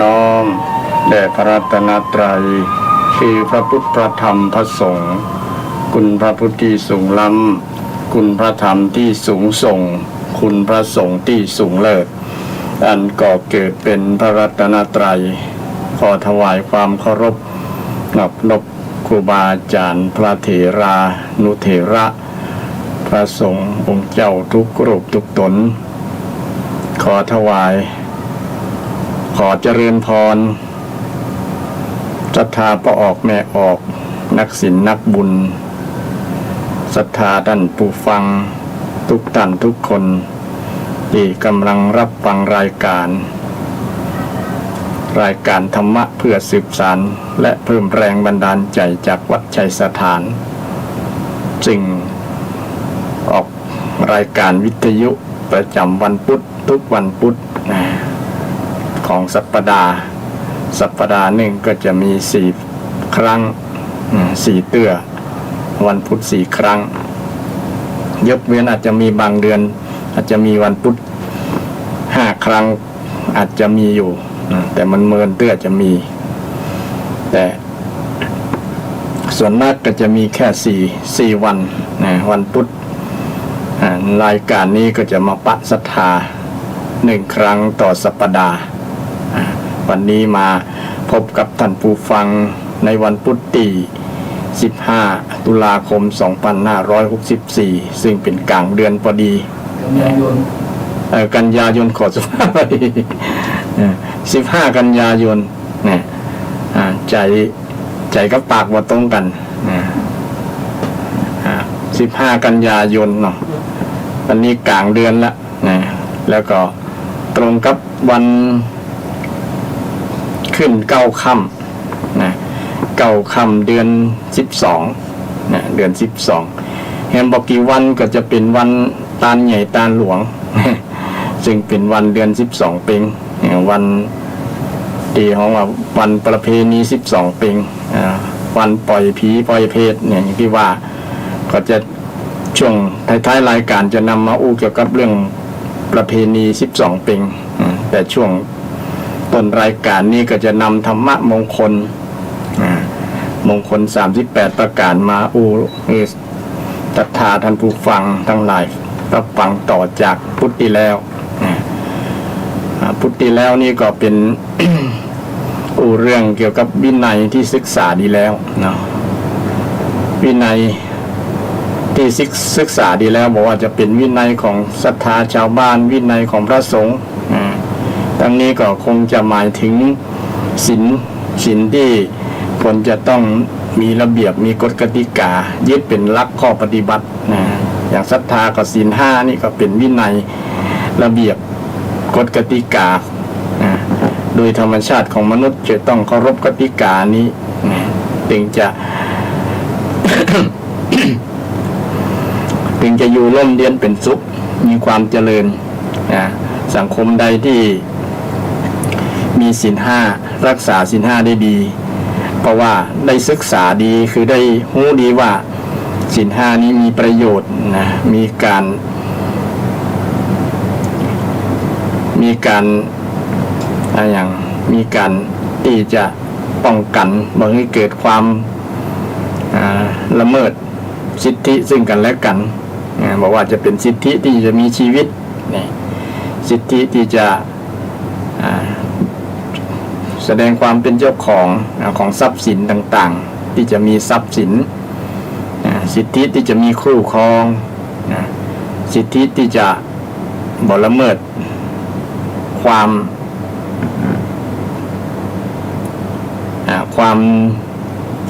น้อมแด่พระรัตนตรัยคือพระพุทธพระธรรมพระสงฆ์คุณพระพุทธที่สูงล้ำคุณพระธรรมที่สูงส่งคุณพระสงฆ์ที่สูงเลิศอันก่อเกิดเป็นพระรัตนตรัยขอถวายความเคารพนับนบครูบาอาจารย์พระเถรานุเถระพระสงฆ์องค์เจ้าทุกรูปทุกตนขอถวายขอเจริญพรศรัทธาพ่อออกแม่ออกนักศีลนักบุญศรัทธาท่านผู้ฟังทุกท่านทุกคนที่กำลังรับฟังรายการธรรมะเพื่อสืบสานและเพิ่มแรงบันดาลใจจากวัดชัยสถานจึงออกรายการวิทยุประจำวันพุธทุกวันพุธของสัปดาห์หนึ่งก็จะมี4 ครั้ง4 เตื้อวันพุธ4 ครั้งยกเว้นอาจจะมีบางเดือนอาจจะมีวันพุธ5 ครั้งอาจจะมีอยู่แต่มันเมินเตื้อจะมีแต่ส่วนมากก็จะมีแค่4 วันวันพุธรายการนี้ก็จะมาปะศรัทธา1 ครั้งต่อสัปดาห์วันนี้มาพบกับท่านผู้ฟังในวันพุธที่15 ตุลาคม 2564ซึ่งเป็นกลางเดือนพอดีกันยายนขอสุภาพพอดี15 กันยายนเนี่ยใจกับปากว่าตรงกัน15 กันยายนเนาะวันนี้กลางเดือนละนะแล้วก็ตรงกับวันขึ้น9 ค่ำนะ9 ค่ำเดือน12นะเดือน12เห็นบอกกี่วันก็จะเป็นวันตาลใหญ่ตาลหลวงซึ่งเป็นวันเดือน12 เป็งวันตีของวันประเพณี12 เป็งวันปล่อยผีปล่อยเพศเนี่ยอย่างที่ว่าก็จะช่วงท้ายๆรายการจะนำมาอู้เกี่ยวกับเรื่องประเพณี12 เป็งแต่ช่วงต้นรายการนี้ก็จะนำธรรมะมงคล38 ประการมาอู้ศรัทธาท่านผู้ฟังทั้งหลายรับฟังต่อจากพุทธที่แล้วนี่ก็เป็น เรื่องเกี่ยวกับวินัยที่ศึกษาดีแล้วเนาะวินัยที่ศึกษาดีแล้วบอกว่าจะเป็นวินัยของศรัทธาชาวบ้านวินัยของพระสงฆ์ทั้งนี้ก็คงจะหมายถึงศีลที่ควรจะต้องมีระเบียบมีกฎกติกายึดเป็นหลักข้อปฏิบัติอย่างศรัทธากับศีล 5นี่ก็เป็นวินัยระเบียบกฎกติกาโดยธรรมชาติของมนุษย์จะต้องเคารพกติกานี้ถึงจะ ถึงจะอยู่ร่มเย็นเป็นสุขมีความเจริญสังคมใดที่มีศีล 5รักษาศีล 5ได้ดีเพราะว่าได้ศึกษาดีคือได้รู้ดีว่าศีล 5นี้มีประโยชน์มีการที่จะป้องกันบ่ให้เกิดความละเมิดสิทธิซึ่งกันและกันบอกว่าจะเป็นสิทธิที่จะมีชีวิตสิทธิที่จะแสดงความเป็นเจ้าของทรัพย์สินต่างๆที่จะมีทรัพย์สินสิทธิที่จะมีคู่ครองสิทธิที่จะบ่ละเมิดความ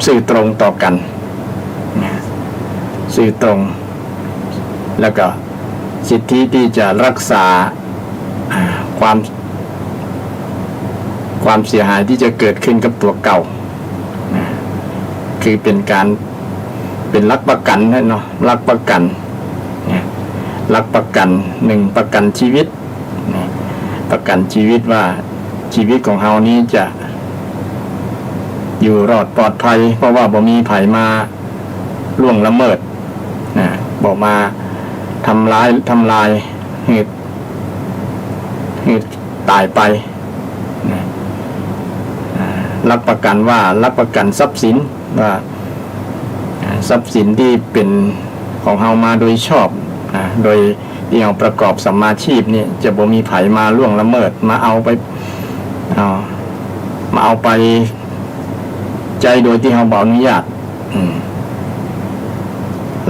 ซื่อตรงต่อกันซื่อตรงแล้วก็สิทธิที่จะรักษาความเสียหายที่จะเกิดขึ้นกับตัวเก่าคือเป็นหลักประกันเนาะหลักประกัน1ประกันชีวิตประกันชีวิตว่าชีวิตของเฮานี้จะอยู่รอดปลอดภัยเพราะว่าบ่มีไผมาล่วงละเมิดบ่มาทำลายเหตุตายไป รับประกันว่ารับประกันทรัพย์สินว่าทรัพย์สินที่เป็นของเฮามาโดยชอบโดยที่เราประกอบสัมมาชีพนี่จะบ่มีไผมาล่วงละเมิดมาเอาไปใจโดยที่เราบ่อนุญาต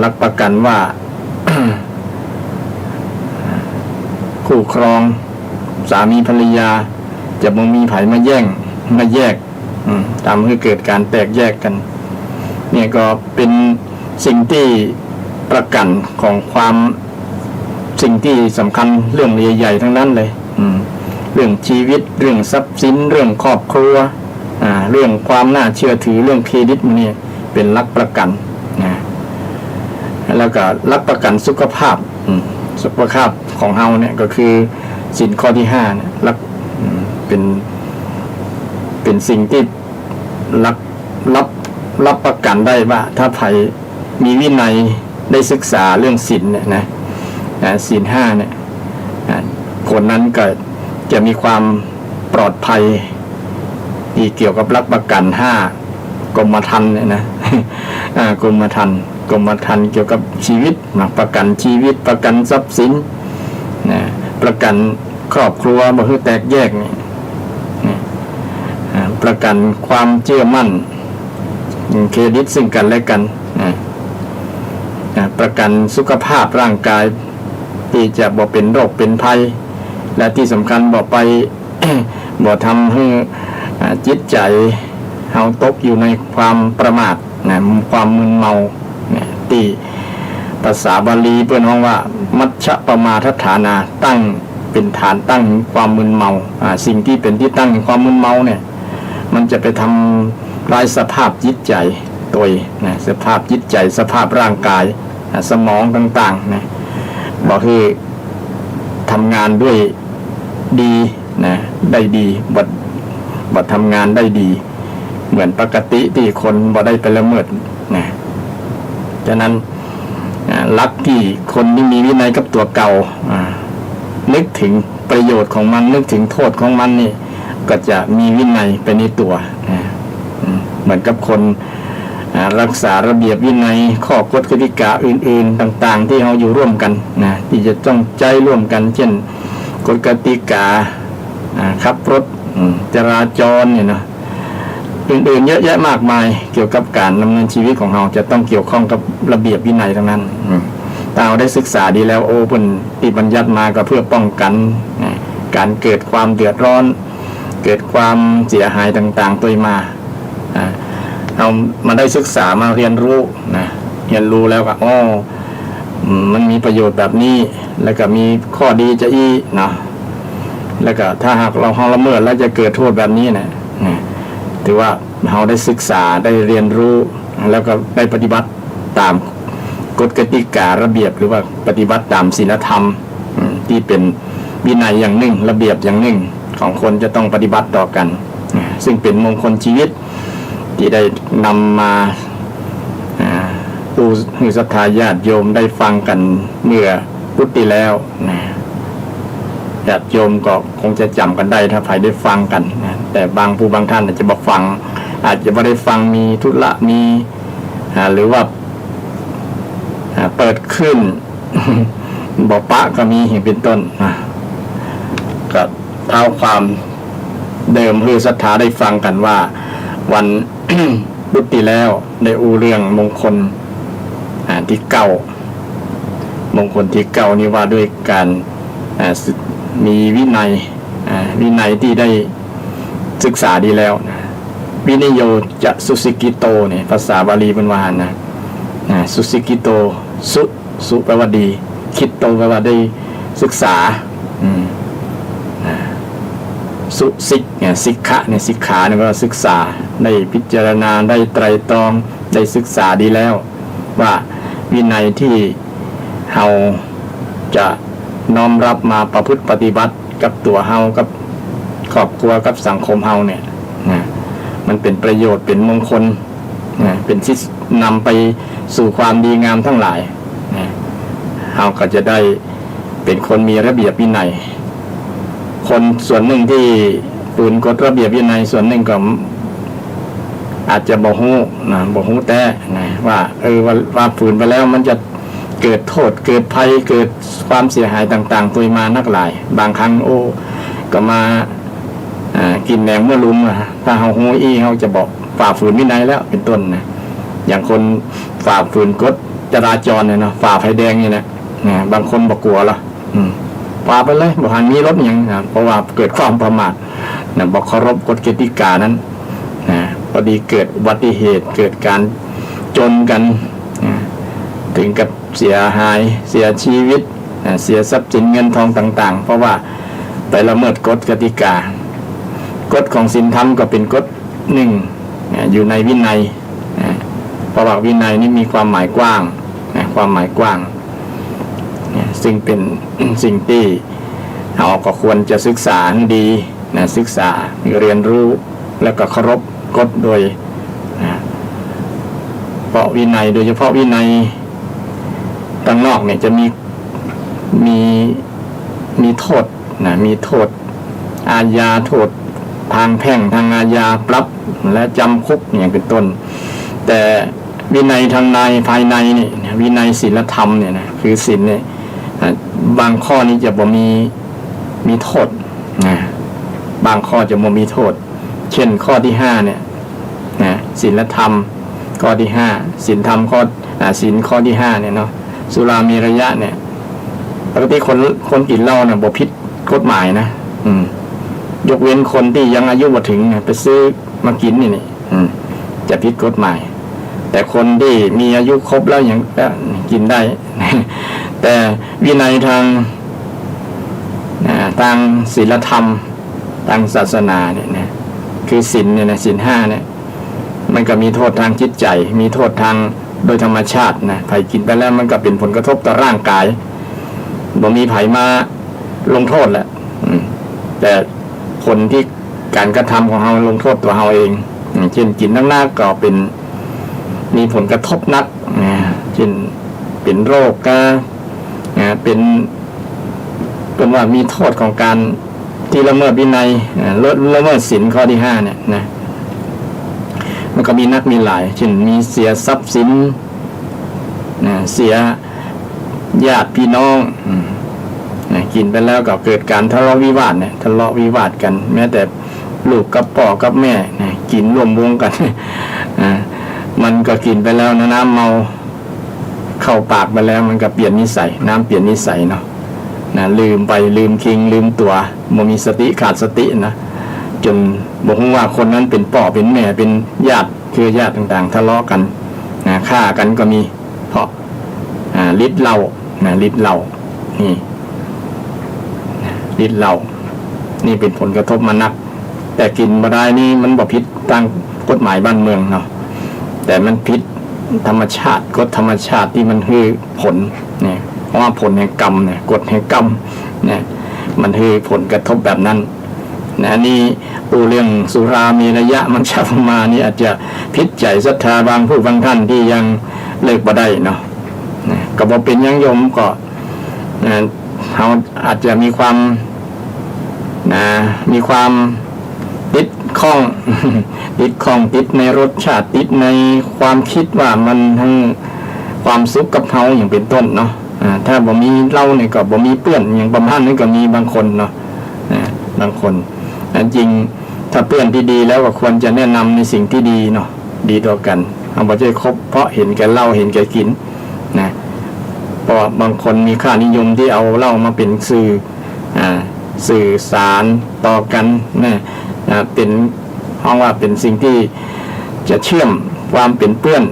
รับประกันว่า คู่ครองสามีภรรยาจะบ่มีไผมาแย่งมาแยกทำให้เกิดการแตกแยกกันเนี่ยก็เป็นสิ่งที่ประกันของความสิ่งที่สำคัญเรื่องใหญ่ๆทั้งนั้นเลยเรื่องชีวิตเรื่องทรัพย์สินเรื่องครอบครัวเรื่องความน่าเชื่อถือเรื่องเครดิตนี่เป็นหลักประกันแล้วก็หลักประกันสุขภาพสุขภาพของเฮาเนี่ยก็คือสินข้อที่5เนี่ยเป็นสิ่งที่รับประกันได้ว่าถ้าใครมีวินัยได้ศึกษาเรื่องศีลเนี่ยนะศีล5เนี่ยคนนั้นก็จะมีความปลอดภัยที่เกี่ยวกับรับประกัน5กรมธรรม์เนี่ยนะกรมธรรม์เกี่ยวกับชีวิตประกันชีวิตประกันทรัพย์สินนะประกันครอบครัวบ่ให้แตกแยกนี่ประกันความเชื่อมั่นเครดิตซึ่งกันและกันประกันสุขภาพร่างกายที่จะบ่เป็นโรคเป็นภัยและที่สำคัญบ่ไป บ่ทำให้จิตใจเฮาตกอยู่ในความประมาทความมึนเมาที่ภาษาบาลีเพิ่นฮ้องว่ามัชฌะปมาทัฏฐานาตั้งเป็นฐานตั้งความมึนเมาสิ่งที่เป็นที่ตั้งของความมึนเมาเนี่ยมันจะไปทำลายสภาพจิตใจตัวสภาพจิตใจสภาพร่างกายสมองต่างๆบอกคือทำงานด้วยดีได้ดีบ่ทำงานได้ดีเหมือนปกติที่คนบ่ได้ไปละเมิดฉะนั้นลักที่คนที่มีวินัยกับตัวเก่านึกถึงประโยชน์ของมันนึกถึงโทษของมันนี่ก็จะมีวินัยไปในตัวเหมือนกับคนรักษาระเบียบวินัยข้อกฎกติกาอื่นๆต่างๆที่เราอยู่ร่วมกันที่จะต้องใจร่วมกันเช่นกฎกติกาขับรถจราจรเนี่ยนะอื่นๆเยอะแยะมากมายเกี่ยวกับการดำเนินชีวิตของเราจะต้องเกี่ยวข้องกับระเบียบวินัยทั้งนั้นถ้าเราได้ศึกษาดีแล้วเพิ่นที่บัญญัติมาก็เพื่อป้องกันการเกิดความเดือดร้อนเกิดความเสียหายต่างๆตัวมาเรามาได้ศึกษามาเรียนรู้แล้วก็มันมีประโยชน์แบบนี้แล้วก็มีข้อดีจะแล้วก็ถ้าหากเราละเมิดแล้วจะเกิดโทษแบบนี้ถือว่าเราได้ศึกษาได้เรียนรู้แล้วก็ได้ปฏิบัติตามกฎกติการะเบียบหรือว่าปฏิบัติตามศีลธรรมที่เป็นวินัยอย่างหนึ่งระเบียบอย่างหนึ่งของคนจะต้องปฏิบัติต่อกันซึ่งเป็นมงคลชีวิตที่ได้นำมาผู้ศรัทธาญาติโยมได้ฟังกันเมื่อพุทธิแล้วญาติโยมก็คงจะจำกันได้ถ้าใครได้ฟังกันแต่บางผู้บางท่านอาจจะมาฟังอาจจะไม่ได้ฟังมีธุระมีหรือว่าเปิดขึ้น บอกปะก็มีเห็นเป็นต้นก็เท่าความเดิมคือศรัทธาได้ฟังกันว่าวัน พุทธิแล้วได้อูเรื่องมงคลที่9มงคลที่9นี้ว่าด้วยการมีวินัยที่ได้ศึกษาดีแล้ววินิโยจะสุสิกิโตเนี่ยภาษาบาลีเป็นว่าสุสิกิโตสุแปลว่าดีคิดโตแปลว่าได้ศึกษาสุสิกสิกขะเนี่ยสิกขาเนี่ยก็ศึกษาได้พิจารณาได้ไตรตรองได้ศึกษาดีแล้วว่าวินัยที่เราจะน้อมรับมาประพฤติปฏิบัติกับตัวเฮากับครอบครัวกับสังคมเฮาเนี่ยมันเป็นประโยชน์เป็นมงคลเป็นที่นำไปสู่ความดีงามทั้งหลายเฮาก็จะได้เป็นคนมีระเบียบวินัยคนส่วนหนึ่งที่ฝืนกฎระเบียบวินัยส่วนหนึ่งก็ อาจจะบ่ฮู้นะบ่ฮู้แต่นะว่าว่าฝืนไปแล้วมันจะเกิดโทษเกิดภัยเกิดความเสียหายต่างๆตัวมานักหลายบางครั้งก็มากินแหนมเมื่อลุมถ้าเฮาฮู้เฮาจะบอกฝ่าฝืนวินัยแล้วเป็นต้นนะอย่างคนฝ่าฝืนกฎจราจรเนี่ยเนาะฝ่าไฟแดงนี่นะบางคนบ่กลัวหรอกฝ่าไปเลยบ่หันมีรถหยังนะเพราะว่าเกิดความประมาทนะบ่เคารพกฎกติกานั้นนะพอดีเกิดอุบัติเหตุเกิดการจนกันนะถึงกับเสียหายเสียชีวิตนะเสียทรัพย์สินเงินทองต่างๆเพราะว่าไปละเมิดกฎกติกากฎของศีลธรรมก็เป็นกฎหนึ่งอยู่ในวินัยเพราะว่าวินัยนี้มีความหมายกว้างความหมายกว้างซึ่งเป็นสิ่งที่เราก็ควรจะศึกษาดีศึกษาเรียนรู้แล้วก็เคารพกฎโดยเพราะวินัยโดยเฉพาะวินัยต่างนอกเนี่ยจะมีโทษมีโทษอาญาโทษทางแพ่งทางอาญาปรับและจำคุกอย่างเป็นต้นแต่วินัยทางในภายในนี่วินัยศีลธรรมเนี่ยนะคือศีลเนี่ยบางข้อนี้จะบ่มีโทษบางข้อจะบ่มีโทษเช่นข้อที่5เนี่ยศีลธรรมข้อที่5ศีลธรรมข้อศีลข้อที่5เนี่ยเนาะสุรามีระยะเนี่ยปกติคนกินเหล้าเนี่ยบ่ผิดกฎหมายนะยกเว้นคนที่ยังอายุบ่ถึงไปซื้อมากินนี่จะผิดกฎหมายแต่คนที่มีอายุครบแล้วยังกินได้แต่วินัยทางศีลธรรมทางศาสนาเนี่ยนะคือศีลเนี่ยนะศีล5เนี่ยมันก็มีโทษทางจิตใจมีโทษทางโดยธรรมชาตินะไผกินไปแล้วมันก็เป็นผลกระทบต่อร่างกายบ่มีไผมาลงโทษแหละแต่ผลที่การกระทำของเราลงโทษตัวเราเองเช่นกินนักหน้าก็เป็นมีผลกระทบนักเช่นเป็นโรคก็เป็นว่ามีโทษของการที่ละเมิดวินัยละเมิดศีลข้อที่5เนี่ยนะมันก็มีนักมีหลายเช่นมีเสียทรัพย์สินเสียญาติพี่น้องกินไปแล้วก็เกิดการทะเลาะวิวาทเนี่ยทะเลาะวิวาทกันแม้แต่ลูกกับพ่อกับแม่กินร่วมวงกันมันก็กินไปแล้วน้ำเมาเข้าปากไปแล้วมันก็เปลี่ยนนิสัยน้ำเปลี่ยนนิสัยเนาะลืมไปลืมคิงลืมตัวบ่มีสติขาดสตินะจนบอกว่าคนนั้นเป็นพ่อเป็นแม่เป็นญาติคือญาติต่างๆทะเลาะกันฆ่ากันก็มีเพราะฤทธิ์เหล้าฤทธิ์เหล้านี่ฤทธิ์เหล้านี่เป็นผลกระทบมานักแต่กินบ่ได้นี่มันบ่ผิดตามกฎหมายบ้านเมืองเนาะแต่มันผิดธรรมชาติกฎธรรมชาติที่มันคือผลเนี่ยเพราะว่าผลแห่งกรรมเนี่ยกฎแห่งกรรมเนี่ยมันคือผลกระทบแบบนั้นนี่ปูเรื่องสุรามีระยะมันชักมานี่อาจจะพิษใจศรัทธาบางผู้บางท่านที่ยังเลิกบ่ได้เนาะก็บ่เป็นยังยมก็เขาอาจจะมีความติดข้องติดในรสชาติติดในความคิดว่ามันทั้งความสุขกับเขาอย่างเป็นต้นเนาะถ้าบ่มีเหล้าเนี่ยก็บ่มีเปื้อนอย่างประมาณนี้ก็มีบางคนเนาะบางคนจริงถ้าเพื่อนที่ดีแล้วก็ควรจะแนะนำในสิ่งที่ดีเนาะดีต่อกันเอาบ่ใช่คบเพราะเห็นแก่เหล้าเห็นแก่กินนะเพราะบางคนมีค่านิยมที่เอาเหล้ามาเป็นสื่อสารต่อกันนะเป็นห้องว่าเป็นสิ่งที่จะเชื่อมความเป็นเพื่อน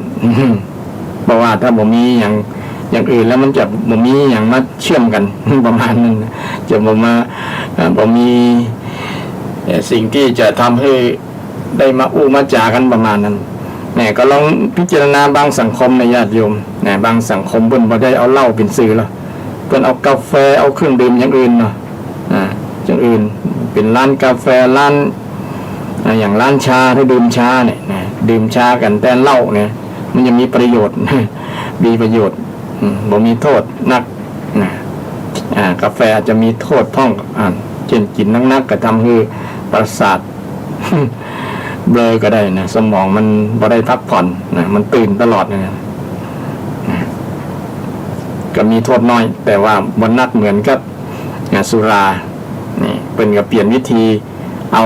เพราะว่าถ้าบ่มีอย่างอื่นแล้วมันจะบ่มีอย่างมาเชื่อมกันประมาณนั้นจะบ่มีสิ่งที่จะทำให้ได้มาอู้มาจากันประมาณนั้นเนี่ยก็ลองพิจารณาบางสังคมในญาติโยมเนี่ยบางสังคมเพิ่นบ่ได้เอาเหล้าเป็นสื่อแล้วเพิ่นเอากาแฟเอาเครื่องดื่มอย่างอื่นเนาะอย่างอื่นเป็นร้านกาแฟร้านอย่างร้านชาถ้าดื่มชาเนี่ยดื่มชากันแต่เหล้าเนี่ยมันยังมีประโยชน์มีประโยชน์บ่มีโทษนักกาแฟอาจจะมีโทษพ่องเช่นกินนักก็ทำให้ประสาท เบลอก็ได้นะสมองมันบ่ได้พักผ่อนนะมันตื่นตลอดนะก็มีโทษน้อยแต่ว่าบ่นักเหมือนกับสุรานี่เป็นก็เปลี่ยนวิธีเอ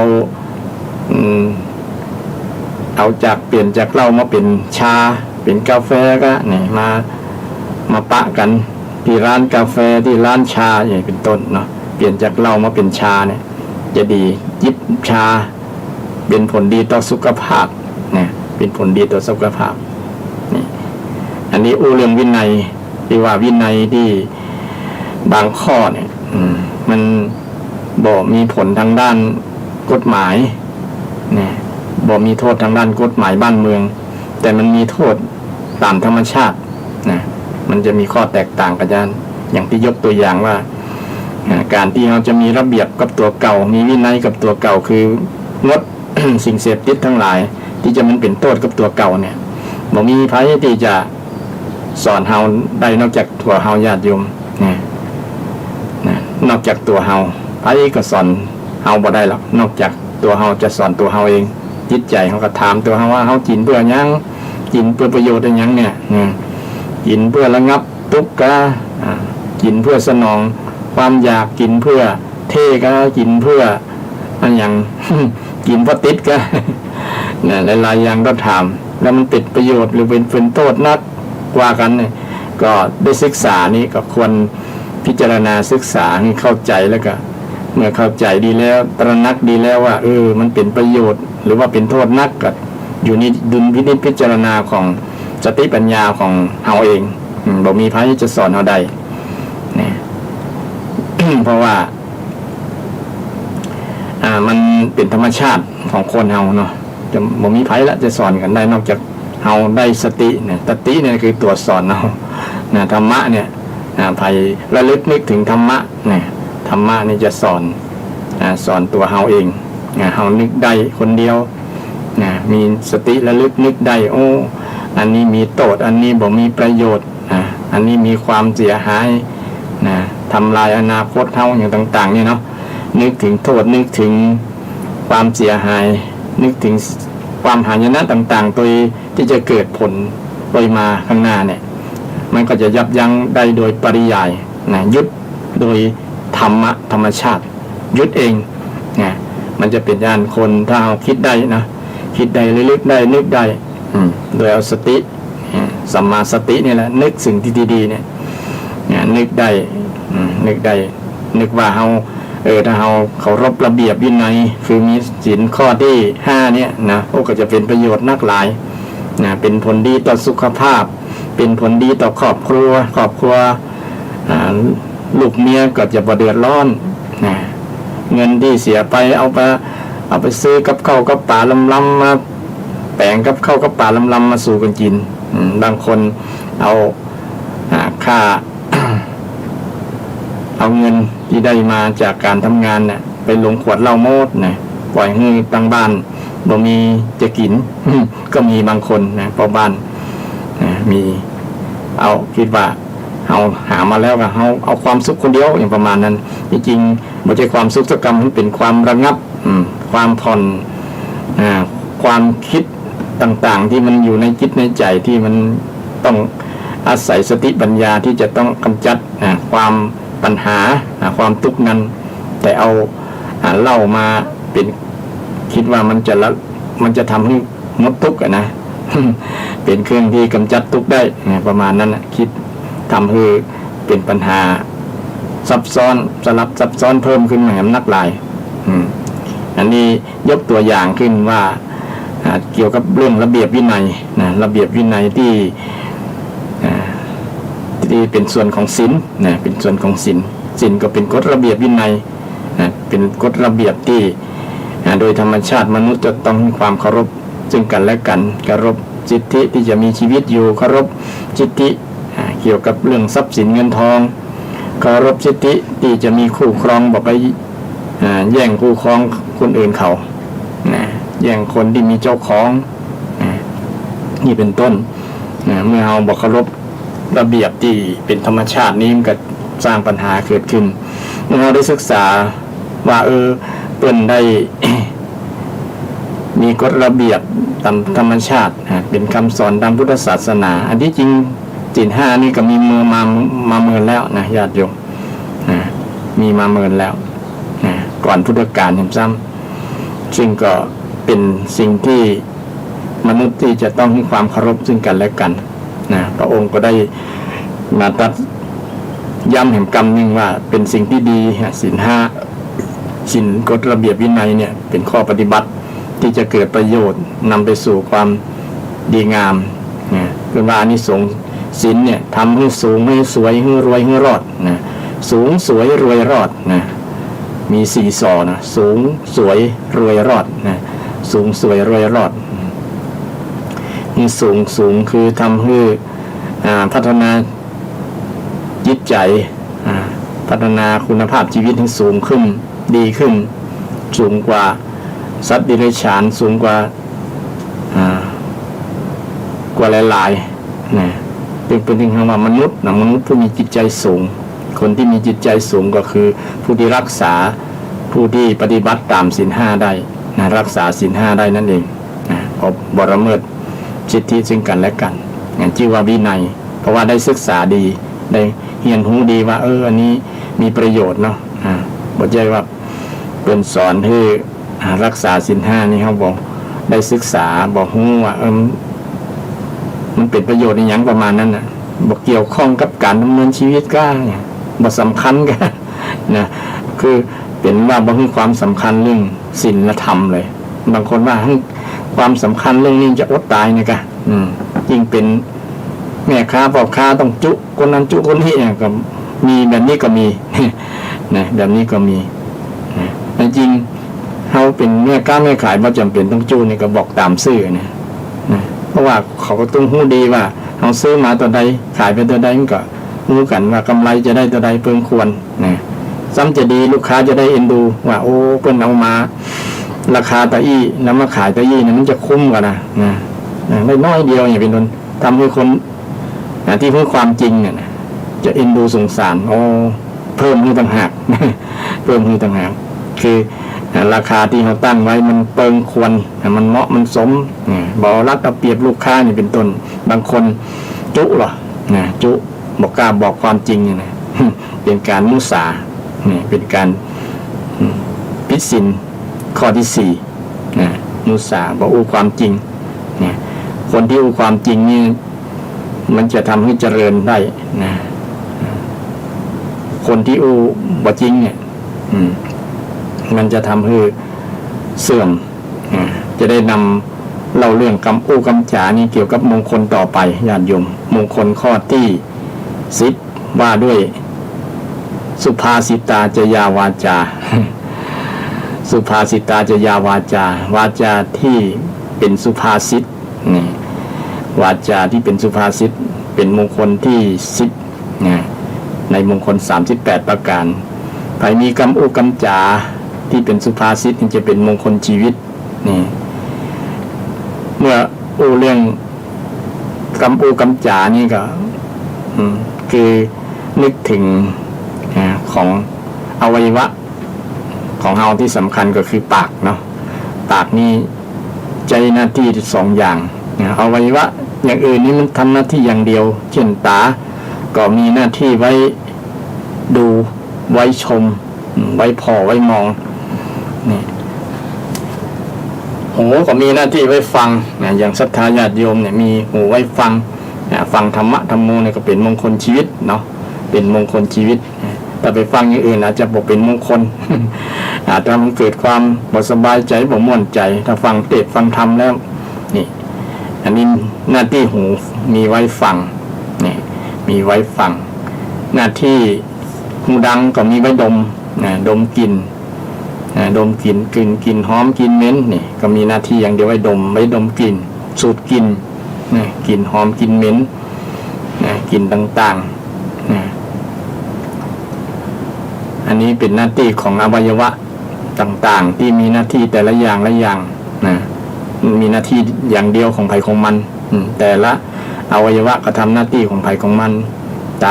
าจากเปลี่ยนจากเหล้ามาเป็นชาเป็นกาแฟก็นี่มาปะกันที่ร้านกาแฟที่ร้านชาอย่างเป็นต้นเนาะเปลี่ยนจากเหล้ามาเป็นชาเนี่ยจะดียิบชาเป็นผลดีต่อสุขภาพเนี่ยเป็นผลดีต่อสุขภาพนี่อันนี้เรื่องวินัยที่ว่าวินัยที่บางข้อเนี่ยมันบ่มีผลทางด้านกฎหมายเนี่ยบ่มีโทษทางด้านกฎหมายบ้านเมืองแต่มันมีโทษตามธรรมชาตินะมันจะมีข้อแตกต่างกันอย่างที่ยกตัวอย่างว่าการที่เราจะมีระเบียบกับตัวเก่ามีวินัยกับตัวเก่าคืองด สิ่งเสพติดทั้งหลายที่จะมันเป็นโทษกับตัวเก่าเนี่ยบ่มีไผที่จะสอนเฮาได้นอกจากตัวเฮาญาติโยมนะนอกจากตัวเฮาไผก็สอนเฮาบ่ได้หรอกนอกจากตัวเฮาจะสอนตัวเฮาเองจิตใจเฮาก็ถามตัวเฮาว่าเฮากินเพื่อหยังกินเพื่อประโยชน์ได้หยังเนี่ยกินเพื่อระงับทุกข์ก็กินเพื่อสนองความอยากกินเพื่อเท่ก็กินเพื่ออันอย่าง กินเพราะติดก็เนี่ยหลายๆอย่างก็ถามแล้วมันติดประโยชน์หรือเป็นโทษนักกว่ากันเนี่ยก็ได้ศึกษานี่ก็ควรพิจารณาศึกษาให้เข้าใจแล้วก็เมื่อเข้าใจดีแล้วตระหนักดีแล้วว่ามันเป็นประโยชน์หรือว่าเป็นโทษนักก็อยู่ในดุลพินิจพิจารณาของสติปัญญาของเฮาเองบ่มีไผจะสอนเฮาได้เนี่ย เพราะว่ามันเป็นธรรมชาติของคนเฮาเนาะจะบ่มีไผละจะสอนกันได้นอกจากเฮาได้สติเนี่ยสติเนี่ยคือตัวสอนเฮานะธรรมะเนี่ยไประลึกนึกถึงธรรมะเนี่ยธรรมะนี่จะสอนตัวเฮาเองเฮานึกได้คนเดียวมีสติระลึกนึกได้อันนี้มีโทษอันนี้บ่มีประโยชน์อันนี้มีความเสียหายทำลายอนาคตเฮาอย่างต่างๆนี่เนาะนึกถึงโทษนึกถึงความเสียหายนึกถึงความหายนะต่างๆตัวที่จะเกิดผลโดยมาข้างหน้าเนี่ยมันก็จะยับยั้งได้โดยปริยายยุดโดยธรรมชาติยุดเองมันจะเป็นญาณคนถ้าเราคิดได้นะคิดได้ลึกได้นึกได้โดยเอาสติสัมมาสตินี่แหละนึกสิ่งที่ดีๆเนี่ยนึกได้นึกว่าเฮาถ้าเฮาเคารพระเบียบวินัยคือมีศีลข้อที่5เนี่ยนะก็จะเป็นประโยชน์นักหลายเป็นผลดีต่อสุขภาพเป็นผลดีต่อครอบครัวลูกเมียก็จะบ่เดือดร้อนเงินที่เสียไปเอาไปซื้อกับข้าวกับปลาลำมาแปลงกับข้าวกับปลาลำมาสู่กันกินบางคนเอาค่า เอาเงินที่ได้มาจากการทำงานเนี่ยไปลงขวดเหล้าโมดปล่อยให้ตั้งบ้านบ่มีจะกิน ก็มีบางคนเพราะบ้านมีเอาคิดว่าเอาหามาแล้วก็เอาความสุขคนเดียวอย่างประมาณนั้นจริงๆไม่ใช่ความสุขสักกรรมมันเป็นความระงับความผ่อนความคิดต่างๆที่มันอยู่ในจิตในใจที่มันต้องอาศัยสติปัญญาที่จะต้องกำจัดความปัญหาความทุกข์นั้นแต่เอาเหล้ามาเป็นคิดว่ามันจะทำให้หมดทุกข์นะ เป็นเครื่องที่กำจัดทุกข์ได้ประมาณนั้นคิดทำให้เป็นปัญหาซับซ้อนเพิ่มขึ้นอย่างนักหลายอันนี้ยกตัวอย่างขึ้นว่าเกี่ยวกับเรื่องระเบียบวินัยระเบียบวินัยที่เป็นส่วนของศีลเป็นส่วนของศีลก็เป็นกฎระเบียบวินัยเป็นกฎระเบียบที่โดยธรรมชาติมนุษย์จะต้องมีความเคารพซึ่งกันและกันเคารพสิทธิที่จะมีชีวิตอยู่เคารพสิทธิเกี่ยวกับเรื่องทรัพย์สินเงินทองเคารพสิทธิที่จะมีคู่ครองบอกไปแย่งคู่ครองคนอื่นเขาแย่งคนที่มีเจ้าของนี่เป็นต้นเมื่อเราบอกเคารพระเบียบที่เป็นธรรมชาตินี้มันก็สร้างปัญหาเกิดขึ้นเมื่อเราได้ศึกษาว่าเปิ้นได้ มีกฎระเบียบตามธรรมชาติเป็นคำสอนตามพุทธศาสนา อันที่จริงศีลห้านี่ก็มีมาเมินแล้วนะญาติโยมมีมาเมินแล้วก่อนพุทธกาลเห็นซ้ำซึ่งก็เป็นสิ่งที่มนุษย์ที่จะต้องให้ความเคารพซึ่งกันและกันพระองค์ก็ได้มาตรัสย้ำแห่งกรรมนึงว่าเป็นสิ่งที่ดีศีลห้าศีลกฎระเบียบวินัยเนี่ยเป็นข้อปฏิบัติที่จะเกิดประโยชน์นำไปสู่ความดีงามคือว่าอานิสงส์ศีลเนี่ยทำให้สูงให้สวยให้รวยให้รอดสูงสวยรวยรอดมี4 สอสูงสวยรวยรอดสูงสวยรวยรอดนี่สูงคือทำให้พัฒนาจิตใจพัฒนาคุณภาพชีวิตให้สูงขึ้นดีขึ้นสูงกว่าสัตว์ดิเรกชันสูงกว่าหลายเป็นถึงคำว่ามนุษย์ผู้มีจิตใจสูงคนที่มีจิตใจสูงก็คือผู้ที่รักษาผู้ที่ปฏิบัติตามศีลห้าได้รักษาศีลห้าได้นั่นเองบละเมิดสิทธิซึ่งกันและกันชื่อว่าวินัยเพราะว่าได้ศึกษาดีได้เรียนรู้ดีว่าอันนี้มีประโยชน์เนาะบอกใจว่าเป็นสอนที่รักษาศีลห้านี่เขาบอกได้ศึกษาบอกรู้ว่ามันเป็นประโยชน์ในอย่างประมาณนั้นบอกเกี่ยวข้องกับการดำเนินชีวิตก็บอกสำคัญกันนะคือเป็นว่าบอกให้ความสำคัญเรื่องศีลธรรมเลยบางคนว่าให้ความสำคัญเรื่องนี้จะอดตายนะกะยิ่งเป็นแม่ค้าพ่อค้าต้องจุคนนั้นจุคนนี้ก็มีแบบนี้ก็มีนะแบบนี้ก็มีจริงเขาเป็นแม่ค้าแม่ขายไม่จำเป็นต้องจูนี่ก็บอกตามซื่อนะเพราะว่าเขาก็ต้องรู้ดีว่าเขาซื้อมาตัวใดขายไปตัวใดมันก็รู้กันว่ากำไรจะได้ตัวใดเพิ่งควรนะซ้ำจะดีลูกค้าจะได้เอ็นดูว่าโอ้เพิ่นเอามาราคาตะอี้แล้วมาขายตะอี้เนี่ยมันจะคุ้มกว่านะได้น้อยเดียวอย่างเป็นต้นทำให้คนที่พูดความจริงเนี่ยจะเอ็นดูสงสารโอ้เพิ่มให้ต่างหากเพิ่มให้ต่างหากคือราคาที่เขาตั้งไว้มันเปิงควรมันเหมาะมันสมบอกรัดเอาเปรียบลูกค้านี่เป็นต้นบางคนจุหรอจุบอกกล้าบอกความจริงเนี่ยนะเป็นการมุสาเป็นการผิดศีลข้อที่4มุสาบอกอู้ความจริงคนที่อู้ความจริงนี่มันจะทำให้เจริญได้คนที่อู้บ่จริงเนี่ยมันจะทำให้เสื่อมจะได้นำเล่าเรื่องกำอู้กำจานี่เกี่ยวกับมงคลต่อไปญาติโยมมงคลข้อที่10ว่าด้วยสุภาษิตาจยาวาจาสุภาษิตาจยาวาจาวาจาที่เป็นสุภาษิตนี่วาจาที่เป็นสุภาษิตเป็นมงคลที่10ในมงคล38ประการใครมีกำอู้กำจาที่เป็นสุภาษิตจะเป็นมงคลชีวิตนี่เมื่ออู้เรื่องกำอู้กำจานี่ก็คือนึกถึงของอวัยวะของเราที่สำคัญก็คือปากเนาะปากนี่ใจหน้าที่2อย่างอวัยวะอย่างอื่นนี่มันทำหน้าที่อย่างเดียวเช่นตาก็มีหน้าที่ไว้ดูไว้ชมไว้พอไว้มองนี่หูก็มีหน้าที่ไว้ฟังอย่างศรัทธาญาติโยมเนี่ยมีหูไว้ฟังฟังธรรมะธรรมโมเนี่ยก็เป็นมงคลชีวิตเนาะเป็นมงคลชีวิตแต่ไปฟังอย่างอื่นอาจจะบอกเป็นมงคล อาจจะมันเกิดความบ่สบายใจบ่ม่วนใจถ้าฟังเทศน์ฟังธรรมแล้วนี่อันนี้หน้าที่หูมีไว้ฟังนี่มีไว้ฟังหน้าที่หูดังก็มีไว้ดมดมกลิ่นดมกลิ่นหอมกลิ่นเหม็นนี่ก็มีหน้าที่อย่างเดียวไว้ดมกลิ่นสูดกลิ่นกลิ่นหอมกลิ่นเหม็นกลิ่นต่างๆอันนี้เป็นหน้าที่ของอวัยวะต่างๆที่มีหน้าที่แต่ละอย่างมีหน้าที่อย่างเดียวของไผของมันแต่ละอวัยวะก็ทำหน้าที่ของไผของมันต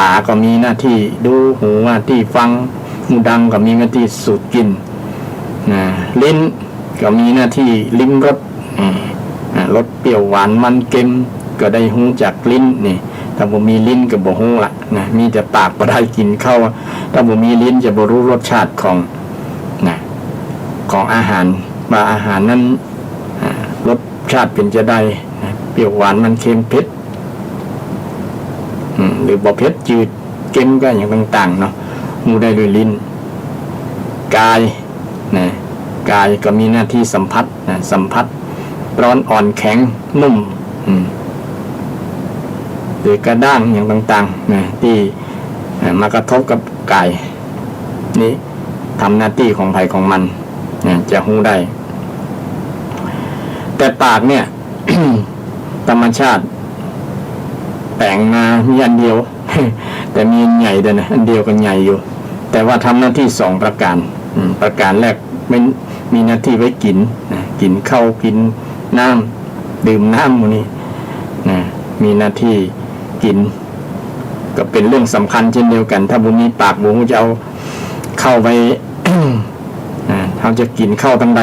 าก็มีหน้าที่ดูหูหน้าที่ฟังหูดังก็มีหน้าที่สูดกลิ่นลิ้น ก็มีหน้าที่ลิ้มรสรสเปรี้ยวหวานมันเค็มก็ได้หูจากลิ้นนี่ถ้าบ่มีลิ้นก็บ่ฮู้ละนะมีแต่ปากบ่ได้กินเข้าถ้าบ่มีลิ้นจะบ่รู้รสชาติของนะของอาหารว่าอาหารนั้นรสชาติเป็นจะได้นะเปรี้ยวหวานมันเค็มเผ็ดหรือบ่เผ็ดจืดเค็มก็อย่างต่างๆเนาะหูได้ด้วยลิ้นกายนะกายก็มีหน้าที่สัมผัสนะสัมผัสร้อนอ่อนแข็งนุ่มหรือกระด้างอย่างต่างๆนะที่มากระทบกับกายนี้ทำหน้าที่ของไผของมันนะจะหูได้แต่ปากเนี่ย ธรรมชาติแต่งมามีอันเดียว แต่มีใหญ่ด้วยนะอันเดียวกันใหญ่อยู่แต่ว่าทำหน้าที่2ประการประการแรกไม่มีหน้าที่ไว้กินนะกินข้าวกินน้ำดื่มน้ำพวกนี้นะมีหน้าที่กินก็เป็นเรื่องสำคัญเช่นเดียวกันถ้าบุมีปากบุจะเอาเข้าไป เขาจะกินข้าวทั้งใด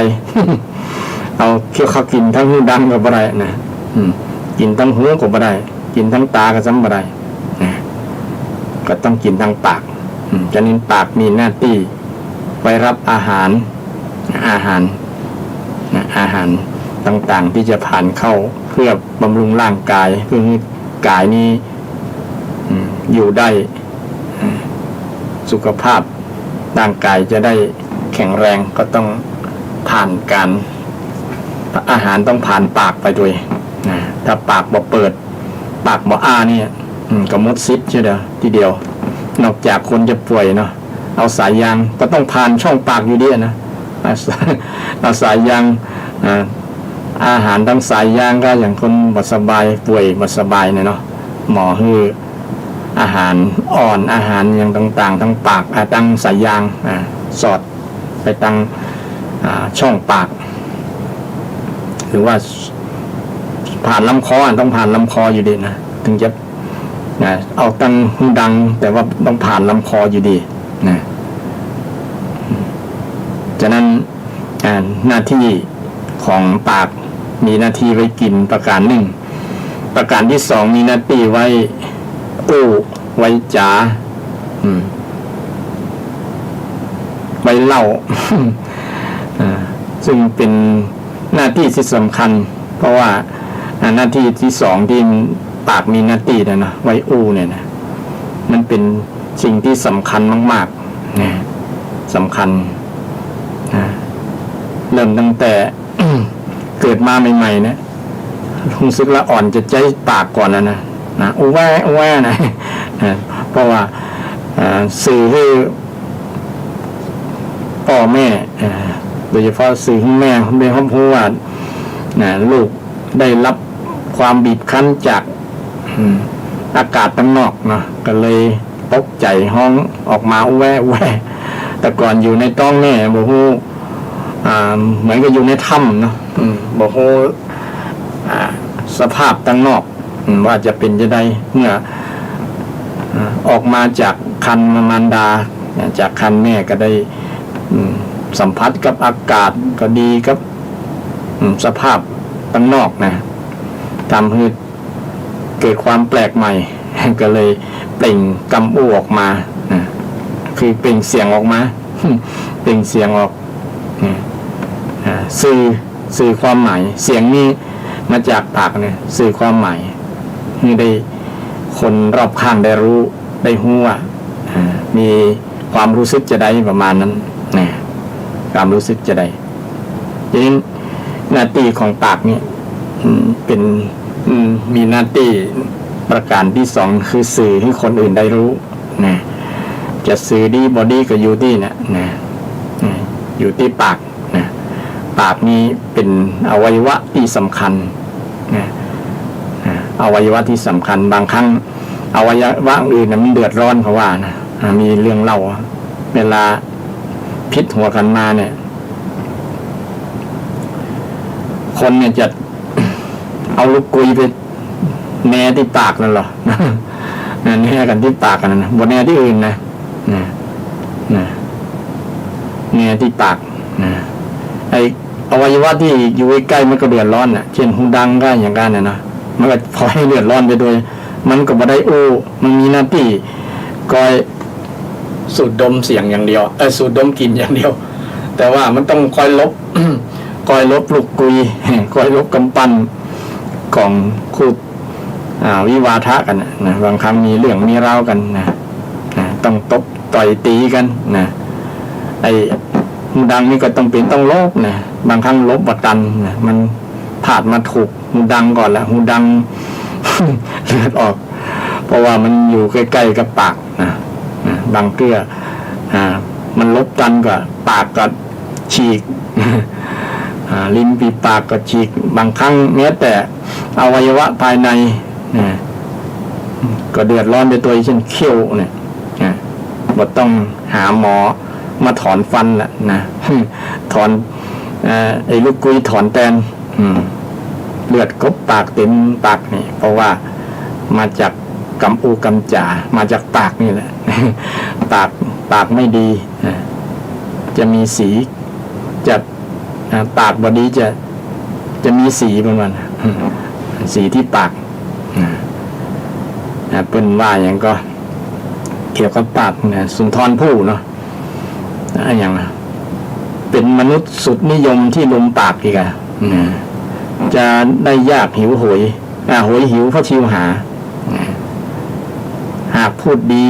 เอาเคี้ยวข้าวกินทั้งหูดังก็บ่ได้นะกินทั้งหูก็บ่ได้กินทั้งตาก็ซ้ำบ่ได้นะก็ต้องกินทั้งปากฉะนั้นปากมีหน้าที่ไว้รับอาหารต่างๆที่จะผ่านเข้าเพื่อบำรุงร่างกายเพื่อให้กายนี้อยู่ได้สุขภาพร่างกายจะได้แข็งแรงก็ต้องผ่านการอาหารต้องผ่านปากไปด้วยนะถ้าปากบ่เปิดปากบ่อ้าเนี่ยก็หมดสิทธิ์เชียวทีเดียวนอกจากคนจะป่วยเนาะเอาสายยางก็ต้องผ่านช่องปากอยู่ดีนะเอาสายยางอาหารทั้งสายยางก็อย่างคนบ่สบายป่วยบ่สบายเนี่ยเนาะหมอฮืออาหารอ่อนอาหารอย่างต่างๆทั้งปากตั้งสายยางสอดไปตั้งช่องปากหรือว่าผ่านลำคอต้องผ่านลำคออยู่ดีนะถึงจะเอาตั้งหูดังแต่ว่าต้องผ่านลำคออยู่ดีนะฉะนั้นหน้าที่ของปากมีหน้าที่ไว้กินประการหนึ่งประการที่2มีหน้าที่ไว้อู้ไว้จ๋าไว้เล่า ซึ่งเป็นหน้าที่ที่สำคัญเพราะว่าหน้าที่ที่2ที่ปากมีหน้าที่นะไว้อู้เนี่ยนะมันเป็นสิ่งที่สำคัญมากๆนะสำคัญนะเริ่มตั้งแต่ เกิดมาใหม่ๆนะรู้สึกละอ่อนจะใจปากก่อนแล้วนะอู้แว่นะ เพราะว่าสื่อให้พ่อแม่โดยเฉพาะสื่อให้แม่เพราะว่าลูกได้รับความบีบคั้นจากอากาศข้างนอกเนาะก็เลยตกใจห้องออกมาแว่แต่ก่อนอยู่ในท้องแม่บ่ฮู้เหมือนกับอยู่ในถ้ำเนาะบ่ฮู้สภาพข้างนอกว่าจะเป็นจะได้เมื่อออกมาจากครรภ์มารดาจากครรภ์แม่ก็ได้สัมผัสกับอากาศก็ดีกับสภาพข้างนอกนะทำให้เกิดความแปลกใหม่ ก็เลยเปล่งกำอู้ออกมาคือเปล่งเสียงออกมา เปล่งเสียงออกสื่อความหมายเสียงนี้มาจากปากเนี่ยสื่อความหมายให้ได้คนรอบข้างได้รู้ได้ฮู้ว่ามีความรู้สึกจะได้ประมาณนั้นนะความรู้สึกจะได้ดังนั้นหน้าที่ของปากนี่เป็นมีหน้าที่ประการที่2คือสื่อให้คนอื่นได้รู้นะจะสื่อดีบอดี้ก็อยู่ที่นะอยู่ที่ปากนะปากนี้เป็นอวัยวะที่สำคัญนะอวัยวะที่สำคัญบางครั้งอวัยวะอื่นนะมันเดือดร้อนเพราะว่านะมีเรื่องเล่าเวลาพิษหัวกันมาเนี่ยคนเนี่ยจะเอาลูกกุยไปแน่ที่ปากนั่นหรอแน่กันที่ปากกันนะบนแน่ที่อื่นนะแน่ที่ปากนะไอ้ อวัยวะที่อยู่ใกล้ๆมันก็เดือดร้อนเช่นหูดังก็อย่างกันนะมันก็พอให้เดือดร้อนไปโดยมันก็บ่ได้มันมีหน้าที่คอยสูดดมเสียงอย่างเดียวสูดดมกลิ่นอย่างเดียวแต่ว่ามันต้องคอยลบ คอยลบลูกกุย คอยลบกำปั้นของคู่วิวาทะกันนะบางครั้งมีเรื่องมีราวกันนะต้องตบต่อยตีกันนะไอ้หูดังนี่ก็ต้องลบนะบางครั้งลบบ่ตันนะมันผาดมาถูกหูดังก่อนละหูดัง เลือดออกเพราะว่ามันอยู่ใกล้ๆกับปากนะบางเกลือมันลบตันก็ปากก็ฉีก ลิ้นปีปากก็ฉีกบางครั้งแม้แต่อวัยวะภายในก็เดือดร้อนไปตัวเช่นเขี้ยวเนี่ยบ่ต้องหาหมอมาถอนฟันละนะ ถอนไอ้ลูกกุยถอนแตนเลือดกบปากเต็มปากนี่เพราะว่ามาจากกำอูกำจ่ามาจากปากนี่แหละ ปากไม่ดีจะมีสีจะปากบดีจะมีสีประมาณสีที่ปากเป็นว่าอย่างก็เกี่ยวกับปากสุนทรภู่เนาะอย่างเป็นมนุษย์สุดนิยมที่ลมปากอีกจะได้ยากหิวโหยหิวเพราะชิวหาหากพูดดี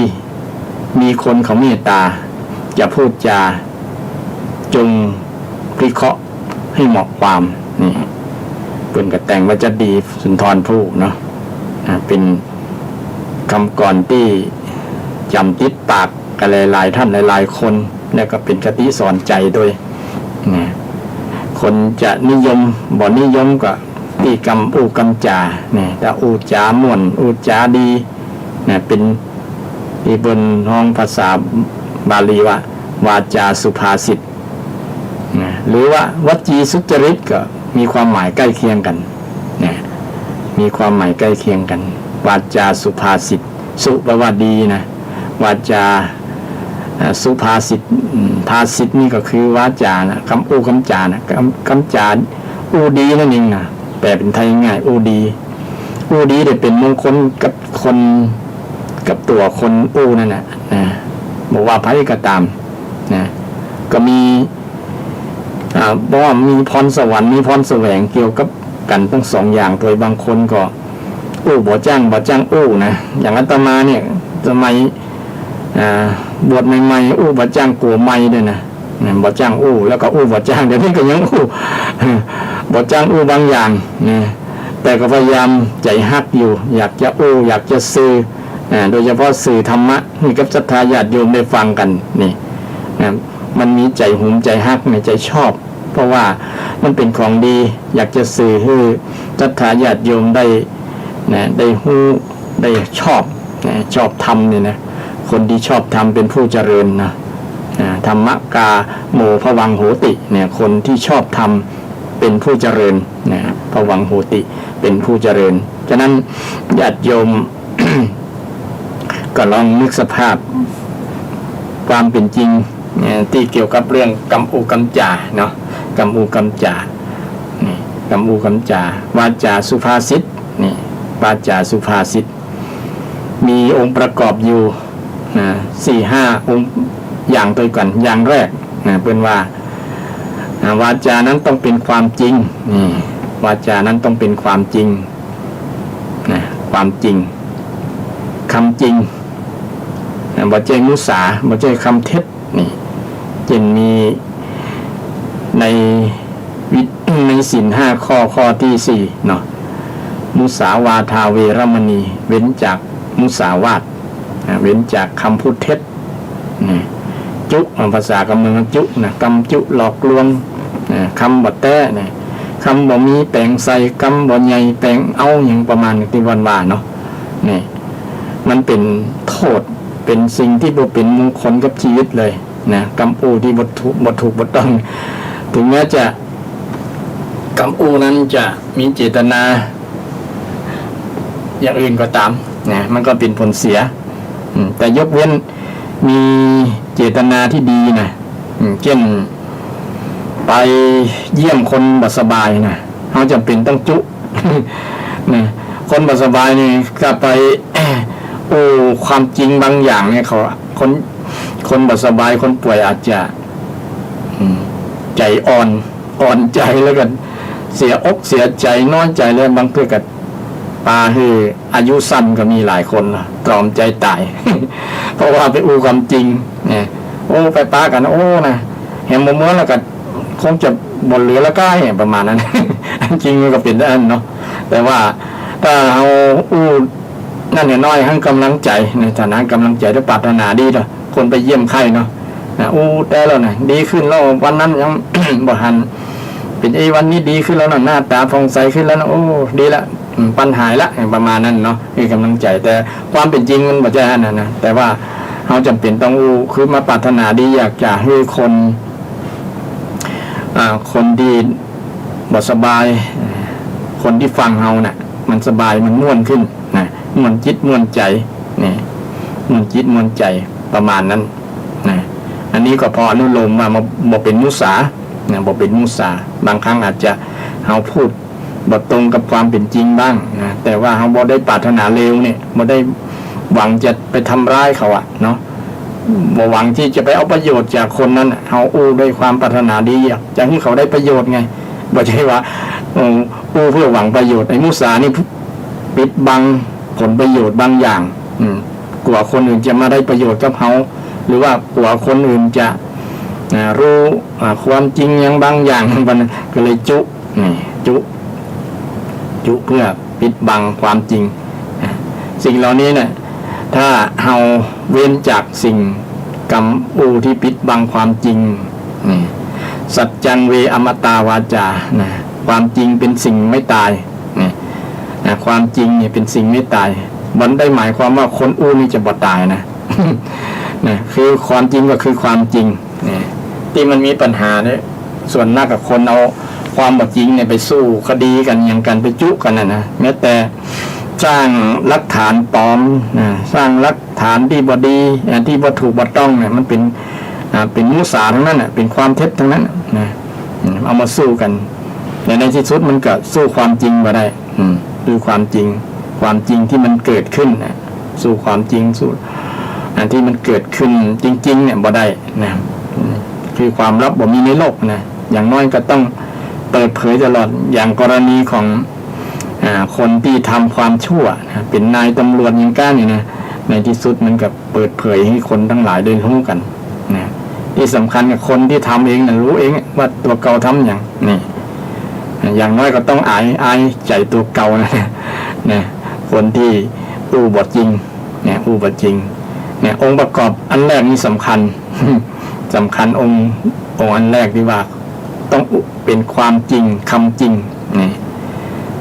มีคนเขาเมตตาจะพูดจาจงวิเคราะห์ให้เหมาะความนี่เป็นกระแต่งว่าจะดีสุนทรภู่เนาะเป็นคำก่อนที่จำติดปากกันหลายๆท่านหลายๆคนแล้วก็เป็นคติสอนใจโดยคนจะนิยมบ่นิยมก็ที่กำอูกำจาเนี่ยแต่อูจาม่วนอูจาดีเนี่ยเป็นที่บนห้องภาษาบาลีว่าวาจาสุภาษิตหรือว่าวจีสุจริตก็มีความหมายใกล้เคียงกันเนี่ยมีความหมายใกล้เคียงกันวาจาสุภาษิตสุแปลว่าดีนะวาจาสุภาษิตภาษิตนี่ก็คือวาจานะคำอูคำจานะคำจาอูดีนั่นเองนะแปลเป็นไทยง่ายอูดีได้เป็นมงคลกับคนกับตัวคนอูนั่นนะบอกว่าไพ่ก็ตามนะก็มีบอกว่ามีพรสวรรค์มีพรแสวงเกี่ยวกับกันทั้งสองอย่างโดยบางคนก็บ่จ้างนะอย่างอาตมาเนี่ยสมัยบวชใหม่ๆบ่จ้างกลัวไม่ด้วยนะบ่จ้างแล้วก็บ่จ้างเดี๋ยวนี้ก็ยังบ่จ้างบางอย่างนะแต่ก็พยายามใจฮักอยู่อยากจะอยากจะซื้อโดยเฉพาะสื่อธรรมะนี่กับศรัทธาญาติโยมได้ฟังกันนี่มันมีใจหุมใจฮักในใจชอบเพราะว่ามันเป็นของดีอยากจะสื่อให้ศรัทธาญาติโยมได้ฮู้ได้ชอบธรรมเนี่ยนะคนที่ชอบธรรมเป็นผู้เจริญนะธรรมกาโมภวังโหติเนี่ยคนที่ชอบธรรมเป็นผู้เจริญนะภวังโหติเป็นผู้เจริญฉะนั้นญาติโยม ก็ลองนึกสภาพความเป็นจริงที่เกี่ยวกับเรื่องกำอูกำจาเนาะกำอูกำจานี่กำอูกำจาวาจาสุภาษิตนี่วาจาสุภาษิตมีองค์ประกอบอยู่4-5 องค์อย่างตัวกันอย่างแรกเป็นว่าวาจานั้นต้องเป็นความจริงนี่วาจานั้นต้องเป็นความจริงความจริงคำจริงบ่ใช่มุสาบ่ใช่คำเท็จนี่จึงมีในศีล5ข้อที่4เนาะมุสาวาทาเวรมณีเว้นจากมุสาวาทเว้นจากคำพูดเท็จจุภาษากำเมืองจุนะกำจุหลอกลวงคำบ่แต้เนี่ยคำบ่มีแปลงใส่คำบ่ใหญ่แปลงเอาอย่างประมาณที่วันว่าเนาะนี่มันเป็นโทษเป็นสิ่งที่บ่เป็นมงคลกับชีวิตเลยนะกำอูที่บ่ถูกบ่ต้องถึงแม้จะกำอูนั้นจะมีเจตนาอย่างอื่นก็ตามนะมันก็เป็นผลเสียแต่ยกเว้นมีเจตนาที่ดีนะเช่น ไปเยี่ยมคนบ่สบายนะเขาจำเป็นต้องจุ นะคนบ่สบายนี่ก็ไป โอ้ความจริงบางอย่างเนี่ยเขาคนบ่สบายคนป่วยอาจจะใจอ่อนใจแล้วกันเสียอกเสียใจน้อยใจแล้วบางเพื่อกับปาคืออายุสั้นก็มีหลายคนนะตรอมใจตาย เพราะว่าไปอู้ความจริงเนี่ยโอ้ไปป้ากันโอ้นะเห็นมัวแล้วก็คงจะบนเหลือแล้วก็เห็นประมาณนั้น จริงมันก็เป็นได้เนาะแต่ว่าถ้าเอาอู้นั่นเนี่ยน้อยให้กำลังใจในฐานะกำลังใจด้วยปรารถนาดีเนาะคนไปเยี่ยมไข้เนาะอู้แต่แล้วนะดีขึ้นแล้ววันนั้นยัง บ่หันเป็นวันนี้ดีขึ้นแล้วนะหน้าตาผ่องใสขึ้นแล้วนะโอ้ดีละปัญหาละประมาณนั้นเนาะคือกำลังใจแต่ความเป็นจริงมันบ่ใช่นะแต่ว่าเราจำเป็นต้องอู้คือมาปรารถนาดีอยากจะให้คนที่บ่สบายคนที่ฟังเราน่ะมันสบายมันม่วนขึ้นนะม่วนจิตม่วนใจนี่ม่วนจิตม่วนใจประมาณนั้นนะอันนี้ก็พออนุโลมมาบ่เป็นมุสานะบ่เป็นมุสาบางครั้งอาจจะเราพูดบ่ตรงกับความเป็นจริงบ้างนะแต่ว่าเราบ่ได้ปรารถนาเลวเนี่ยบ่ได้หวังจะไปทำร้ายเขาอะเนาะบ่หวังที่จะไปเอาประโยชน์จากคนนั้นเฮาอู้ด้วยความปรารถนาดีอยากจะให้เขาได้ประโยชน์ไงบ่ใช่ว่าอู้เพื่อหวังประโยชน์ไอ้มุสานี่ปิดบังผลประโยชน์บางอย่างกลัวคนอื่นจะมาได้ประโยชน์กับเฮาหรือว่ากลัวคนอื่นจะรู้ความจริงอย่างบางอย่างมันก็เลยจุเพื่อปิดบังความจริงสิ่งเหล่านี้เนี่ยถ้าเฮาเว้นจากสิ่งกรรมอูที่ปิดบังความจริงสัจจังเวอมตาวาจาความจริงเป็นสิ่งไม่ตายความจริงเนี่ยเป็นสิ่งไม่ตายมันได้หมายความว่าคนอู้นี่จะบ่ตายนะคือความจริงก็คือความจริงที่มันมีปัญหาเนี่ยส่วนมากกับคนเอาความบ่จริงเนี่ยไปสู้คดีกันอย่างกันไปจุกันนะแม้แต่สร้างหลักฐานปลอมสร้างหลักฐานที่บ่ดีที่บ่ถูกบ่ต้องเนี่ยมันเป็นมุสาทั้งนั้นเป็นความเท็จทั้งนั้นเอามาสู้กันแต่ในที่สุดมันก็สู้ความจริงบ่ได้คือความจริงที่มันเกิดขึ้นสู้ความจริงสู้ที่มันเกิดขึ้นจริงๆเนี่ยบ่ได้นะคือความลับบ่มีในโลกนะอย่างน้อยก็ต้องเปิดเผยตลอดอย่างกรณีของคนที่ทำความชั่วนะเป็นนายตำรวจอย่างก้านี่นะในที่สุดมันก็เปิดเผยให้คนทั้งหลายได้รู้กันนะที่สำคัญกับคนที่ทำเองนะรู้เองว่าตัวเก่าทำอย่างนี่อย่างน้อยก็ต้องอายใจตัวเก่านะคนที่อู้บ่จริงเนี่ยอู้บ่จริงเนี่ยองค์ประกอบอันแรกนี่สำคัญ องค์อันแรกที่ว่าต้องเป็นความจริงคำจริงนี่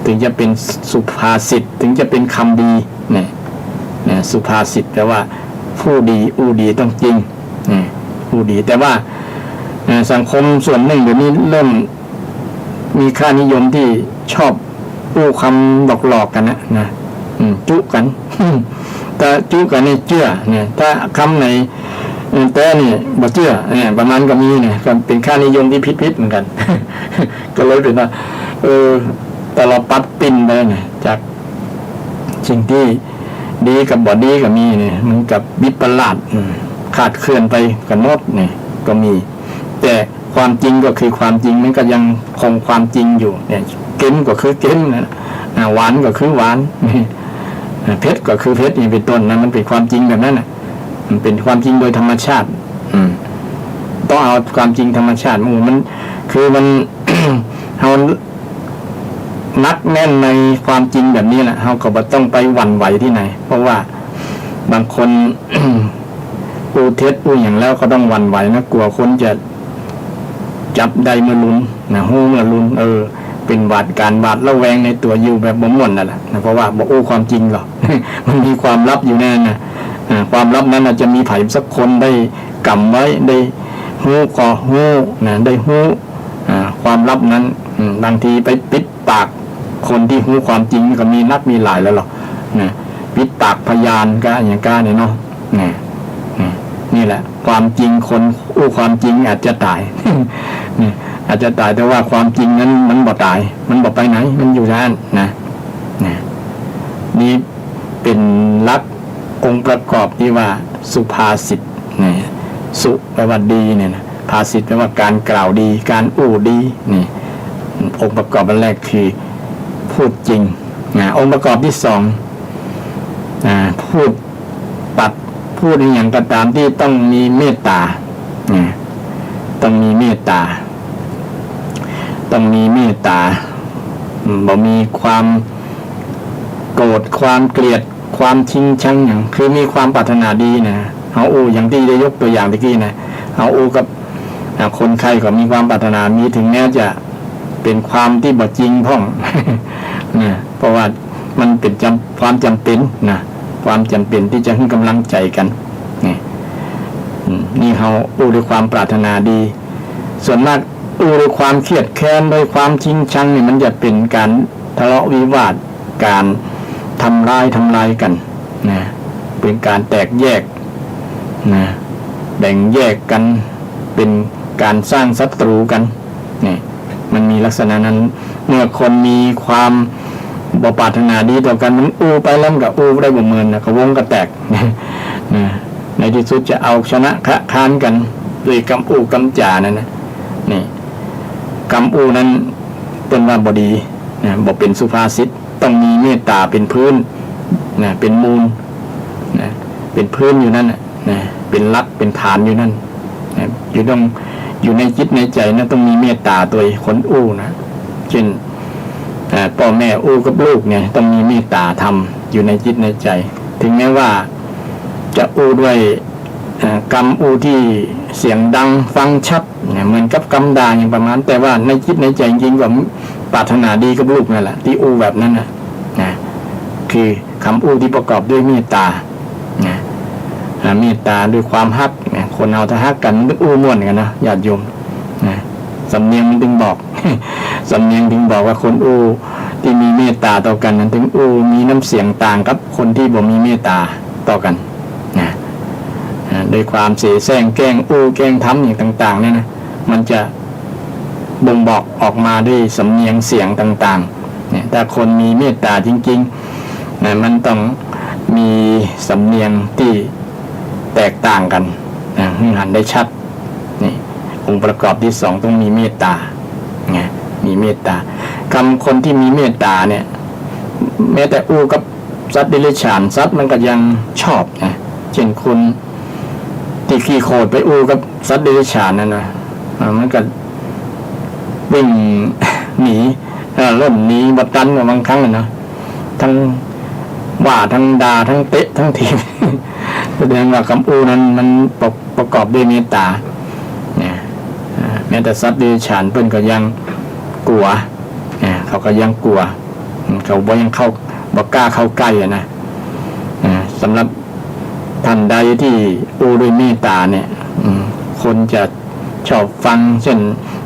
ถึงจะเป็นสุภาษิตถึงจะเป็นคำดีเนี่ยสุภาษิตแปลว่าผู้ดีอู้ดีต้องจริงผู้ดีแต่ว่าสังคมส่วนหนึ่งเดี๋ยวนี้เริ่มมีค่านิยมที่ชอบอู้คำหลอกกันนะจุกัน แต่จุกันนี่เชื่อเนี่ยถ้าคำไหนแต่นี่บ่เชื่อเนี่ยประมาณก็มีเนี่ยก็เป็นค่านิยมที่ผิดเหมือนกัน ก็เลยเป็นว่าแต่เราปัดปิ่นไปเนี่ยจากสิ่งที่ดีกับบ่ดีก็มีเนี่ยมันกับวิปลาสขาดเคลื่อนไปกันหมดเนี่ยก็มีแต่ความจริงก็คือความจริงมันก็ยังคงความจริงอยู่เนี่ยเก็มก็คือเก็มนะหวานก็คือหวานเพชรก็คือเพชรนี่เป็นต้นนะมันเป็นความจริงแบบนั้นนะมันเป็นความจริงโดยธรรมชาติต้องเอาความจริงธรรมชาติมันคือมัน เรานักแน่นในความจริงแบบนี้แหละเราก็บ่ต้องไปหวั่นไหวที่ไหนเพราะว่าบางคน ปูเท็จปูอย่างแล้วก็ต้องหวั่นไหวนะกลัวคนจะจับได้เมื่อลุ้นนะหู้เมื่อลุ้นเป็นบาดระแวงในตัวอยู่แบบบ่ม่วนนั่นแหละนะเพราะว่าบ่อู้ความจริงหรอก มันมีความลับอยู่แน่นะความลับนั้นอาจจะมีไผสักคนได้กำไว้ได้ฮู้ก็ฮู้นะได้ฮู้ความลับนั้นบางทีไปปิดปากคนที่ฮู้ความจริงก็มีนักมีหลายแล้วหรอกนะปิดปากพยานก็อย่างก้าเนี่ยเนาะนี่แหละความจริงคนอู้ความจริงอาจจะตาย นี่ อาจจะตายแต่ว่าความจริงนั้นมันบ่ตายมันบ่ไปไหนมันอยู่นั่นนะนี่เป็นหลักองค์ประกอบที่ว่าสุภาษิตนี่สุแปลว่าดีเนี่ยนะภาษิตแปลว่าการกล่าวดีการอู้ดีนี่องค์ประกอบอันแรกคือพูดจริงองค์ประกอบที่สองพูดอย่างก็ตามที่ต้องมีเมตตาต้องมีเมตตาบ่มีความโกรธความเกลียดความชิงชังอย่างคือมีความปรารถนาดีนะเอาอูอย่างที่ได้ยกตัวอย่างตะกี้นะเอาอูกับคนไข้ก็มีความปรารถนามีถึงแม้จะเป็นความที่บ่จริงพ่อง นะเพราะว่ามันเป็นความจำเป็นนะความจำเป็นที่จะให้กำลังใจกันนี่เขาอูด้วยความปรารถนาดีส่วนมากอูด้วยความเครียดแค้นด้วยความชิงชังนี่มันจะเป็นการทะเลาะวิวาทการทำลายกันนะเป็นการแตกแยกนะแบ่งแยกกันเป็นการสร้างศัตรูกันนี่มันมีลักษณะนั้นเมื่อคนมีความบ่ปรารถนาดีต่อกันมันอูไปแล้วกับอูได้บ่เมินนะก็วงก็แตกนะในที่สุดจะเอาชนะค้านกันด้วยกำอูกำจ่านั่นนะนี่กำอูนั้นเป็นว่าบ่ดีนะบ่เป็นสุภาษิตต้องมีเมตตาเป็นพื้นนะเป็นมูลนะเป็นพื้นอยู่นั่นนะเป็นหลักเป็นฐานอยู่นั่นนะอยู่ในจิตในใจนะต้องมีเมตตาตัวคนอู้นะเช่นพ่อแม่อู้กับลูกเนี่ยต้องมีเมตตาธรรมอยู่ในจิตในใจถึงแม้ว่าจะอู้ด้วยกรรมอู้ที่เสียงดังฟังชัดเนี่ยเหมือนกับกรรมด่าอย่างประมาณแต่ว่าในจิตในใจจริงๆก็ปรารถนาดีกับลูกนั่นแหละที่อู้แบบนั้นนะคือคำอู้ที่ประกอบด้วยเมตตาเมตตาด้วยความฮักคนเอาถ้าฮักกันมันอู้ม่วนกันนะญาติโยมสำเนียงมันถึงบอก สำเนียงถึงบอกว่าคนอู้ที่มีเมตตาต่อกันนั้นถึงอู้มีน้ำเสียงต่างกับคนที่บ่มีเมตตาต่อกันโดยความเสแสร้งแกล้งอู้แกล้งทำอย่างต่างๆเนี่ยนะมันจะบ่งบอกออกมาด้วยสำเนียงเสียงต่างๆเนี่ยถ้าคนมีเมตตาจริงๆมันต้องมีสำเนียงที่แตกต่างกันหันได้ชัดนี่องค์ประกอบที่สองต้องมีเมตตามีเมตตาคนที่มีเมตตาเนี่ยแม้แต่อู้กับสัตว์เดรัจฉานสัตว์มันก็ยังชอบนะเช่นคนที่ขี้โคตรไปอู้กับสัตว์เดรัจฉานนั่นนะมันก็วิ่งหนีล่นหนีบัดตันกับบางครั้งนะทั้งว่าทั้งด่าทั้งเตะทั้งทีม แสดงว่าคำอู้นั้นมันประกอบด้วยเมตตาเนี่ยแม้แต่สัตว์เดรัจฉานเพิ่นก็ยังกลัวเขาก็ยังกลัวเขาบ่ยังบ่กล้าเข้าใกล้นะสำหรับท่านใดที่อู้ด้วยเมตตาเนี่ยคนจะชอบฟังเช่น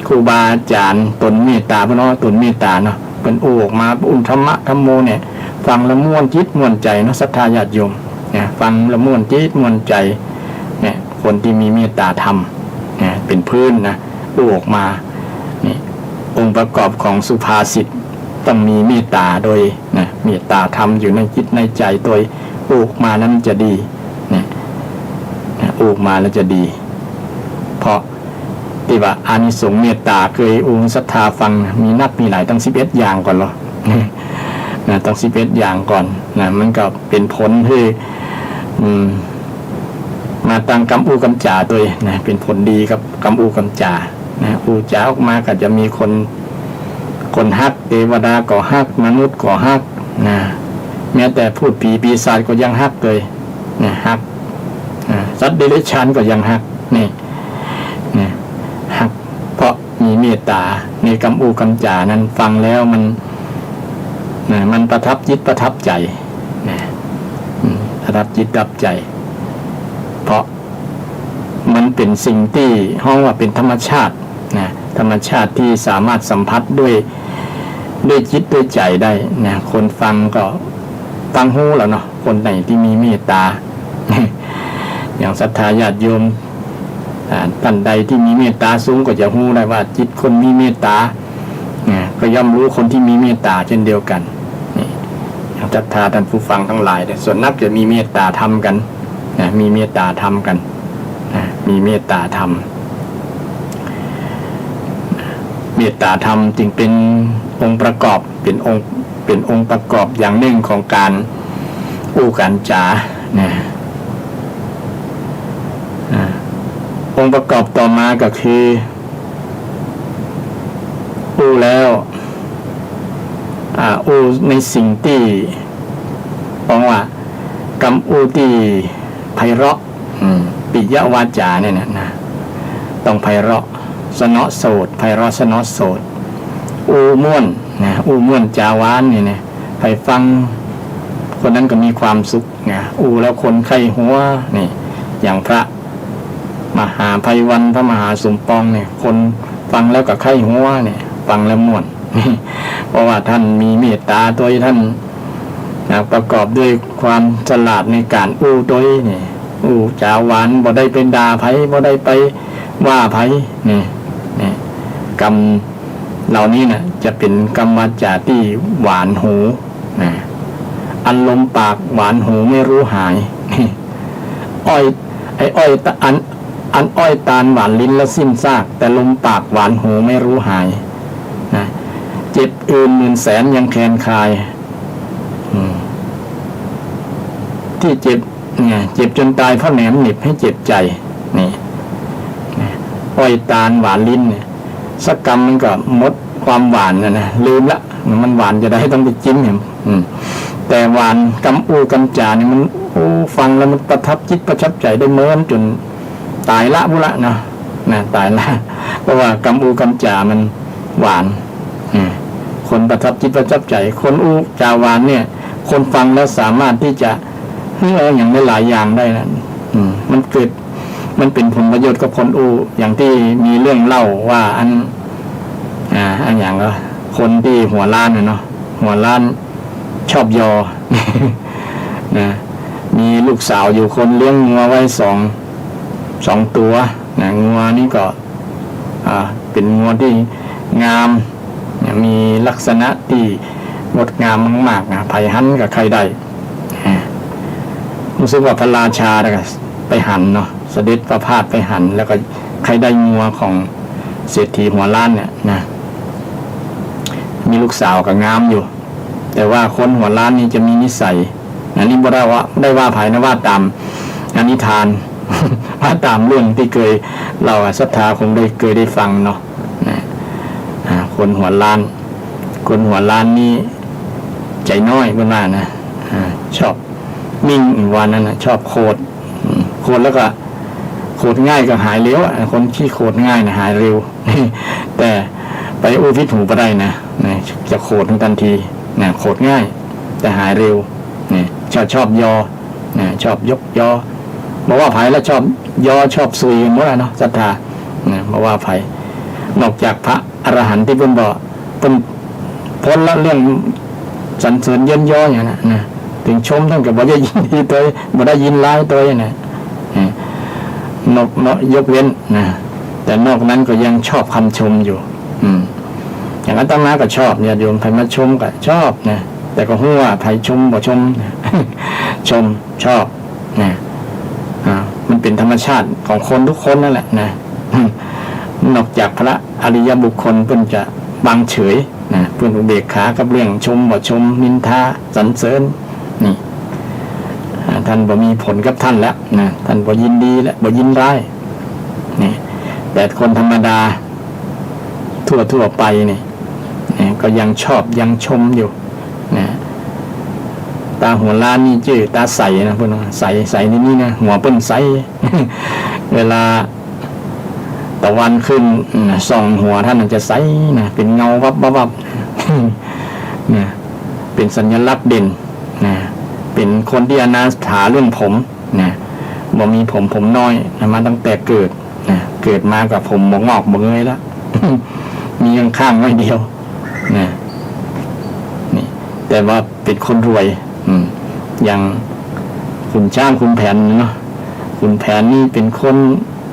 ครูบาอาจารย์ตนเมตตาเพราะตนเมตตาเนาะเป็นอู้ออกมาอุ่นธรรมะธรรมโมเนี่ยฟังละม่วนจิตม่วนใจเนาะศรัทธาญาติโยมเนี่ยฟังละม่วนจิตม่วนใจเนี่ยคนที่มีเมตตาธรรมเนี่ยเป็นพื้นนะอู้ออกมานี่องค์ประกอบของสุภาษิตต้องมีเมตตาโดยนะเมตตาธรรมอยู่ในจิตในใจโดยอู้ออกมานั้นจะดีเนี่ยอู้ออกมาแล้วจะดีเพราะที่ว่าอานิสงส์เมตตาเคยองค์ศรัทธาฟังมีหลายตั้ง11อย่างก่อนหรอต้อง11อย่างก่อนมันก็เป็นผลที่มาตั้งกำอูกำจ่าตัวเป็นผลดีกับกำอูกำจ่าอูจ่าออกมาก็จะมีคนฮักเทวดาก็ฮักมนุษย์ก็ฮักแม้แต่พูดผีปีศาจก็ยังฮักเลยฮักสัตว์เดรัจฉานก็ยังฮักนี่ฮักเพราะมีเมตตาในกำอูกำจ่านั้นฟังแล้วมันประทับจิตประทับใจประทับจิตประทับใจเพราะมันเป็นสิ่งที่ห้องว่าเป็นธรรมชาติธรรมชาติที่สามารถสัมผัสด้วยจิตด้วยใจได้คนฟังก็ฟังหูแล้วเนาะคนไหนที่มีเมตตาอย่างศรัทธาญาติโยม ท่านใดที่มีเมตตาสูงก็จะรู้ได้ว่าจิตคนมีเมตตาก็ย่อมรู้คนที่มีเมตตาเช่นเดียวกันนี่ศรัทธาท่านผู้ฟังทั้งหลายส่วนนักจะมีเมตตาธรรมกันมีเมตตาธรรมกันมีเมตตาธรรมเมตตาธรรมจึงเป็นองค์ประกอบเป็นองค์ประกอบอย่างหนึ่งของการอู้การจาองค์ประกอบต่อมาก็คืออู้แล้วอู้ในสิ่งที่บอกว่ากำอู้ที่ไพเราะปิยวาจาเนี่ยนะต้องไพเราะสนอโสดไพเราะสนอโสดอู้ม่วนอู้ม่วนจาวานนี่นะไปฟังคนนั้นก็มีความสุขอู้แล้วคนไข้หัวนี่อย่างพระมหาไพวันพระมหาสมปองเนี่ยคนฟังแล้วก็ไข้หัวเนี่ยฟังแล้วม่วนเพราะว่าท่านมีเมตตาตัวท่านประกอบด้วยความฉลาดในการอู้ตัวนี่อู้จาหวานบ่ได้เป็นด่าไผบ่ได้ไปว่าไผนี่กรรมเหล่านี้นะจะเป็นกรรมวาจาที่หวานหูอันลมปากหวานหูไม่รู้หายอ้อยอ้อยตาลหวานลิ้นแล้วสิ้นซากแต่ลมปากหวานหูไม่รู้หายเจ็บอื่นหมื่นแสนยังแคนคายที่เจ็บเจ็บจนตายเพราะแหนมหนิบให้เจ็บใจนี่อ้อยตาลหวานลิ้นเนี่ยสักกรรมมันก็มดความหวานนะลืมละมันหวานจะได้ต้องไปจิ้มเห็นแต่หวานกำอูกำจาเนี่ยมันฟังแล้วมันประทับจิตประทับใจได้เมินจนตายละบุละเนาะตายละเพราะว่ากำอูกำจามันหวานคนประทับจิตประทับใจคนอูจาหวานเนี่ยคนฟังแล้วสามารถที่จะอย่างได้หลายอย่างได้นะมันเป็นผลประโยชน์กับคนอูอย่างที่มีเรื่องเล่าว่าอันอย่างก็คนที่หัวล้านเนาะหัวล้านชอบยอ นะมีลูกสาวอยู่คนเลี้ยงงัวไว้สองตัวงัวนี่ก็เป็นงัวที่งามมีลักษณะที่งดงามมากๆไผหันกับใครได้รู้สึกว่าพระราชาไปหันเนาะเสด็จประพาสไปหันแล้วก็ใครได้งัวของเศรษฐีหัวล้านเนี่ยนะมีลูกสาวก็งามอยู่แต่ว่าคนหัวล้านนี่จะมีนิสัยอันนี้บ่ได้ว่าภายนะว่าตามอนิทาน ว่าตามเรื่องที่เคยเราศรัทธาคงเคยได้ฟังเนาะคนหัวล้านนี่ใจน้อยเพิ่นว่านะชอบมิ่งวันนั้นนะชอบโคตรแล้วก็โคตรง่ายก็หายเร็วคนขี้โคตรง่ายนะหายเร็ว แต่ไปอู้พิษหูไปได้นะจะโคตรทันทีโคตรง่ายแต่หายเร็วชอบยอชอบยกยอบอกว่าไผ่แล้วชอบยอชอบซุยหมดแล้วเนาะศรัทธาบอกว่าไผ่นอกจากพระอรหันต์ที่เพิ่นบอกเพิ่นพ้นละเรื่องสรรเสริญเยินยออย่างนั้นนะถึงชมท่านก็บ่ได้ยินดีตัวบ่ได้ยินร้ายตัวนอกยกเว้นแต่นอกนั้นก็ยังชอบคำชมอยู่อย่างอาตมาก็ชอบญาติโยมใครมาชมก็ชอบแต่ก็ฮู้ว่าใครชมบ่ชม ชอบมันเป็นธรรมชาติของคนทุกคนนั่นแหละนอกจากพระอริยบุคคลเพิ่นจะบางเฉยเพิ่นอุเบกขากับเรื่องชมบ่ชมนินทาสรรเสริญนี่ท่านบ่มีผลกับท่านแล้วท่านบ่ยินดีและบ่ยินร้ายนี่แต่คนธรรมดาทั่วไปนี่ก็ยังชอบยังชมอยู่ตาหัวล้านนี่ชื่อตาใสนะเพิ่นใสนี่นะหัวเปิ้นใส เวลาตะวันขึ้นส่องหัวท่านจะใสเป็นเงาวับเป็นสัญลักษณ์เด่นเป็นคนที่อนาถาเรื่องผมบ่มีผมน้อยมาตั้งแต่เกิดมากับผมบ่งอกบ่เงยแล้ว มีข้างๆไว้เดียวนี่แต่ว่าเป็นคนรวยอย่างขุนช้างขุนแผนเนาะขุนแผนนี่เป็นคน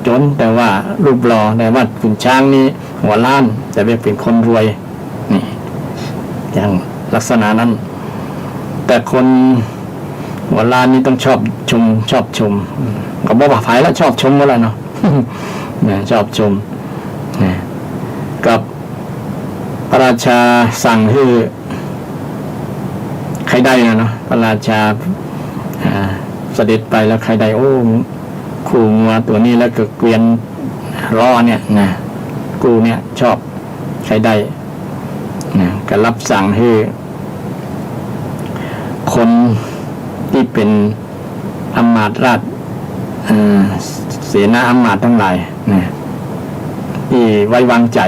จนแต่ว่ารูปหล่อแต่ว่าขุนช้างนี่หัวล้านแต่เป็นคนรวยนี่อย่างลักษณะนั้น แต่คนหัวล้านนี่ต้องชอบชมก็บอกว่าภายแล้วชอบชมก็แล้วเนาะ เนี่ยชอบชมเนี่ยกับพระราชาสั่งให้ใครได้เนาะพระราชาเสด็จไปแล้วใครได้โอ้คู่งัวตัวนี้แล้วก็เกวียนล้อเนี่ยนะกูเนี่ยชอบใครได้นะก็รับสั่งให้คนที่เป็นอำมาตย์ราชเสนาอำมาตย์ทั้งหลายนะที่ไว้วางใจ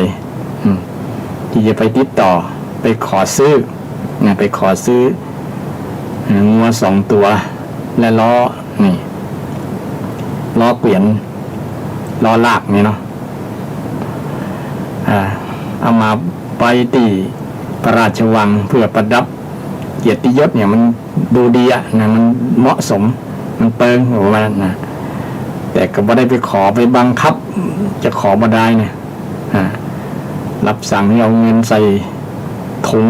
ที่จะไปติดต่อไปขอซื้อนะไปขอซื้องัว2 ตัวและล้อนี่ล้อเกวียนล้อลากนี่เนาะเอามาไปที่พระราชวังเพื่อประดับเกียรติยศเนี่ยมันดูดีอ่ะนะมันเหมาะสมมันเปิงหัวมันนะแต่ก็ไม่ได้ไปขอไปบังคับจะขอมาได้เนี่ยรับสั่งให้เอาเงินใส่ถุง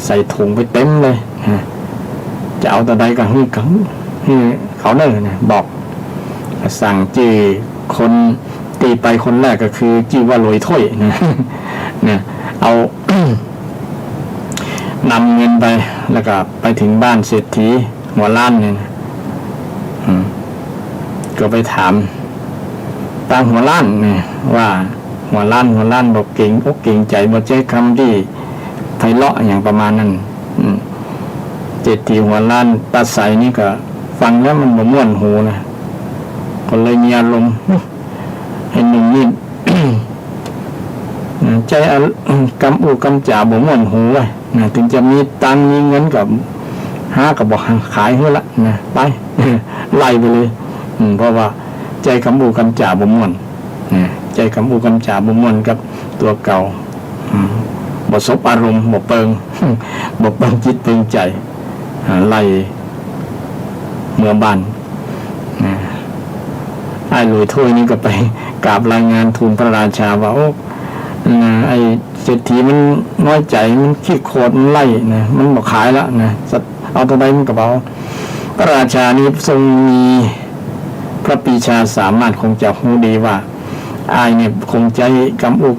ใส่ถุงไปเต็มเลยจะเอาแต่ใดก็ให้เขาเลยนะบอกสั่งจื่อคนตีไปคนแรกก็คือจื่อว่าลอยถ้วยเนี่ยเอา นำเงินไปแล้วก็ไปถึงบ้านเศรษฐีหัวล้านเนี่ยก็ไปถามตามหัวล้านเนี่ยว่าหัวล้านบอกเก่งใจบอกใช้คำที่ไพเราะอย่างประมาณนั้นเศรษฐีหัวล้านตาใสนี่ก็ฟังแล้วมันบ่ม่วนหูนะก็เลยมีอารมณ์ให้หนุ่มนี่ ใจกำกำจ่าบ่ม่วนหูไว้นะถึงจะมีตังมีเงินกับหากับบอกขายให้ละนะไป ไล่ไปเลยเพราะว่าใจกำจ่าบ่ม่วนใจกำจ่าบ่ม่วนกับตัวเก่าบ่สบอารมณ์บ่เปิง บ่เปิงจิตเปิงใจไล่เมื่อบ้านไอ้ลุยถ้วยนี่ก็ไปกราบรายงานทูลพระราชาว่าโอ้ไอ้เศรษฐีมันน้อยใจมันขี้โคตรมันไล่นะมันบอกขายแล้วนะเอาตัวใดมันกระเป๋าพระราชานี้ทรงมีพระปรีชาสามารถคงจะรู้ดีว่าไอ้เนี่ยคงใจ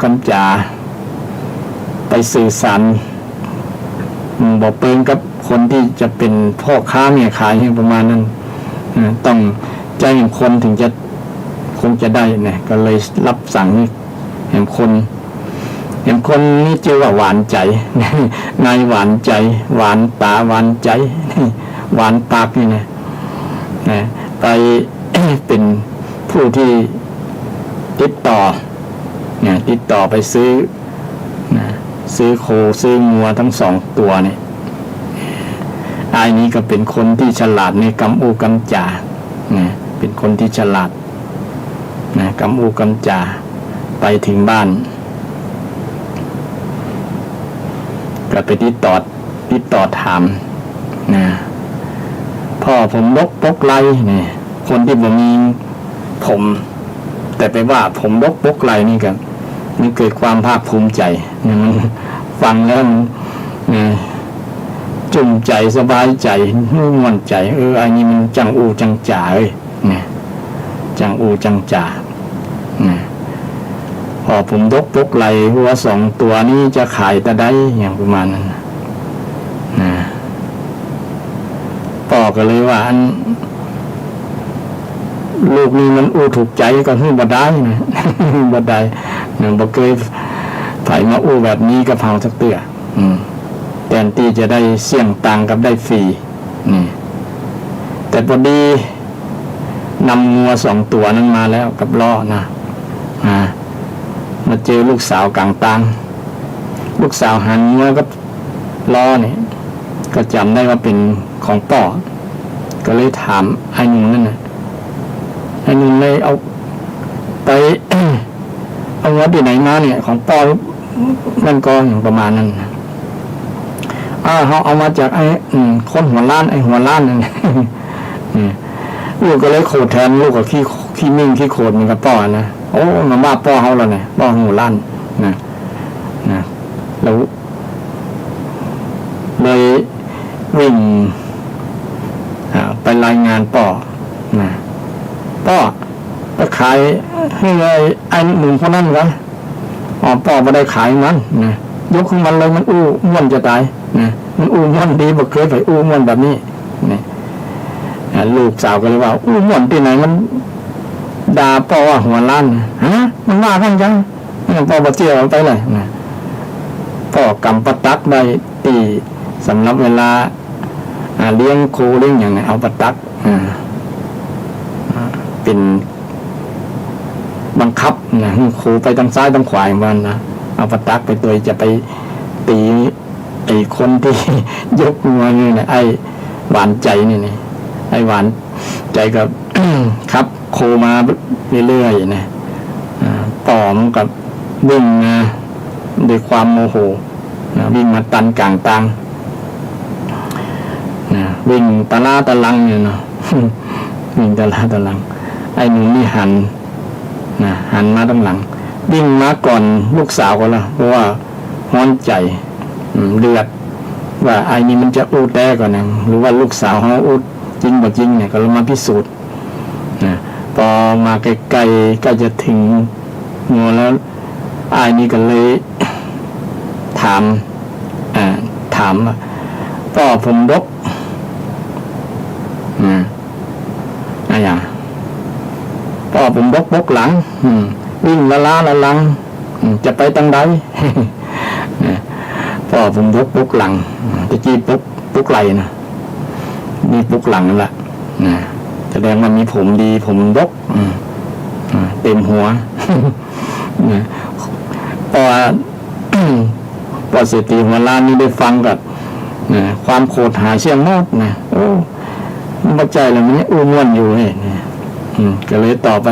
กำจ่าไปสื่อสารบอกเปิงกับคนที่จะเป็นพ่อค้าเนี่ยขายประมาณนั้นต้องใจอย่างคนถึงจะคงจะได้เนี่ยก็เลยรับสั่งนี่อย่างคนนี่เจอว่าหวานใจ นายหวานใจหวานตาหวานใจ หวานปากนี่นะไป เป็นผู้ที่ติดต่อไปซื้อโคซื้องัวทั้ง2 ตัวเนี่ยไอ้นี้ก็เป็นคนที่ฉลาดในกำจ่าเป็นคนที่ฉลาดกำจ่าไปถึงบ้านก็ไปติดต่อถามพ่อผมปกไล่เนี่ยคนที่บ่มีผมแต่ไปว่าผมปกไล่นี่กันมันเกิดความภาคภูมิใจมันฟังแล้วจุ่มใจสบายใจนุ่มนใจอันนี้มันจังจ่าจังจ่าพอผมปกไหลหัว2 ตัวนี้จะขายแต่ได้อย่างประมาณนั้นพ่อก็เลยว่าลูกนี้มันถูกใจก็ให้บ่ได้นะ บ่ได้บ่เคยไผมาแบบนี้กับเฮาสักเตื้อแทนที่จะได้เสี่ยงตังกับได้ฟรีแต่พอดีนำงัว2 ตัวนั้นมาแล้วกับล้อนะมาเจอลูกสาวกลางตังลูกสาวหันงัวกับล้อนี่ก็จำได้ว่าเป็นของป่อก็เลยถามไอ้หนุ่มนั่นน่ะไอ้หนุ่มเลยเอาไป เอางัวที่ไหนมาเนี่ยของป่อนั่นก็อย่างประมาณนั้นเขาเอามาจากไอ้คนหัวล้านไอ้หัวล้านนั่น ลูกก็เลยโกรธแทนลูกก็ขี้มิ่งขี้โกรธมันกับพ่อนะโอ้มาว่าพ่อเขาแล้วเนี่ยพ่อหูลั่นนะแล้วเลยวิ่งไปรายงานพ่อนะพ่อไปขายให้ไอ้หนุ่มคนนั้นกันพ่อไม่ได้ขายมันนะยกขึ้นมันเลยมันอู้ม่วนจะตายนะมันอู้ม่วนดีบ่เคยไปอู้ม่วนแบบนี้นะลูกสาวก็เลยว่าอู้ม่วนที่ไหนมันด่าพ่อว่าหัวล้านฮะมันว่ากันจังพ่อบ่เจียวไปเลยนะพ่อกำประตักได้ตีสำหรับเวลาเลี้ยงโคเลี้ยงอย่างไรเอาประตักเป็นบังคับนะโคไปทางซ้ายทางขวามันนะเอาประตักไปตัวจะไปตีไอ้คนที่ยกมือนี่นะไอ้หวานใจนี่ไอ้หวานใจกับ ครับโคมาเรื่อยๆนะต่อมันกับวิ่งนะด้วยความโมโหนะวิ่งมาตันกลางตังนะวิ่งตะลาตะลังเนี่ยเนาะ วิ่งตะลาตะลังไอ้หนูนี่หันมาตั้งหลังวิ่งมาก่อนลูกสาวก็ละเพราะว่าฮ้อนใจเดือดว่าไอ้นี่มันจะอูดแต้ก่อนนะหรือว่าลูกสาวเขาอูดจริงบ่จริงเนี่ยก็เรามาพิสูจน์นะพอมาใกล้ๆก็จะถึงงัวแล้วไอ้นี่ก็เลยถามว่าพ่อผมรกอย่างพ่อผมบกหลังวิ่งละลังจะไปทางใด พ่อผมบกหลังตะกี้ปุกไหลนะนี่ปุกหลังนั่นแหละแสดงว่ามีผมดีผมบกเต็มหัว พอเศรษฐีหัวล้านนี่ได้ฟังกับความโกรธหาเชี่ยงมดนะโอ้บัดใจเลยมันอู้ม่วนอยู่เลยก็เลยต่อไป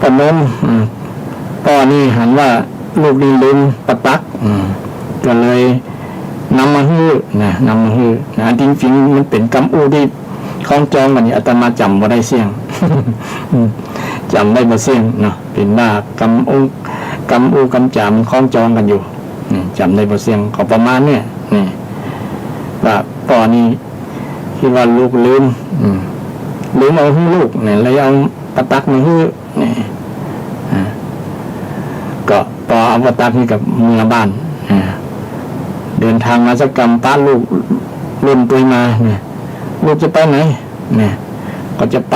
ปนมพ่อนี่หันว่าลูกนี่ลืมประตักก็เลยนำมาฮื้อนำมาฮื้อจริงๆมันเป็นกำอู้ที่คล้องจองกันนี่อาตมาจำบ่ได้เสี่ยง จำได้บ่เสี่ยงเนาะเป็นว่ากำอู้กำจามคล้องจองกันอยู่จำได้บ่เสี่ยงก็ประมาณเนี่ยนี่ว่าพ่อนี่คิดว่าลูกลืมเอาให้ลูกเนี่ยเลยเอาประตักมาให้เนี่ยก็พอเอาประตักนี่กับเมืองบ้านเดินทางมาสักกรรมป้าลูกลุ่นตัวมาเนี่ยลูกจะไปไหนเนี่ยก็จะไป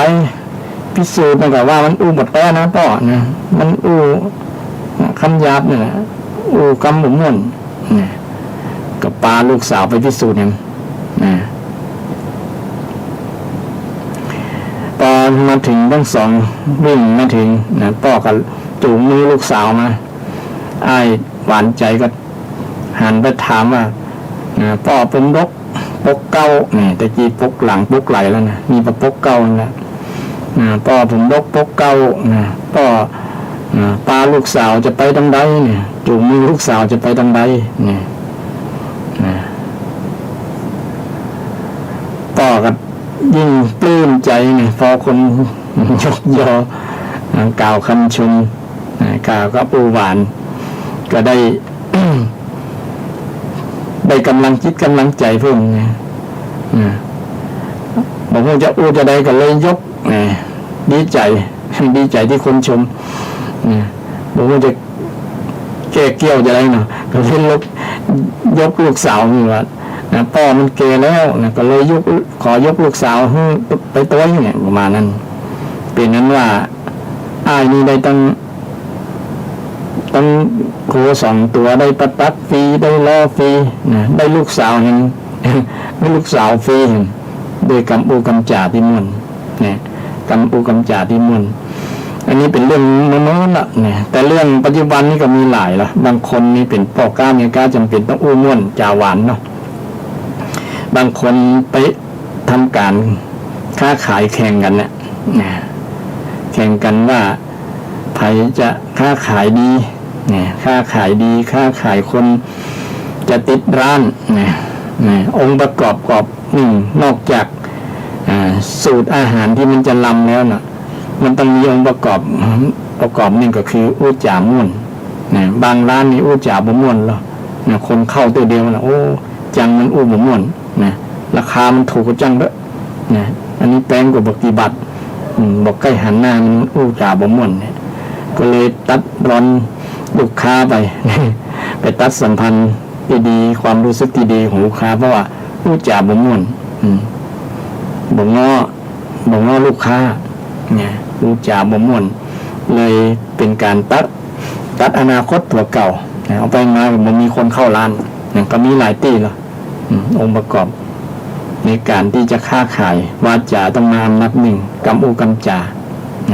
พิสูจน์นะครับว่ามันอู้หมดแต้นะพ่อนะมันอู้คำหยาบเนี่ยอู้คำหมุนม่วนเนี่ยก็ปาลูกสาวไปพิสูจน์เนี่ยตอนมาถึงทั้งสองวิ่งมาถึงพ่อกับจูงมือลูกสาวมาไอ้หวานใจก็หันไปถามว่าพ่อผมปกเก้าเนี่ยตะกี้ปกหลังปกไหลแล้วนะมีปกเก้าแล้วพ่อผมปกเก้าพ่อปาลูกสาวจะไปทางใดเนี่ยจูงมือลูกสาวจะไปทางใดเนี่ยพ่อกับยิ่งปลื้มใจเนี่ยพอคนยกยอกล่าวคำชมกล่าวกับปูหวานก็ได้ ได้กำลังจิตกำลังใจเพิ่มไงบอกว่าจะอู้จะได้ก็เลยยกดีใจที่คนชมบอกว่าจะแก้เกี่ยวจะได้เนาะก็เลยยกลูกสาวนี่ว่าพ่อมันเกแล้วก็เลยขอยกลูกสาวไปตัวเนี่ยประมาณนั้นเป็นนั้นว่าอ้ายนี่ได้ตั้งโค2 ตัวได้ประตักฟรีได้ล้อฟรีได้ลูกสาวเห็น ได้ลูกสาวฟรีเห็นโดยกำอูกำจ่าที่มุ่นเนี่ยกำอูกำจ่าที่มุ่นอันนี้เป็นเรื่องโน้นละเนี่ยแต่เรื่องปัจจุบันนี่ก็มีหลายละบางคนนี่เป็นพ่อกล้าเมียกล้าจำเป็นต้องอู้ม่วนจ่าหวานเนาะบางคนไปทำการค้าขายแข่งกันเนี่ยแข่งกันว่าใครจะค้าขายดีค้าขายดีค้าขายคนจะติดร้านองค์ประกอบนอกจาก สูตรอาหารที่มันจะลำแล้วน่ะมันต้องมีองค์ประกอบนี่ก็คืออู้จ่าม่วนนะบางร้านนี่อู้จ่าบ่ม่วนหรอกนะคนเข้าตัวเดียวนะโอ้จังมันอู้บ่ม่วนนะราคามันถูกกว่าจังเด้อนะอันนี้แปลงกว่าบักกี่บาทบอกใกล้หันหน้ามันอู้จ่าบ่ม่วนเนี่ยก็เลยตัดรอนลูกค้าไป ไปตัดสัมพันธ์ที่ดีความรู้สึกที่ดีของลูกค้าเพราะว่าอู้จ่าบ่ม่วนบ่ง้อลูกค้าเนี่ยอู้จ่าบ่ม่วนเลยเป็นการตัดอนาคตตัวเก่าเอาไปมามันมีคนเข้าร้านเนี่ยก็มีหลายตีแล้วองค์ประกอบในการที่จะค้าขายวาจาต้องมาอันดับหนึ่งกำอูกำจา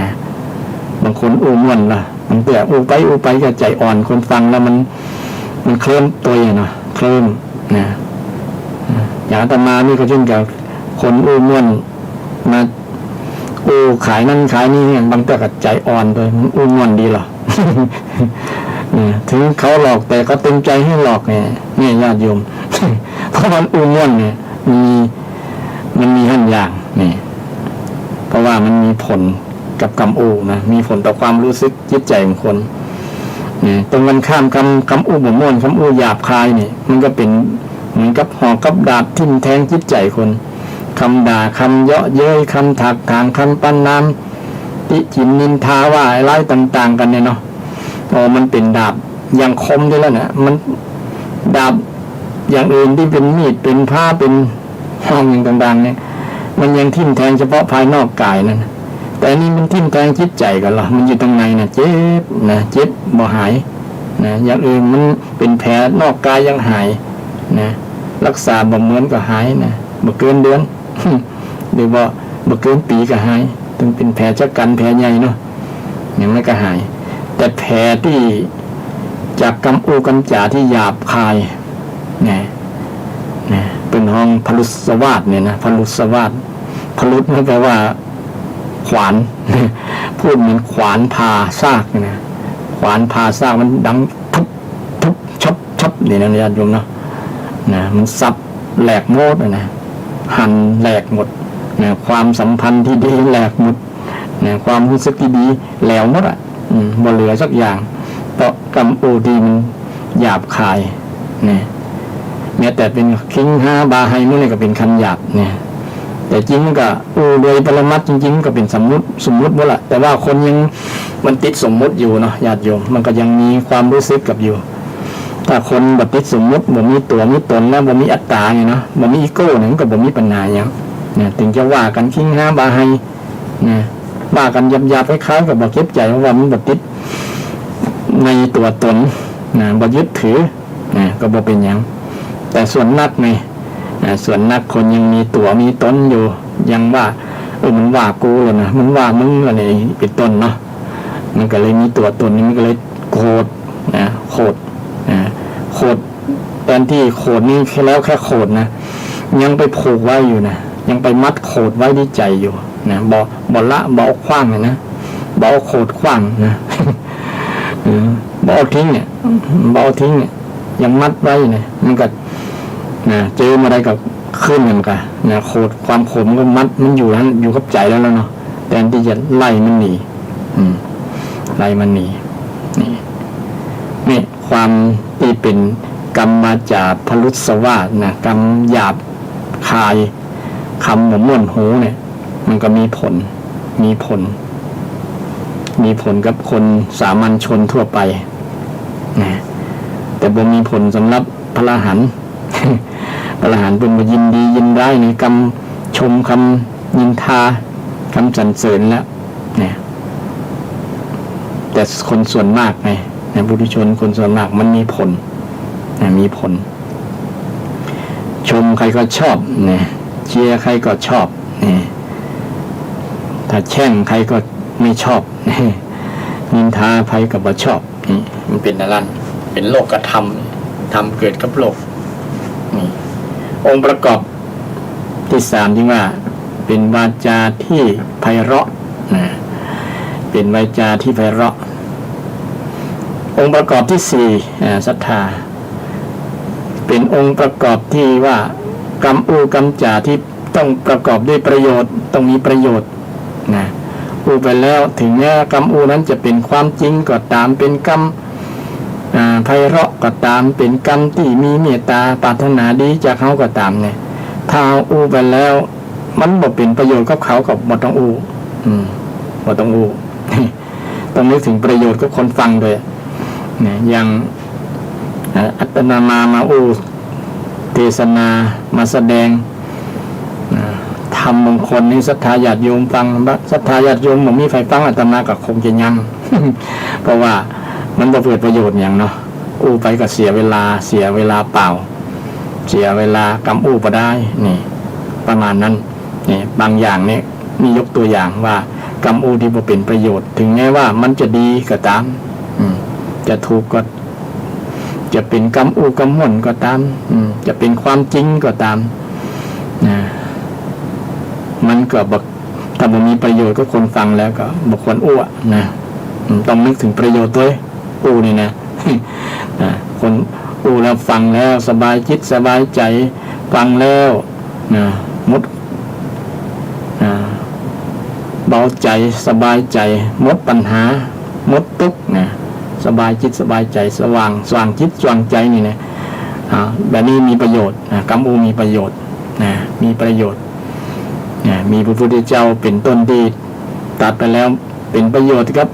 นะบางคนอู้ม่วนล่ะมันเปลี่ยอู้ไปก็ใจอ่อนคนฟังแล้วมันเคลิ้มตัวเนาะเคลิ้มนะอย่างอาตมานี่ก็เช่นกับคนอู้ม่วนมาอู้ขายนั่นขายนี่บางแต่ก็ใจอ่อนเลยมันอู้ม่วนดีหรอ ถึงเขาหลอกแต่ก็เต็มใจให้หลอกเนี่ยญาติโยม เพราะมันอู้ม่วนเนี่ยมันมีหั่นอย่างนี่เพราะว่ามันมีผลกับกำอูนะมีผลต่อความรู้สึกจิตใจของคนนี่ตรงกันข้ามคำอูบ่ม่วนคำอูหยาบคายนี่มันก็เป็นเหมือนกับหอกกับดาบทิ่มแทงจิตใจคนคำด่าคำเยาะเย้ยคำถักถางคำปั้นน้ำติฉินนินทาว่าอะไรต่างๆกันเนี่ยเนาะมันเป็นดาบอย่างคมด้วยแล้วนะมันดาบอย่างอื่นที่เป็นมีดเป็นผ้าเป็นห้องอย่างต่างๆเนี่ยมันยังทิ่มแทงเฉพาะภายนอกกายนั่นแต่นี่มันทิ่มแทงจิตใจกันหรอมันอยู่ตรงในนะเจ็บนะเจ็บบ่หายนะอย่างอื่นมันเป็นแผลนอกกายยังหายนะรักษาบ่เหมือนก็หายนะบ่เกินเดือน หรือว่าบ่เกินปีก็หายถึงเป็นแผลชะกันแผลใหญ่เนาะอย่างนั้นก็หายแต่แผลที่จากกำอูกำจ่าที่หยาบคายเนี่ยเป็นห้องพลุสวาสเนี่ยนะพลุสวาสพลุนั่นแปลว่าขวาน พูดเหมือนขวานพาซากนะขวานพาซากมันดังทุบชับนี่นะญาติโยมเนาะมันซับแหลกโมดนะหั่นแหลกหมดนะความสัมพันธ์ที่ดีแหลกหมดนะความรู้สึกที่ดีแหลวหมดอ่ะบ่เหลือสักอย่างเพราะกำอูที่มันหยาบคายเนี่ยแม้แต่เป็นคิงห้าบาไฮนู่นนี่ก็เป็นคำหยาบเนี่ยแต่จริงก็โดยปรมัตถ์จริงๆก็เป็นสมมุติหมดละแต่ว่าคนยังมันติดสมมุติอยู่เนาะญาติโยมมันก็ยังมีความรู้สึกกับอยู่ถ้าคนแบบติดสมมุติบ่มีตัวมีตนแล้วบ่มีอัตตาเนี่ยเนาะบ่มีอีโก้เนี่ยมันก็บ่มีปัญหาอย่างเนี่ยถึงจะว่ากันคิงห้าบาไฮเนี่ยว่ากันหยาบๆคล้ายๆกับบ่เก็บใจว่ามันบ่ติดในตัวตนนะบ่ยึดถือนะก็บ่เป็นหยังแต่ส่วนนักไงส่วนนักคนยังมีตัวมีตนอยู่ยังว่ามันว่ากูเลยนะมันว่ามึงอะไรเป็นต้นเนาะมันก็เลยมีตัวตนนี้มันก็เลยโกรธโกรธตอนที่โกรธนี่แค่โกรธนะยังไปผูกไว้อยู่นะยังไปมัดโกรธไว้ที่ใจอยู่นะบ่ละบ่เอาขว้างเลยนะบ่เอาโกรธขว้างนะบ่เอาทิ้งเนี่ยบ่เอาทิ้งเนี่ยยังมัดไว้เนี่ยมันก็เจออะไรกับขึ้นกันกันโคตรความโคตรมันก็มัดมันอยู่นั้นอยู่กับใจแล้วเนาะแต่ที่จะไล่มันหนีไล่มันหนีนี่ความที่เป็นกรรมมาจากพลุสวาสนะกรรมหยาบคายคำหม่วนหูเนี่ยมันก็มีผลกับคนสามัญชนทั่วไปนะแต่บ่มีผลสำหรับพระอรหันต์ พระอรหันต์เป็นมายินดียินร้ายในคำชมคำยินทาคำสรรเสริญแล้วเนี่ยแต่คนส่วนมากไงบุรุชนคนส่วนมากมันมีผลมีผลชมใครก็ชอบเนี่ยเชียร์ใครก็ชอบเนี่ยถ้าแช่งใครก็ไม่ชอบนินทาใครก็บ่ชอบนี่มันเป็นอะไรเป็นโลกธรรมเกิดกับโลกนี่องค์ประกอบที่สามที่ว่าเป็นวาจาที่ไพเราะนะเป็นวาจาที่ไพเราะองค์ประกอบที่สี่ศรัทธาเป็นองค์ประกอบที่ว่ากำอูกำจาที่ ต้องประกอบด้วยประโยชน์ต้องมีประโยชน์นะอูไปแล้วถึงแม้กรรมอูนั้นจะเป็นความจริงก็ตามเป็นกรรมไพเราะก็ตามเป็นกรรมที่มีเมตตาปรารถนาดีจากเขาก็ตามเนี่ยถ้าอูไปแล้วมันบ่เป็นประโยชน์กับเขาก็บ่ต้องอูบ่ต้องอูต้องนึกถึงประโยชน์กับคนฟังด้วยเนี่ยอย่างอาตมาอูเทศนามาแสดงทำมงคลให้ศรัทธาญาติโยมฟังศรัทธาญาติโยมบ่มีไฟฟังอาตมาก็คงจะยัง เพราะว่ามันบ่เกิดประโยชน์อย่างเนาะอู้ไปก็เสียเวลาเปล่าเสียเวลากำอู้บ่ได้นี่ประมาณนั้นนี่บางอย่างนี่มียกตัวอย่างว่ากำอู้ที่บ่เป็นประโยชน์ถึงแม้ว่ามันจะดีก็ตามจะถูกก็จะเป็นกำอู้กำหม่นก็ตามจะเป็นความจริงก็ตามมันก็บอกถ้าบ่มีประโยชน์ก็คนฟังแล้วก็บ่ควรอู้นะต้องนึกถึงประโยชน์ด้วยอู้นี่นะ คนอู้แล้วฟังแล้วสบายจิตสบายใจฟังแล้วหมดเบาใจสบายใจหมดปัญหาหมดทุกข์นะสบายจิตสบายใจสว่างจิตสว่างใจนี่นะแบบนี้มีประโยชน์กรรมอูมีประโยชน์มีประโยชน์มีพระพุทธเจ้าเป็นต้นที่ตัดไปแล้วเป็นประโยชน์ครับ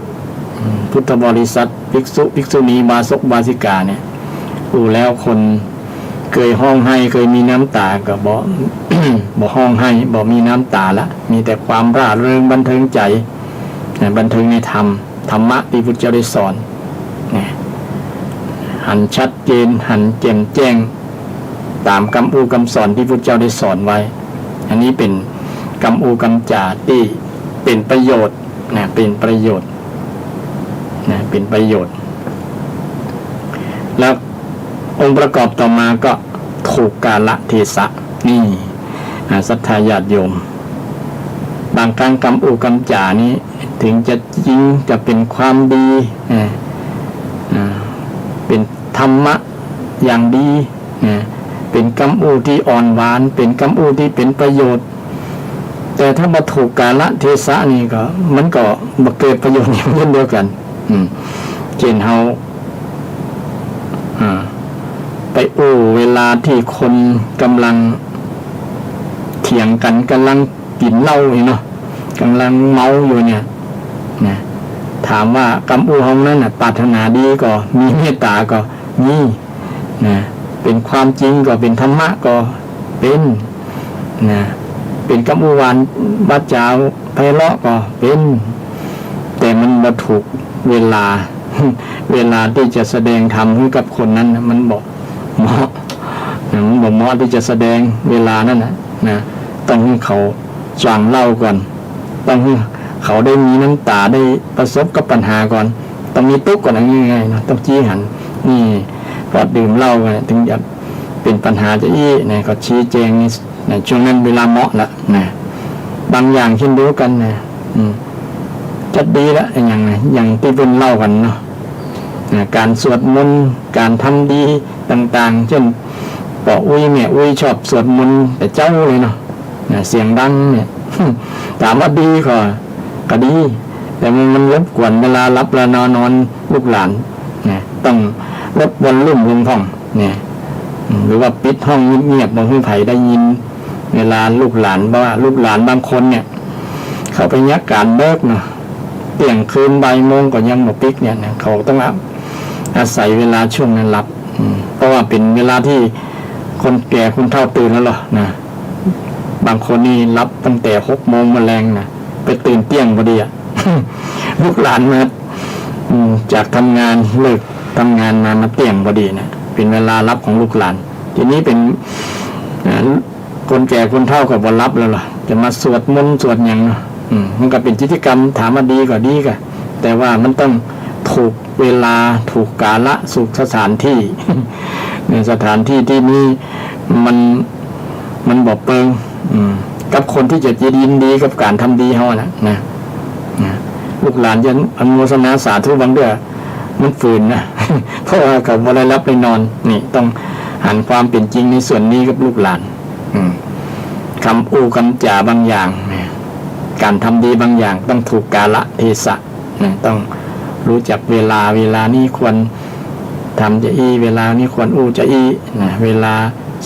พุทธบริษัทภิกษุณีบาศกบาสิกาเนี่ยดูแล้วคนเคยห้องให้เคยมีน้ำตาก็บ่ บ่ห้องให้บ่มีน้ำตาละมีแต่ความร่าเริงบันเทิงใจบันเทิงในธรรมะที่พุทธเจ้าได้สอนหันชัดเจนหันแจ่มแจ้งตามคำอูคำสอนที่พุทธเจ้าได้สอนไว้อันนี้เป็นคำอูคำจาที่เป็นประโยชน์เป็นประโยชน์เป็นประโยชน์แล้วองค์ประกอบต่อมาก็ถูกกาลเทศะนี่ศรัทธาญาติโยมบางครั้งคำอูคำจานี้ถึงจะจริงจะเป็นความดีเป็นธรรมะอย่างดีเป็นคำอูที่อ่อนหวานเป็นคำอูที่เป็นประโยชน์แต่ถ้ามาถูกกาลเทศะนี่ก็มันก็มาเกิดประโยชน์อย่างเดียวกันเช่นเฮาไปเวลาที่คนกำลังเถียงกันกำลังกินเหล้าเนาะกำลังเมาอยู่เนี่ยถามว่ากำอูของนั้นปรารถนาดีก็มีเมตตาก็มีเป็นความจริงก็เป็นธรรมะก็เป็นกำอูหวานบาจาไพเราะก็เป็นแต่มันมาถูกเวลาที่จะแสดงธรรมให้กับคนนั้นมันบอกเหมาะมันบอกเหมาะที่จะแสดงเวลานั้นนะต้องให้เขาฟังเล่าก่อนต้องให้เขาได้มีน้ำตาได้ประสบกับปัญหาก่อนต้องมีตุ๊กก่อนง่ายๆนะต้องชี้หันนี่พอดื่มเหล้าถึงจะเป็นปัญหาจะก็ชี้แจงในช่วงนั้นเวลาเหมาะละบางอย่างเช่นเดียวกันจะดีละอย่างที่เพิ่นเล่ากันเนาะการสวดมนต์การทำดีต่างๆเช่นปออุ้ยแม่อุ้ยชอบสวดมนต์แต่เจ้าเลยเนาะเสียงดังเนี่ยถามว่าดีก็ดีแต่มันรบกวนเวลารับเวลานอนลูกหลานต้องลดวอลลุ่มลงห้องหรือว่าปิดห้องเงียบๆบางทีไผได้ยินเวลาลูกหลานว่าลูกหลานบางคนเนี่ยเขาไปยักการเบิกเนาะเที่ยงคืนบ่ายโมงก็ยังบ่ปิดเนี่ยเขาต้องอาศัยเวลาช่วงนั้นรับเพราะว่าเป็นเวลาที่คนแก่คนเฒ่าตื่นแล้วหรออบางคนนี่รับตั้งแต่6 โมงแมลงไปตื่นเที่ยงพอดีลูกหลานมาจากทำงานเลิกทำงานมาเที่ยงพอดีเป็นเวลารับของลูกหลานทีนี้เป็นคนแก่คนเฒ่าก็บ่รับแล้วล่ะจะมาสวดมนต์สวดหยังมันก็เป็นกิจกรรมถามว่าดีก็ดีก็แต่ว่ามันต้องถูกเวลาถูกกาลสุขสถานที่ ในสถานที่ที่นี้มันบอกเปิงกับคนที่จะยินดีกับการทำดีเขานะลูกหลานจะอนุโมทนาสาธุบางเดือมันฝืนนะ เพราะว่าเขาบ่ได้รับไปนอนนี่ต้องหันความเป็นจริงในส่วนนี้กับลูกหลาน คำอู้คำจาบางอย่างการทำดีบางอย่างต้องถูกกาลเทศะต้องรู้จักเวลานี้ควรทำจะอีเวลานี้ควรอู้จะอีเวลา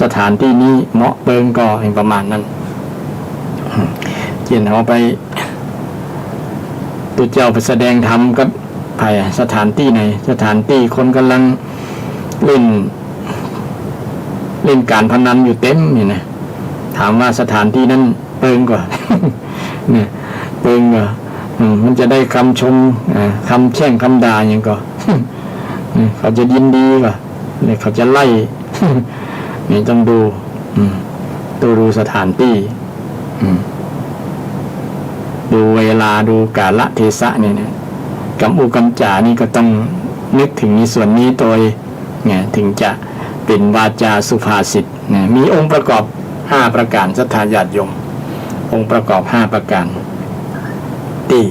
สถานที่นี้เหมาะเปิงก็ประมาณนั้นเช่นเอาไปตัวเจ้าไปแสดงธรรมกับไผ่สถานที่ไหนสถานที่คนกำลังเล่นการพนันอยู่เต็มนี่นะถามว่าสถานที่นั้นเปิงกว่า เนี่ยเปิงกว่ามันจะได้คำชมคำแช่งคำด่าอย่างก็ เขาจะยินดีกว่าเนี่ยเขาจะไล่ นี่ต้องดูดูสถานที่ดูเวลาดูกาลเทศะเนี่ยกำอูกำจานี่ก็ต้องนึกถึงในส่วนนี้โดยเนี่ยถึงจะเป็นวาจาสุภาษิตเนี่ยมีองค์ประกอบ5ประการศรัทธาญาติโยมองค์ประกอบ5ประการที่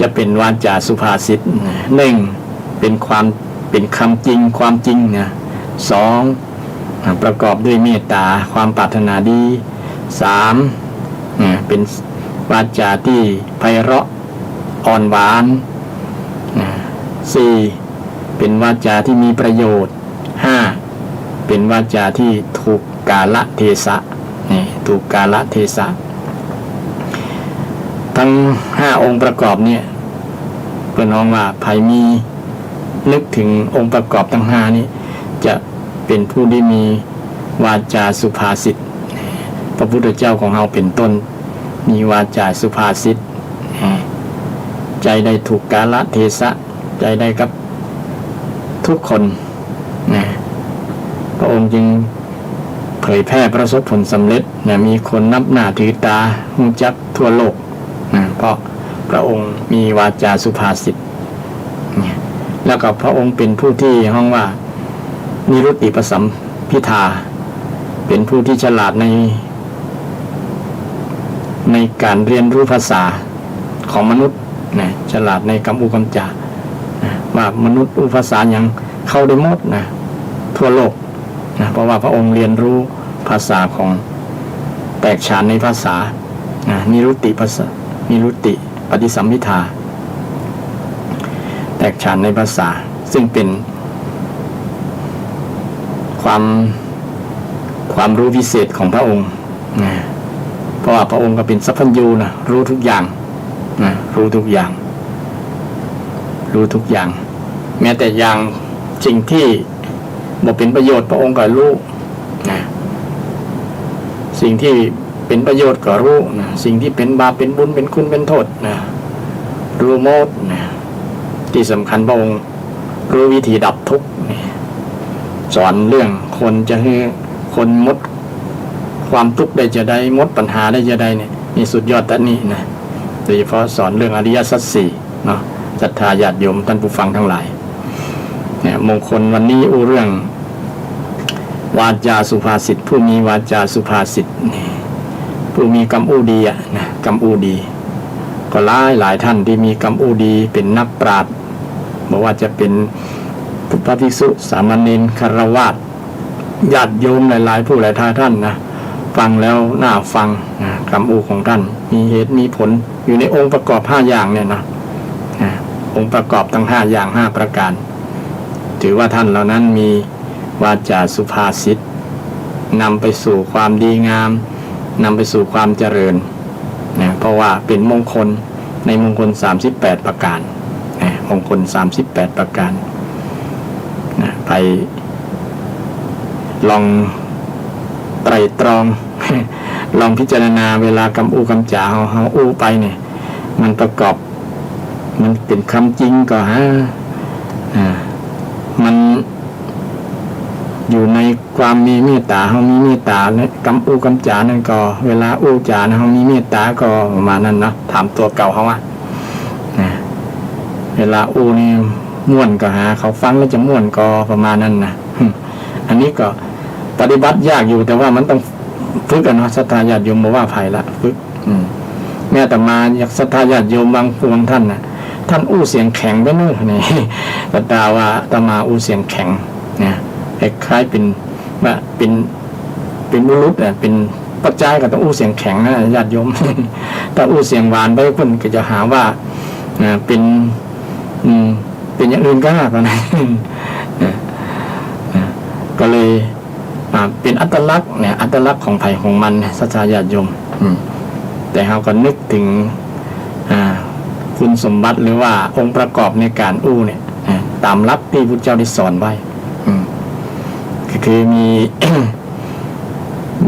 จะเป็นวาจาสุภาษิต1เป็นคำจริงความจริงนะ2ประกอบด้วยเมตตาความปรารถนาดี3เป็นวาจาที่ไพเราะอ่อนหวาน4เป็นวาจาที่มีประโยชน์5เป็นวาจาที่ถูกกาลเทศะถูกกาลเทศะทั้ง5องค์ประกอบเนี่ยเพื่อนน้องว่าใครมีนึกถึงองค์ประกอบทั้ง5นี้จะเป็นผู้ที่มีวาจาสุภาษิตพระพุทธเจ้าของเราเป็นต้นมีวาจาสุภาษิตใจได้ถูกกาลเทศะใจได้กับทุกคนพระองค์จึงเผยแพร่ประสบผลสำเร็จมีคนนับหน้าถือตารู้จักทั่วโลกเพราะพระองค์มีวาจาสุภาษิตแล้วก็พระองค์เป็นผู้ที่ห้องว่านิรุตติปสัมภิทาเป็นผู้ที่ฉลาดในการเรียนรู้ภาษาของมนุษย์ฉลาดในคำอูคำจาว่ามนุษย์อู้ภาษาอย่างเข้าได้หมดทั่วโลกเพราะว่าพระองค์เรียนรู้ภาษาของแตกฉานในภาษานิรุตติปฏิสัมภิทาแตกฉานในภาษาซึ่งเป็นความรู้พิเศษของพระองค์เพราะว่าพระองค์ก็เป็นสัพพัญญูรู้ทุกอย่างรู้ทุกอย่างแม้แต่อย่างสิ่งที่บ่เป็นประโยชน์พระองค์ก็รู้สิ่งที่เป็นประโยชน์ก็รู้สิ่งที่เป็นบาปเป็นบุญเป็นคุณเป็นโทษรู้หมดที่สำคัญพระองค์รู้วิธีดับทุกข์สอนเรื่องคนจะให้คนหมดความทุกข์ได้จะได้หมดปัญหาได้จะได้เนี่ยนี่สุดยอดตันนี้โดยเฉพาะสอนเรื่องอริยสัจสี่เนาะศรัทธาญาติโยมท่านผู้ฟังทั้งหลายเนี่ยมงคลวันนี้อู้เรื่องวาจาสุภาษิตผู้มีวาจาสุภาษิตผู้มีกำอู้ดีกำอู้ดีก็หลายท่านที่มีกำอู้ดีเป็นนักปราชญ์บอกว่าจะเป็นพระภิกษุสามเณรคฤหัสถ์ญาติโยมหลายผู้หลายท่านฟังแล้วน่าฟังคำอู้ของท่านมีเหตุมีผลอยู่ในองค์ประกอบ5อย่างเนี่ยองค์ประกอบทั้ง5อย่าง5ประการถือว่าท่านเหล่านั้นมีวาจาสุภาษิตนำไปสู่ความดีงามนำไปสู่ความเจริญเพราะว่าเป็นมงคลในมงคล38ประการมงคล38ประการไปลองไตรตรอง ลองพิจารณาเวลากำอูกำจาเฮาอู้ไปเนี่ยมันประกอบมันเป็นคำจริงก็มันอยู่ในความมีเมตตาเฮามีเมตตาเนี่ยกำอูกำจานั่นก็เวลาอู้จาเฮามีเมตตาก็ประมาณนั้นเนาะถามตัวเก่าเขาเวลาอู้นี่ม่วนก็เขาฟังแล้วจะม่วนก็ประมาณนั้นอันนี้ก็ปฏิบัติยากอยู่แต่ว่ามันต้องฝึกกันเนาะศรัทธาญาติโยมบอกว่าภัยละฝึกแม้แต่มาอยากศรัทธาญาติโยมบางท่านท่านอู้เสียงแข็งไปนู่นนี่ศรัทธาว่าอาตมาอู้เสียงแข็งคล้ายๆเป็นบุรุษเป็น ปัจจัยก็ต้องอู้เสียงแข็งนะญาติโยม ถ้าอู้เสียงหวานไปเพิ่นก็จะหาว่าเป็นอย่างอื่นก็ได้นะ ก็เลยเป็นอัตลักษณ์เนี่ยอัตลักษณ์ของไผ่ของมันศรัทธาญาติโยมแต่เราก็นึกถึงคุณสมบัติหรือว่าองค์ประกอบในการอู้เนี่ยตามลักที่พุทธเจ้าได้สอนไว้ก็คือมี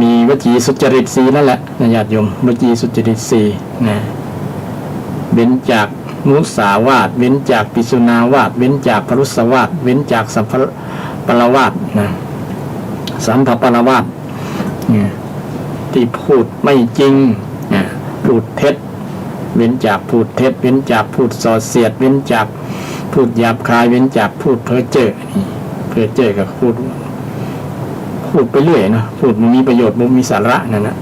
มีวจีสุจริตสีนั่นแหละนะญาติโยมวจีสุจริตสีนะเว้นจากมุสาวาทเว้นจากปิสุนาวาทเว้นจากพรุสวาทเว้นจากสัมภปรวาทนะสัมภปรวาทที่พูดไม่จริงพูดเท็จเว้นจากพูดเท็จเว้นจากพูดส่อเสียดเว้นจากพูดหยาบคายเว้นจากพูดเพ้อเจ้อนี่เพ้อเจ้อกับพูดไปเรื่อยเนาะพูดมันมีประโยชน์มันมีสาระนั่นนะ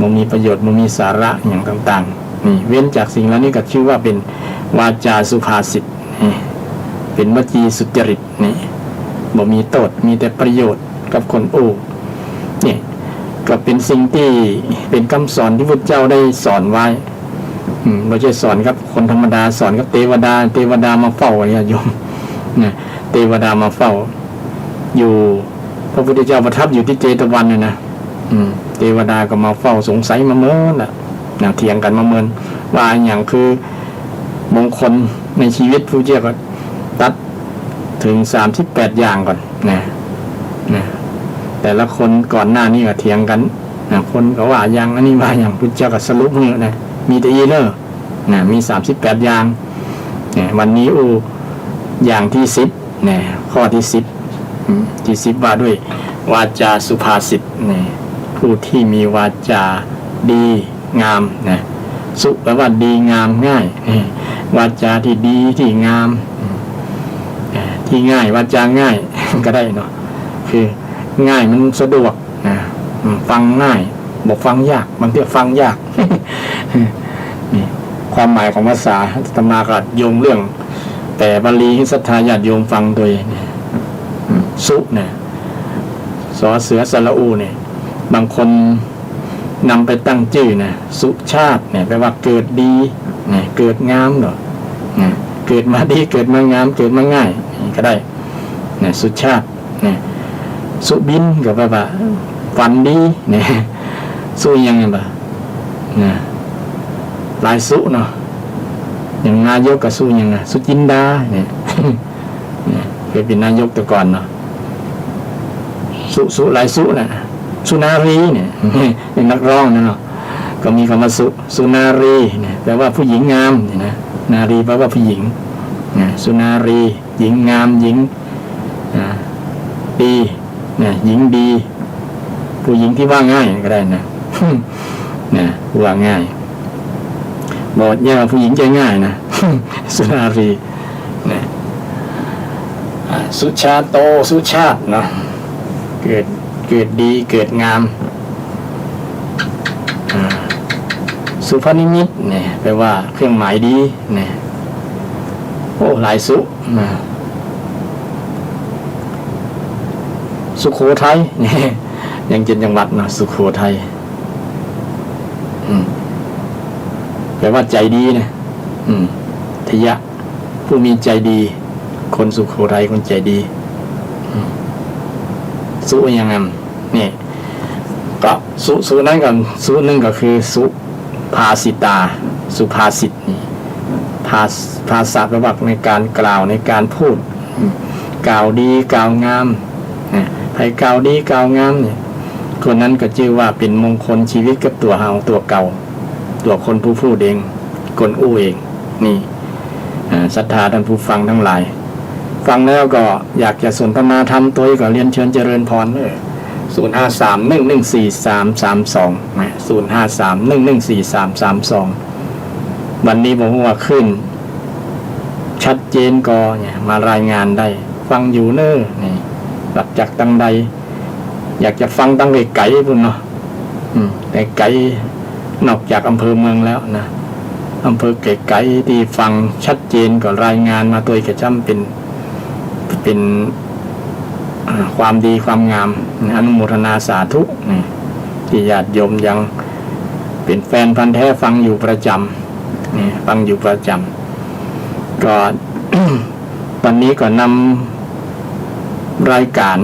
มันมีประโยชน์มันมีสาระอย่างต่างๆนี่เว้นจากสิ่งเหล่านี้ก็ชื่อว่าเป็นวาจาสุภาษิตเป็นวจีสุจริตนี่บ่มีโทษมีแต่ประโยชน์กับคนอู้นี่ก็เป็นสิ่งที่เป็นคำสอนที่พระเจ้าได้สอนไว้ไม่ใช่สอนกับคนธรรมดาสอนกับเทวดามาเฝ้าเนี่ยโยมนะเทวดามาเฝ้าอยู่พระพุทธเจ้าประทับอยู่ที่เจตวันเนี่ยนะเทวดาก็มาเฝ้าสงสัยมาเมินนะเถียงกันมาเมินว่าอย่างคือมงคลในชีวิตพระเจ้าก็ตัดถึง38อย่างก่อนนะแต่ละคนก่อนหน้านี้ก็เถียงกันคนก็ว่าอย่างอันนี้ว่าอย่างพุทธเจ้าก็สรุปมือนะมีแต่อีเนอร์มี38อย่างวันนี้อย่างที่10ข้อที่10ที่10ว่าด้วยวาจาสุภาษิตผู้ที่มีวาจาดีงามสุแปลว่าดีงามง่ายวาจาที่ดีที่งามที่ง่ายวาจาง่าย ก็ได้เนาะคือง่ายมันสะดวกฟังง่ายบอกฟังยากบางทีฟังยาก นี่ความหมายของภาษาธรรมาก็โยงเรื่องแต่บาลีให้ศรัทธาญาติโยมฟังโดยสุเนี่ยสอเสือสระอูเนี่ยบางคนนำไปตั้งชื่อนะสุชาติเนี่ยแปลว่าเกิดดีเกิดงามเนาะเกิดมาดีเกิดมางามเกิดมาง่ายก็ได้สุชาติสุบินก็แปลว่าฝันดีสุยังไงบ่หลายสุเนาะอย่างนายกกับสุยังไงสุจินดาเนี่ยเคยเป็นนายกแต่ก่อนเนาะสุหลายสุน่ะสุนารีเนี่ยเป็นนักร้องนะเนาะก็มีคำว่าสุนารีเนี่ยแปลว่าผู้หญิงงามเนี่ยนะนารีแปลว่าผู้หญิงสุนารีหญิงงามหญิงดีหญิงดีผู้หญิงที่ว่าง่ายก็ได้นะ ว่าง่ายบอกอย่าผู้หญิงใจง่ายนะ สุนารีสุชาโตสุชาติเนาะเกิดดีเกิดงามสุภนิมิตเนี่ยแปลว่าเครื่องหมายดีเนี่ยโอ้หลายสุสุโขทัยนี่ยังเจ็ดจังหวัดนะสุโขทัยแปลว่าใจดีนะทยะผู้มีใจดีคนสุโขทัยคนใจดีสุยังไงนี่ก็สุนั้นกันสุนึงก็คือสุภาสิตาสุภาษิตนี่ภาษาประวัติในการกล่าวในการพูดกล่าวดีกล่าวงามใครกล่าวดีกล่าวงามเนี่ยคนนั้นก็ชื่อว่าเป็นมงคลชีวิตกับตัวเฮาตัวเก่าตัวคนผู้พูดเองคนอู้เองนี่ศรัทธาท่านผู้ฟังทั้งหลายฟังแล้วก็อยากจะสนทนาธรรมตัวก็เรียนเชิญเจริญพร053114332 053114332วันนี้ผมว่าขึ้นชัดเจนก็เนี่ยมารายงานได้ฟังอยู่เน้อนี่หลับจากตั้งใดอยากจะฟังตั้งไกลๆพุ่นเนาะแต่ไกลนอกจากอำเภอเมืองแล้วนะอำเภอไกลๆที่ฟังชัดเจนก็รายงานมาตัวกระจำเป็นความดีความงามอนุโมทนาสาธุ ที่ญาติโยมยังเป็นแฟนพันธุ์แท้ฟังอยู่ประจำนี่ฟังอยู่ประจำก็ วันนี้ก็นำรายการ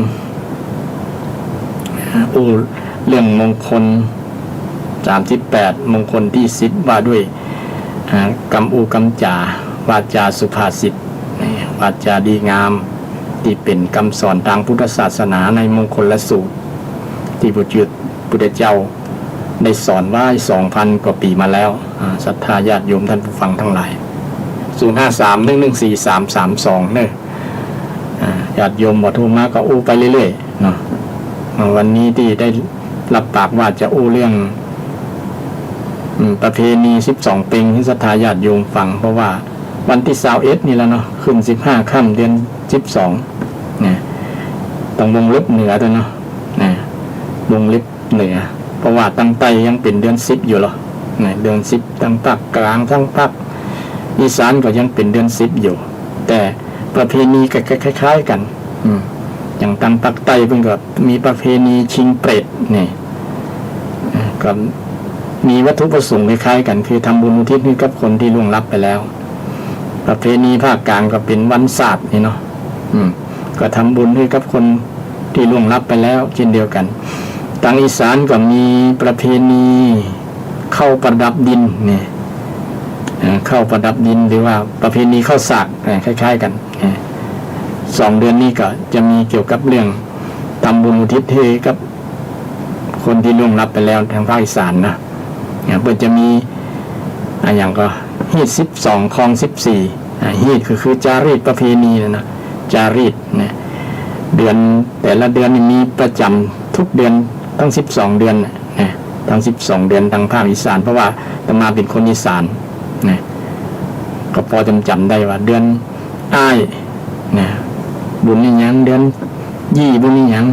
เรื่องมงคล38มงคลที่10ว่าด้วยกำกำจาวาจาสุภาษิตวาจาดีงามที่เป็นคำสอนทางพุทธศาสนาในมงคลและสูตรที่พระพุทธเจ้าได้สอนไว้ 2,000 กว่าปีมาแล้วศรัทธาญาติโยมท่านผู้ฟังทั้งหลาย053114332เนี่ยญาติโยมบ่โทรมาก็ไปเรื่อยๆเนาะวันนี้ที่ได้รับปากว่าจะเรื่องประเพณี12เป็งที่ศรัทธาญาติโยมฟังเพราะว่าวันที่21นี่แล้วเนาะขึ้น15ค่ำเดือน12เนี่ยต้องวงเล็บเหนือด้วยเนาะนะวงเล็บเหนือเพราะว่าตั้งใต้ยังเป็นเดือน10อยู่หรอเนี่ยเดือน10ตั้งภาคกลางทั้งภาคอีสานก็ยังเป็นเดือน10อยู่แต่ประเพณีก็คล้ายๆกันอย่างทางภาคใต้เพิ่นก็มีประเพณีชิงเปรตนี่ก็มีวัตถุประสงค์คล้ายๆกันคือทำบุญอุทิศให้กับคนที่ล่วงลับไปแล้วประเพณีภาคกลางก็เป็นวันศาสตร์นี่เนาะก็ทำบุญให้กับคนที่ล่วงลับไปแล้วเช่นเดียวกันทางอีสานก็มีประเพณีเข้าประดับดินนี่เข้าประดับดินหรือว่าประเพณีเข้าสากคล้ายๆกัน2 เดือนนี้ก็จะมีเกี่ยวกับเรื่องทำบุญอุทิศให้กับคนที่ล่วงลับไปแล้วทางภาคอีสานนะเพื่อจะมีอย่างก็ฮีด12คอง14ฮีดคือจารีตประเพณีนะจารีตนะเดือนแต่ละเดือนมีประจำทุกเดือนทั้ง12เดือนนะทั้ง12เดือนทางภาคอีสานเพราะว่าอาตมาเป็นคนอีสานนะก็พอจำได้ว่าเดือนอ้ายนะบุญนี่ยังเดือนยี่บุญนี่ยัง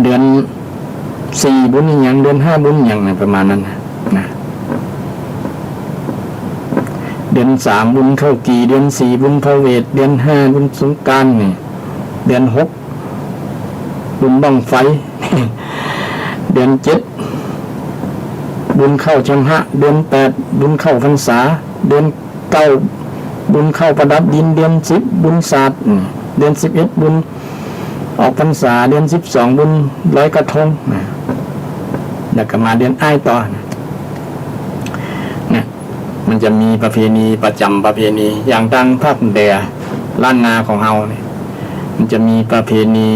เดือน4บุญนี่ยังเดือน5บุญยังประมาณนั้นนะเดือน3บุญเข้ากี่เดือน4บุญพระเวทเดือน5บุญสงกรานต์นี่เดือน6บุญบั้งไฟ เดือน7บุญเข้าชำหะเดือน8บุญเข้าพรรษาเดือน9บุญเข้าประดับดินเดือน10บุญศาสตร์เดือน11บุญออกพรรษาเดือน12บุญลอยกระทงแล้วก็มาเดือนอ้ายต่อเนี่ยมันจะมีประเพณีประจำประเพณีอย่างทางภาคเหนือล้านนาของเฮาเนี่ยมันจะมีประเพณี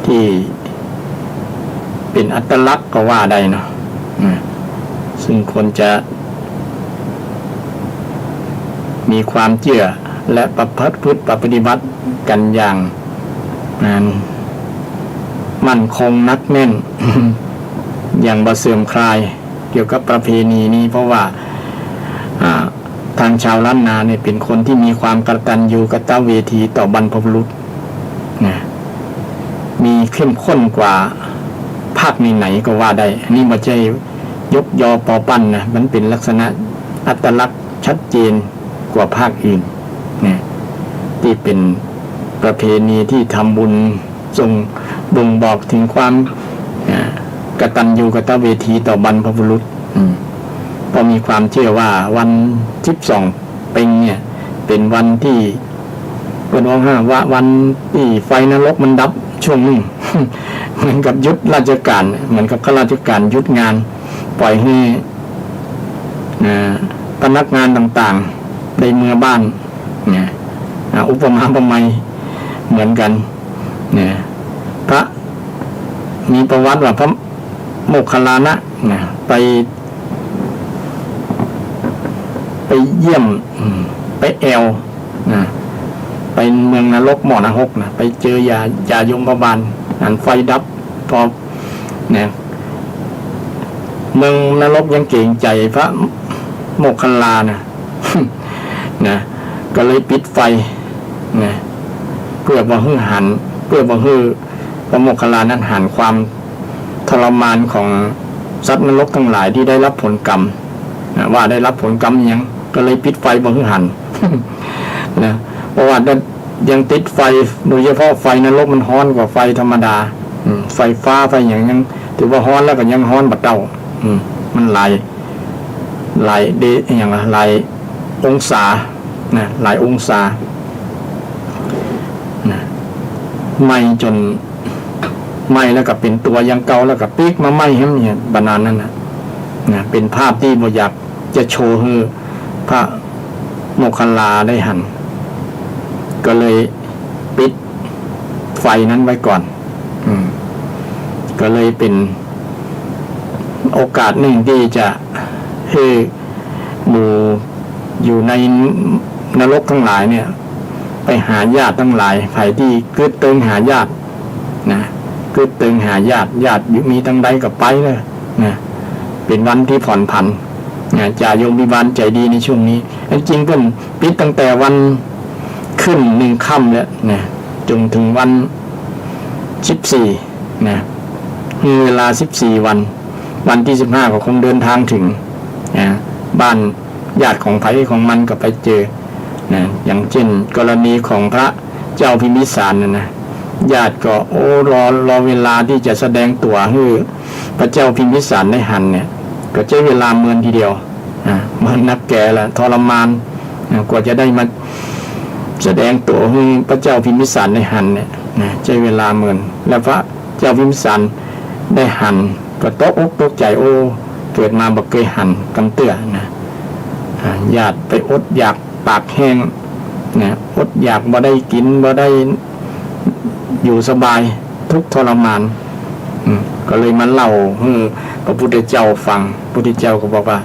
ที่เป็นอัตลักษณ์ก็ว่าได้เนาะซึ่งคนจะมีความเชื่อและประพฤติปฏิบัติกันอย่างมั่นคงนักแน่น อย่างบ่เสื่อมคลายเกี่ยวกับประเพณีนี้เพราะว่าทางชาวล้านนาเนี่ยเป็นคนที่มีความกตัญญูกตเวทีต่อบรรพบุรุษนะมีเข้มข้นกว่าภาคไหนๆก็ว่าได้อันนี้ไม่ใช่ยกยอปอปั้นนะมันเป็นลักษณะอัตลักษณ์ชัดเจนกว่าภาคอื่นนะที่เป็นประเพณีที่ทำบุญทรงบ่งบอกถึงความกตัญญูกตเวทีต่อบรรพบุรุษเพราะมีความเชื่อว่าวัน12เป็งเนี่ยเป็นวันที่เป็นวันที่ไฟนรกมันดับช่วงหนึ่ง เหมือนกับยุทธราชการเหมือนกับข้าราชการยุทธงานปล่อยให้พนักงานต่างๆในเมืองบ้านเนี่ยอุปมาอุปไมยเหมือนกันเนี่ยพระมีประวัติว่าพระโมคคัลลานะเนี่ยไปเยี่ยมไปแอวไปเมืองนรกหมอนรกนะไปเจอยายมบาลอันไฟดับพอเนี่ยเมืองนรกยังเก่งใจพระโมคคัลลานะ นะก็เลยปิดไฟนะเพื่อบ่ให้หันเพื่อบ่ให้พระโมคคัลลานั้นหันความทรมานของสัตว์นรกทั้งหลายที่ได้รับผลกรรมว่าได้รับผลกรรมยังก็เลยปิดไฟบ่ให้หัน นะเพราะว่า ยังติดไฟโดยเฉพาะไฟนรกมันร้อนกว่าไฟธรรมดาไฟฟ้าไฟอย่างนั้นถือว่าร้อนแล้วก็ยังร้อนบัดเต้ามันหลายเดอย่างหลายองศานะหลายองศานะไหม้จนไหม้แล้วก็เป็นตัวยังเก่าแล้วก็ปีกมาไหม้ให้เนี่ยบานานนั่นนะเป็นภาพที่บ่อยากจะโชว์ให้พระโมคคัลลาได้หันก็เลยปิดไฟนั้นไว้ก่อนก็เลยเป็นโอกาสหนึ่งที่จะให้หมู่อยู่ในนรกทั้งหลายเนี่ยไปหาญาติทั้งหลายใครที่กึดเติงหาญาตินะกึดเติงหาญาติมีทั้งใดกับไปเลยนะเป็นวันที่ผ่อนผันนะจ่าโยมวิบาลใจดีในช่วงนี้จริงเพิ่นปิดตั้งแต่วันขึ้น1 ค่ำแล้วนะจนถึงวัน14นะมีเวลา14วันที่15ก็คงเดินทางถึงนะบ้านญาติของไผของมันก็ไปเจอนะอย่างเช่นกรณีของพระเจ้าพิมพิสารนะญาติก็รอเวลาที่จะแสดงตัวให้พระเจ้าพิมพิสารได้หันเนี่ยก็ใช้เวลาเมินทีเดียวเมินนักแก่ละทรมานกว่าจะได้มาแสดงตัวให้พระเจ้าพิมพิสารได้หันเนี่ยใช้เวลาเมินแล้วพระเจ้าพิมพิสารได้หันก็ตกอกตกใจเกิดมาบ่เคยหันกำเตื้อนะญาติไปอดอยากปากแห้งนะอดอยากบ่ได้กินบ่ได้อยู่สบายทุกทรมานก็เลยมาเล่าให้พระพุทธเจ้าฟังพระพุทธเจ้าก็บอกว่า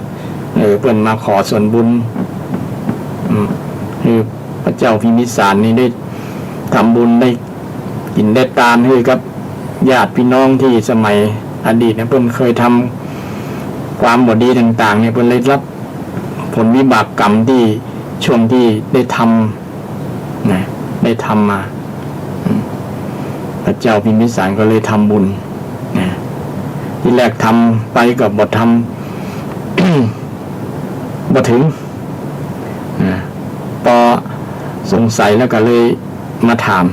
เพิ่นมาขอส่วนบุญคือพระเจ้าพิมพิสารนี่ได้ทำบุญได้กินได้ทานให้กับญาติพี่น้องที่สมัยอดีตเนี่ยเพิ่นเคยทำความบ่ดีต่างๆเนี่ยเพิ่นเลยรับผลวิบากกรรมที่ช่วงที่ได้ทำนะได้ทำมาพระเจ้าพิมพิสารก็เลยทำบุญนะที่แรกทำไปกับบ่ทำ บ่ถึงนะพอสงสัยแล้วก็เลยมาถาม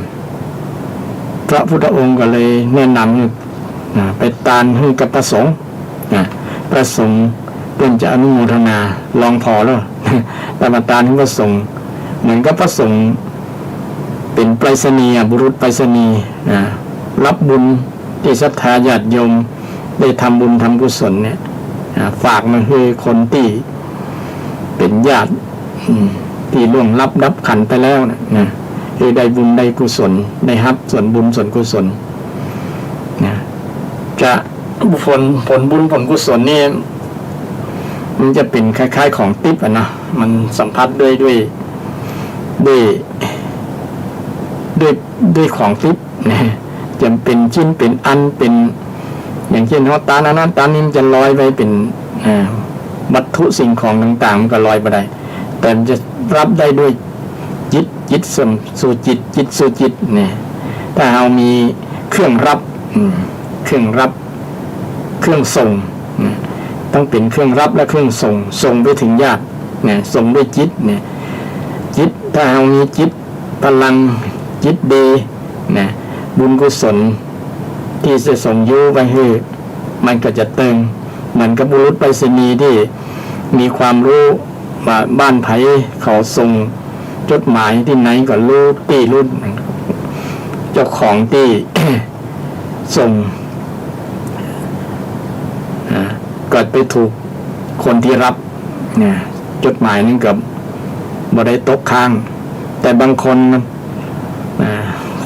พระพุทธองค์ก็เลยแนะนำไปตานให้กับพระสงฆ์พระสงฆ์เป็นจะอนุโมทนาลองพอแล้ว แต่มาตานให้พระสงฆ์เหมือนกับพระสงฆ์เป็นไปรษณีย์บุรุษไปรษณีย์รับบุญที่ศรัทธาญาติโยมได้ทำบุญทำกุศลเนี่ยฝากมาให้คนที่เป็นญาติที่ล่วงลับดับขันไปแล้วนะคือได้บุญได้กุศลได้รับส่วนบุญส่วนกุศลนะจะผลบุญผลกุศลนี่มันจะเป็นคล้ายๆของทิพย์นะมันสัมผัสด้วยของทิพย์นะจะเป็นชิ้นเป็นอันเป็นอย่างเช่นตานั้นตานี้จะลอยไปเป็นวัตถุสิ่งของต่างๆมันก็ลอยไปได้แต่มันจะรับได้ด้วยจิตสู่จิตสู่จิตเนี่ยถ้าเรามีเครื่องรับเครื่องส่งต้องเป็นเครื่องรับและเครื่องส่งไปถึงญาติเนี่ยส่งด้วยจิตเนี่ยจิตถ้าเรามีจิตพลังจิตดีเนี่ยบุญกุศลที่จะส่งยูไปให้มันก็จะเติมเหมือนกับบุรุษไปรษณีย์ที่มีความรู้ว่าบ้านไผเขาส่งจดหมายที่ไหนก็รู้ที่รุ่นเจ้าของที่ ส่งก็ไปถูกคนที่รับเนี่ยจดหมายนั้นกับบ่ได้ตกค้างแต่บางคน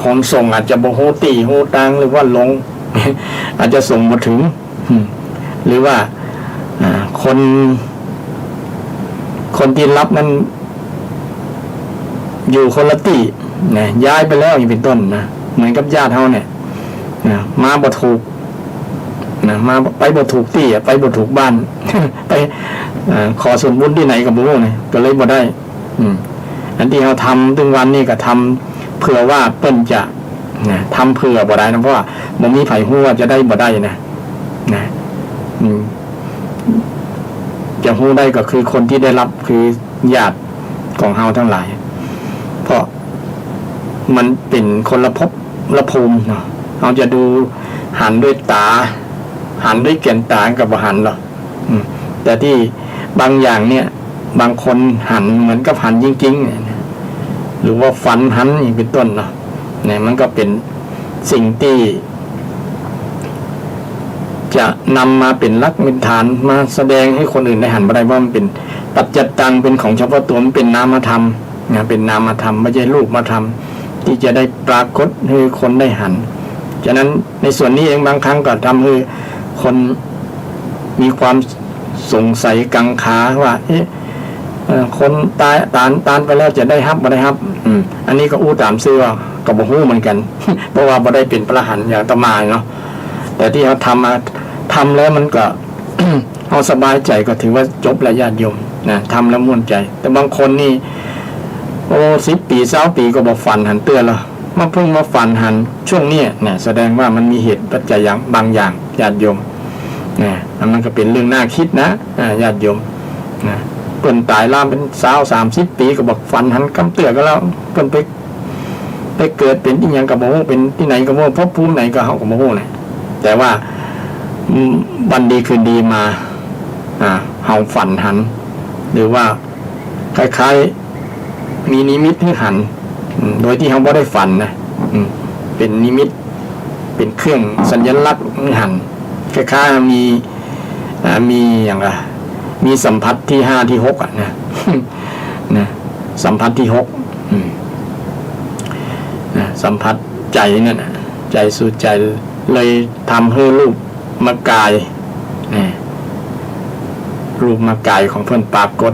คนส่งอาจจะบ่ฮู้ตี้ฮู้ตังหรือว่าหลง อาจจะส่งมาถึงหรือว่าคนที่รับนั้นอยู่คนละที่นะย้ายไปแล้วอย่างเป็นต้นนะเหมือนกับญาติเฮาเนี่ยมาบ่ถูกนะมาไปบ่ถูกที่ไปบ่ถูกบ้าน ไปขอส่วนบุญที่ไหนกับบ่รู้เนี่ยก็เลยบ่ได้อันที่เราทำถึงวันนี้ก็ทำเผื่อว่าเปิ้นจะทำเผื่อบ่ได้นะเพราะว่าบ่มีไผฮู้ว่าจะได้บ่ได้นะจะฮู้ได้ก็คือคนที่ได้รับคือญาติของเฮาทั้งหลายเพราะ มันเป็นคนละภพละภูมิเนาะเราจะดูหันด้วยตาหันด้วยแก่นตากับหันหรอกแต่ที่บางอย่างเนี่ยบางคนหันเหมือนกับหันจริงๆเนี่ยหรือว่าฝันหันอย่างเป็นต้นเนาะเนี่ยมันก็เป็นสิ่งที่จะนำมาเป็นหลักเป็นฐานมาแสดงให้คนอื่นได้หันมาได้ว่ามันเป็นปัจจัตตังเป็นของเฉพาะตัวมันเป็นนามธรรมนะเป็นนามธรรมไม่ใช่รูปธรรมที่จะได้ปรากฏให้คนได้หันฉะนั้นในส่วนนี้เองบางครั้งก็ทำให้คนมีความสงสัยกังขาว่าคนตายไปแล้วจะได้ฮับบ่ได้ฮับอันนี้ก็อู้ตามซื่อว่าก็บ่ฮู้เหมือนกัน เพราะว่าบ่ได้เป็นพระอรหันต์อย่างอาตมาเนาะแต่ที่เขาทำแล้วมันก็ เอาสบายใจก็ถือว่าจบแล้วญาติโยมนะทำแล้วม่วนใจแต่บางคนนี่โอ้10 ปี20 ปีก็บอกฝันหันเตือนแล้วมาเพิ่งมาฝันหันช่วงนี้เนี่ยแสดงว่ามันมีเหตุปัจจัยอย่างบางอย่างญาติโยมนะมันก็เป็นเรื่องน่าคิดนะญาติโยมนะเพิ่นตายล่ามเป็น30 ปีก็บอกฝันหันคำเตือนก็แล้วเพิ่นไปเกิดเป็นที่ยังกับโมโหเป็นที่ไหนกับโมโหภพภูมิไหนก็เขากับโมโหนะแต่ว่าวันดีคืนดีมาเฮาฝันหันหรือว่าคล้ายๆมีนิมิตให้หันโดยที่เขาไม่ได้ฝันนะเป็นนิมิตเป็นเครื่องสัญลักษณ์หันคล้ายๆมีอย่างไรมีสัมผัสที่5ที่6นะนะสัมผัสที่6สัมผัสใจนั่นนะใจสู่ใจเลยทำให้รูปมากายรูปมากายของเพื่อนปรากฏ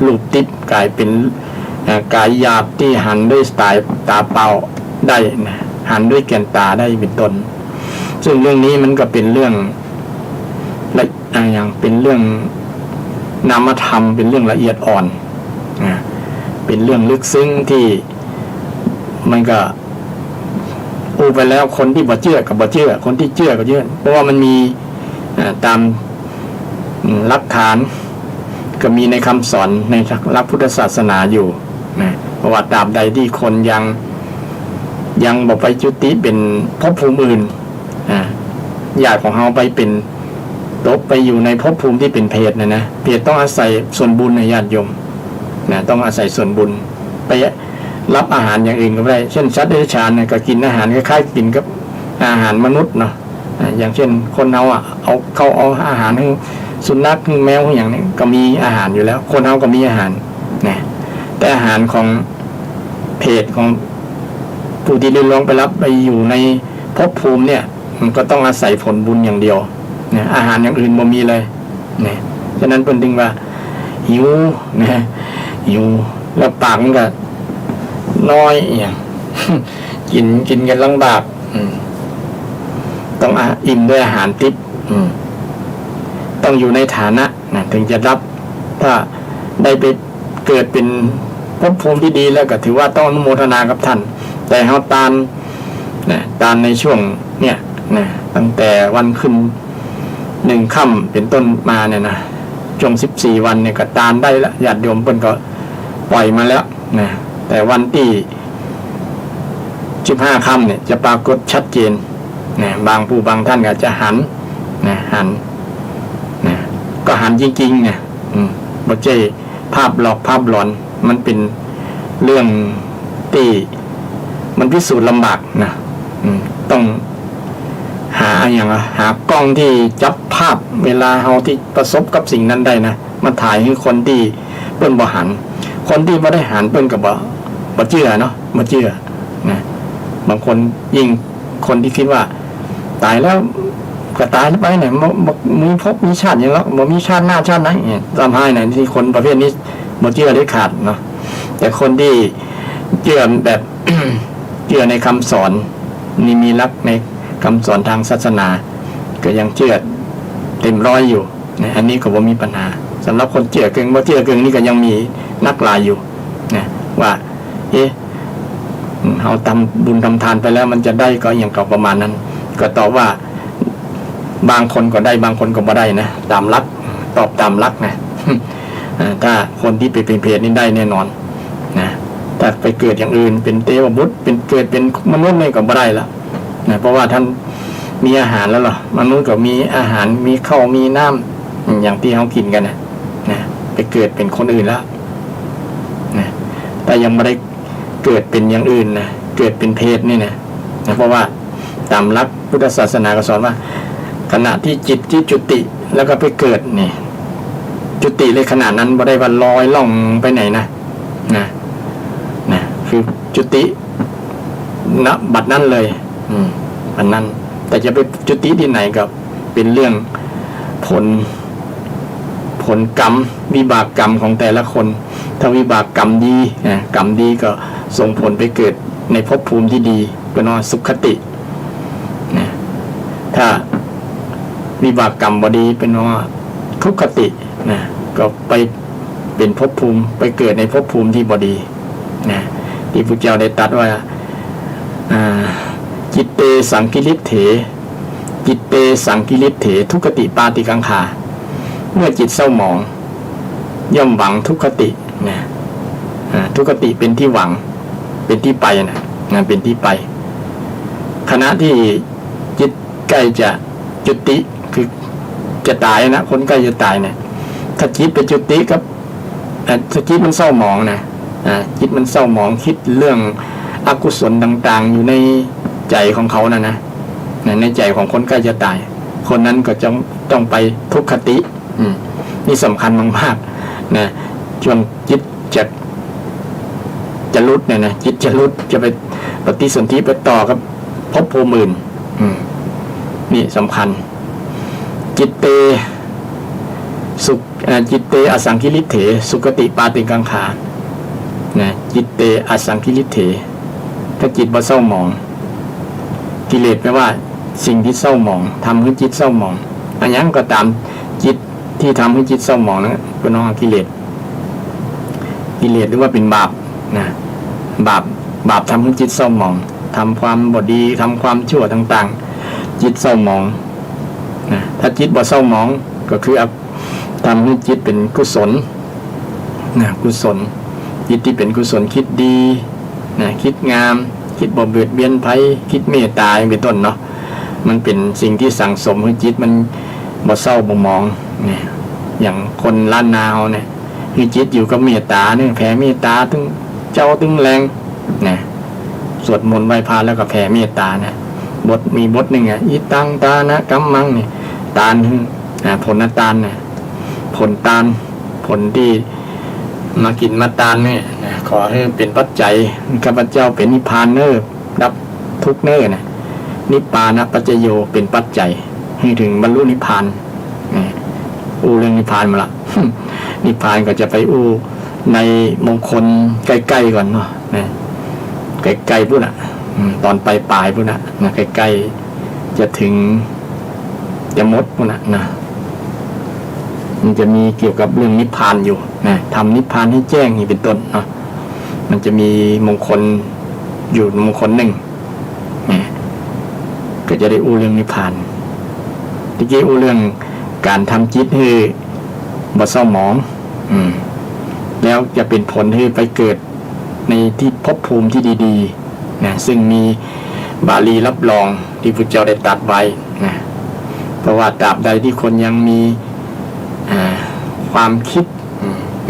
รูปติดกลายเป็นกายหยาบที่หันด้วยตาเปล่าได้หันด้วยแก่นตาได้เป็นต้นซึ่งเรื่องนี้มันก็เป็นเรื่องอย่างเป็นเรื่องนามธรรมเป็นเรื่องละเอียดอ่อนเป็นเรื่องลึกซึ้งที่มันก็อูไปแล้วคนที่บ่เชื่อกับบ่เชื่อคนที่เชื่อก็เชื่อเพราะว่ามันมีตามหลักฐานก็มีในคำสอนในหลักพุทธศาสนาอยู่นะเพราะว่าตราบใดที่คนยังบ่ไปจุติเป็นภพภูมิอื่นญาติของเฮาไปเป็นตกไปอยู่ในภพภูมิที่เป็นเพศนะเพศต้องอาศัยส่วนบุญในญาติโยมนะต้องอาศัยส่วนบุญไปรับอาหารอย่างอื่นก็ไม่ได้เช่นสัตว์เดรัจฉานเนี่ยก็กินอาหารคล้ายๆกินกับอาหารมนุษย์เนาะอย่างเช่นคนเอาอาหารให้สุนัขให้แมวอย่างนี้ก็มีอาหารอยู่แล้วคนเอาก็มีอาหารนะแต่อาหารของเพศของผู้ที่ได้ลงไปรับไปอยู่ในภพภูมิเนี่ยมันก็ต้องอาศัยผลบุญอย่างเดียวนะอาหารอย่างอื่นบ่มีเลยนะฉะนั้นเพิ่นถึงว่าหิวนะหิวแล้วปากมันก็น้อยอย่างกินกันลำบากต้องอิ่มด้วยอาหารทิพย์ต้องอยู่ในฐานะถึงจะรับถ้าได้ไปเกิดเป็นภพภูมิที่ดีแล้วก็ถือว่าต้องอนุโมทนากับท่านแต่เฮาตามในช่วงเนี่ยนะตั้งแต่วันขึ้น1 ค่ำเป็นต้นมาเนี่ยนะช่วง14 วันเนี่ยก็ตามได้ละญาติโยมเพิ่นก็ปล่อยมาแล้วนะแต่วันที่15 ค่ำเนี่ยจะปรากฏชัดเจนนะบางผู้บางท่านก็จะหันก็หันจริงๆเนี่ยบ่ใช่ภาพหลอกภาพหลอนมันเป็นเรื่องที่มันพิสูจน์ลำบากนะต้องหากล้องที่จับภาพเวลาเฮาที่ประสบกับสิ่งนั้นได้นะมาถ่ายให้คนที่เปิ้นบ่หันคนที่บ่ได้หันเปิ้นก็บ่เชื่อเนาะบ่เชื่อนะบางคนยิ่งคนที่คิดว่าตายแล้วก็ตายไปไหนมีภพมีชาติอย่างแล้วบ่มีชาติหน้าชาติไหนทำให้ไหนที่คนประเภทนี้บ่เชื่อได้ขาดเนาะแต่คนที่เชื่อแบบ เชื่อในคำสอนนี่มีหลักในคำสอนทางศาสนาก็ยังเชื่อเต็มร้อยอยู่นะอันนี้ก็บ่มีปัญหาสำหรับคนเชื่อเกินบ่เชื่อเกินนี่ก็ยังมีนักลายอยู่นะว่าเฮาทำบุญทำทานไปแล้วมันจะได้ก็อย่างกับประมาณนั้นก็ตอบว่าบางคนก็ได้บางคนก็บ่ได้นะตามหลักตอบตามหลักนะถ้าคนที่เป็นเพศนี่ได้แน่นอนนะ ถ้าไปเกิดอย่างอื่นเป็นเทวบุตรเป็นเกิดเป็นมนุษย์นี่ก็ไม่ได้ละนะเพราะว่าท่านมีอาหารแล้วหรอมนุษย์ก็มีอาหารมีข้าวมีน้ำอย่างที่เขากินกันนะไปเกิดเป็นคนอื่นแล้วนะแต่ยังไม่ได้เกิดเป็นอย่างอื่นนะเกิดเป็นเพศนี่นะเพราะว่าตามหลักพุทธศาสนาก็สอนว่าขณะที่จิตที่จุติแล้วก็ไปเกิดนี่จุติเลยขนาดนั้นบ่ได้ว่าลอยล่องไปไหนนะคือจุติณบัดนั้นเลยบัดนั้นแต่จะไปจุติที่ไหนก็เป็นเรื่องผลกรรมวิบากกรรมของแต่ละคนถ้าวิบากกรรมดีกรรมดีก็ส่งผลไปเกิดในภพภูมิที่ดีเป็นว่าสุขตินะถ้าวิบากกรรมบดีเป็นว่าทุกขตินะก็ไปเป็นภพภูมิไปเกิดในภพภูมิที่บดีนะที่พระเจ้าได้ตรัสว่าจิตเตสังกิริเถจิตเตสังกิริเถทุกขติปาติกังขาเมื่อจิตเศร้าหมองย่อมหวังทุกขตินะทุกขติเป็นที่หวังเป็นที่ไปนะเป็นที่ไปขณะที่จิตใกล้จะจุติคือจะตายนะคนใกล้จะตายนะถ้าจิตไปจุติครับถ้าจิตมันเศร้าหมองนะจิตมันเศร้าหมองคิดเรื่องอกุศลต่างๆอยู่ในใจของเขานะในใจของคนใกล้จะตายคนนั้นก็จะต้องไปทุกขตินี่สำคัญมากๆนะช่วงจิตจะลุดเนี่ยนะจิตจะลุดจะไปปฏิสนธิไปต่อกับภพภูมิอื่นนี่สำคัญจิตเตสุจิตเตอสังคิริเถสุคติปาติกังขานะจิตเตอสังคิริเถถ้าจิตบ่เศร้าหมองกิเลสแปลว่าสิ่งที่เศร้าหมองทำให้จิตเศร้าหมองอันนั้นก็ตามจิตที่ทำให้จิตเศร้าหมองนั้นเป็นน้องกิเลสหรือว่าเป็นบาปนะบาปทำให้จิตเศร้าหมองทำความบดีทำความชั่วต่างๆจิตเศร้าหมองนะถ้าจิตบ่เศร้าหมองก็คือทำให้จิตเป็นกุศลนะกุศลจิตที่เป็นกุศลคิดดีนะคิดงามคิดบ่เบียดเบียนภัยคิดเมตตาเป็นต้นเนาะมันเป็นสิ่งที่สั่งสมให้จิตมันบ่เศร้าบ่หมองเนี่ยอย่างคนล้านนาเขาเนี่ยคือจิตอยู่กับเมตตาเนี่ยแผ่เมตตาถึงเจ้าถึงแรงนะสวดมนต์ไหว้พระแล้วก็แผ่เมตตานะมีบทหนึ่งอิตังตานะกัมมังเนี่ยตาลผลตาลเนี่ยผลตาลผลที่มากินมาตาลเนี่ยขอให้เป็นปัจจัยข้าพเจ้าเป็นนิพพานเนอร์ดับทุกเนอร์นะนิพพานะปัจจโยเป็นปัจจัยให้ถึงบรรลุนิพพานเรื่องนิพพานมาละ นิพพานก็จะไปในมงคลใกล้ๆก่อนเนาะใกล้ๆพุ่นตอนปลายพุ่นใกล้ๆจะถึงจะมดพุ่นนะมันจะมีเกี่ยวกับเรื่องนิพพานอยู่นะทำนิพพานให้แจ้งนี่เป็นต้นเนาะมันจะมีมงคลอยู่มงคลหนึ่งนะก็จะได้เรื่องนิพพานที่เกี่ยวเรื่องการทำจิตให้บ่เศร้าหมองแล้วจะเป็นผลให้ไปเกิดในที่ภพภูมิที่ดีๆนะซึ่งมีบาลีรับรองที่พระเจ้าได้ตรัสไว้นะเพราะว่าตราบใดที่คนยังมีความคิด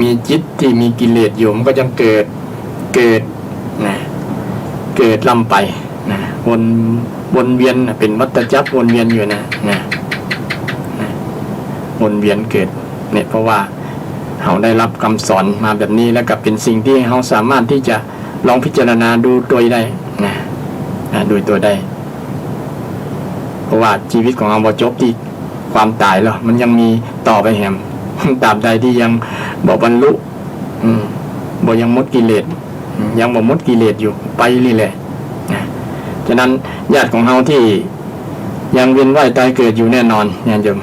มีจิตที่มีกิเลสอยู่มันก็ยังเกิดนะเกิดล่ำไปนะวนเวียนเป็นวัฏจักรวนเวียนอยู่นะวนเวียนเกิดเนี่ยเพราะว่าเราได้รับคำสอนมาแบบนี้แล้วก็เป็นสิ่งที่เราสามารถที่จะลองพิจารณาดูตัวได้นะดูตัวได้เพราะว่าชีวิตของเราบ่จบที่ความตายแล้วมันยังมีต่อไปแหมตราบใดที่ยังบ่บรรลุบ่ยังหมดกิเลสยังบ่หมดกิเลสอยู่ไปเรื่อยๆนะฉะนั้นญาติของเราที่ยังเวียนว่ายตายเกิดอยู่แน่นอนญาติโยม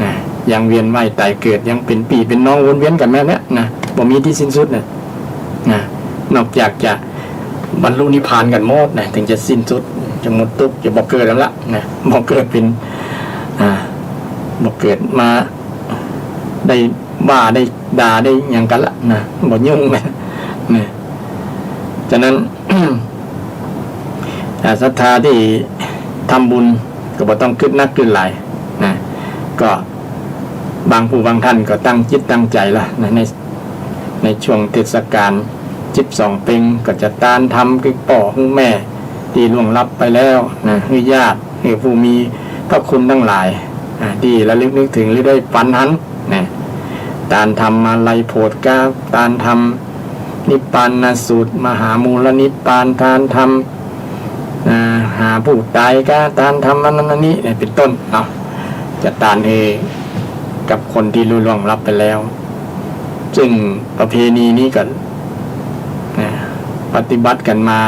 นะยังเวียนว่ายตายเกิดยังเป็นพี่เป็นน้องวนเวียนกันแม่เนี่ยนะบ่มีที่สิ้นสุดนะนอกจากจะบรรลุนิพพานกันหมดนะถึงจะสิ้นสุดจะหมดทุกข์จะบ่เกิดแล้วละนะบ่เกิดเป็นบ่เกิดมาได้บ้าได้ด่าได้หยังกันละนะบ่ยุ่งนะ ฉะนั้น ศรัทธาที่ทำบุญก็บ่ต้องคิดนักคิดหลายนะก็บางผู้บางท่านก็ตั้งจิตตั้งใจละนะในช่วงเทศกาล12 เป็งก็จะตานทำคือพ่อคือแม่ที่ล่วงลับไปแล้วนะคือญาติคือผู้มีพระคุณทั้งหลายที่ระลึกนึกถึงหรือได้ฝันหันนะตานทำมาลัยโพธกาตานทำนิพพานสูตรมหามูลนิพพานตานทำหาผู้ตายก็ตานทำนั้นนี้เป็นต้นเนาะจะตานกับคนที่ล่วงลับไปแล้วซึ่งประเพณีนี้กันปฏิบัติกันมา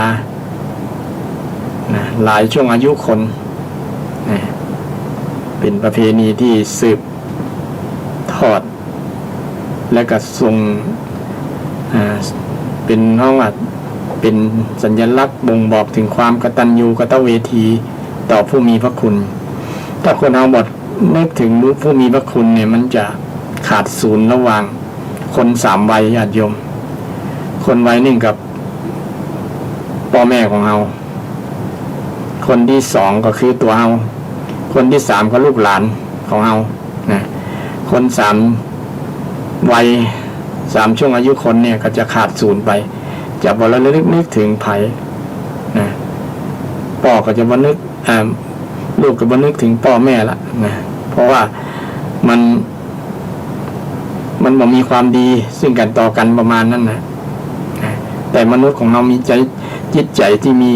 หลายช่วงอายุคนเป็นประเพณีที่สืบทอดและก็ทรงเป็นห้องเป็นสัญลักษณ์บ่งบอกถึงความกตัญญูกตเวทีต่อผู้มีพระคุณถ้าคนเอาบทนึกถึงผู้มีพระคุณเนี่ยมันจะขาดศูนย์ระหว่างคน3 วัยญาติโยมคนวัยหนึ่งกับพ่อแม่ของเราคนที่2ก็คือตัวเราคนที่3ก็ลูกหลานของเรานะคน3 วัย3 ช่วงอายุคนเนี่ยก็จะขาดศูนย์ไปจะบ่ระลึกนึกถึงไผนะพ่อก็จะบ่นึกลูกก็บ่นึกถึงพ่อแม่ละนะเพราะว่ามันบ่มีความดีซึ่งกันต่อกันประมาณนั้นนะแต่มนุษย์ของเรามีจิตใจที่มี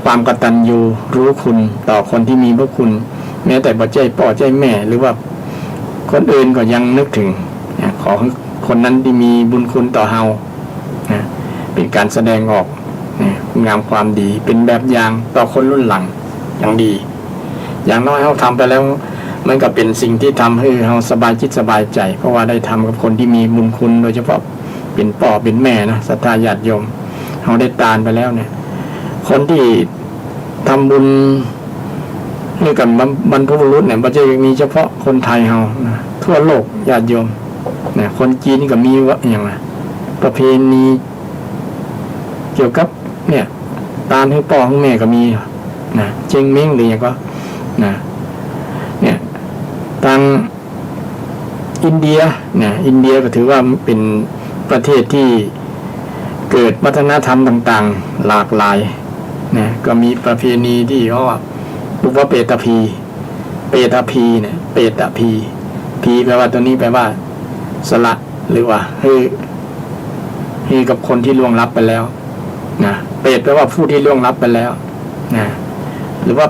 ความกตัญญูรู้คุณต่อคนที่มีพระคุณแม้แต่บ่ใจพ่อใจแม่หรือว่าคนอื่นก็ยังนึกถึงขอให้คนนั้นที่มีบุญคุณต่อเราเป็นการแสดงออกงามความดีเป็นแบบอย่างต่อคนรุ่นหลังอย่างดีอย่างน้อยเราทำไปแล้วมันก็เป็นสิ่งที่ทำให้เราสบายจิตสบายใจเพราะว่าได้ทำกับคนที่มีบุญคุณโดยเฉพาะเป็นพ่อเป็นแม่นะศรัทธาญาติโยมเราได้ตานไปแล้วเนี่ยคนที่ทำบุญให้กับบรรพบุรุษเนี่ยไม่ใช่มีเฉพาะคนไทยเรานะทั่วโลกญาติโยมเนี่ยคนจีนก็มีว่าอย่างไรประเพณีเกี่ยวกับเนี่ยตานให้พ่อให้แม่ก็มีนะเจงเม้งหรืออย่างก็นะเนี่ยทางอินเดียเนี่ยอินเดียก็ถือว่าเป็นประเทศที่เกิดวัฒนธรรมต่างๆหลากหลายนะก็มีประเพณีที่เขาว่าบุพเปตพีเนี่ยเปตพีแปลว่าตัวนี้แปลว่าสละหรือว่าให้กับคนที่ล่วงลับไปแล้วนะเปรตแปลว่าผู้ที่ล่วงลับไปแล้วนะหรือว่า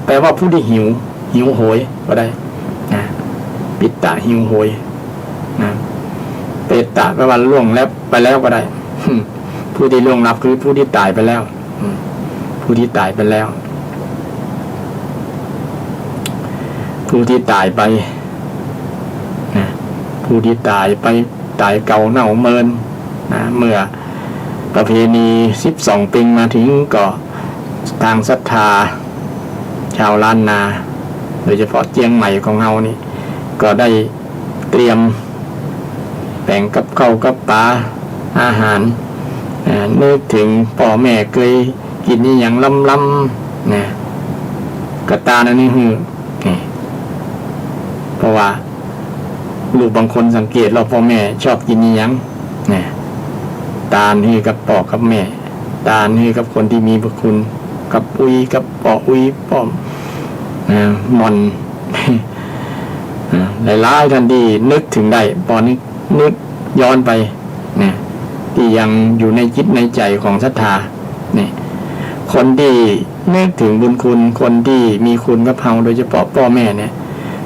แปลว่าผู้ที่หิวโหยก็ได้นะปิตตะหิวโหยนะเปตตะแปลว่าล่วงลับไปแล้วก็ได้ผู้ที่ล่วงลับคือผู้ที่ตายไปแล้วผู้ที่ตายไปแล้วผู้ที่ตายไปนะผู้ที่ตายไปตายเก่าเน่าเมินนะเมื่อประเพณี12 ปีมาถึงก็ทางศรัทธาชาวล้านนาโดยเฉพาะเจียงใหม่ของเรานี่ก็ได้เตรียมแบ่งกับข้าวกับปลาอาหารนึกถึงพ่อแม่เคยกินนี่อย่างล้ำๆนะกระตานั่นนี่คือเพราะว่าลูกบางคนสังเกตเราพ่อแม่ชอบกินนี่อย่างนะตาลให้กับพ่อกับแม่ตาลให้กับคนที่มีพระคุณกับอุ้ยกับพ่ออุ้ยพ่อมอนหลายๆท่านที่นึกถึงได้พอนึกย้อนไปนะที่ยังอยู่ในจิตในใจของศรัทธาเนี่ยคนที่นึกถึงบุญคุณคนที่มีคุณกับเราโดยเฉพาะพ่อแม่เนี่ย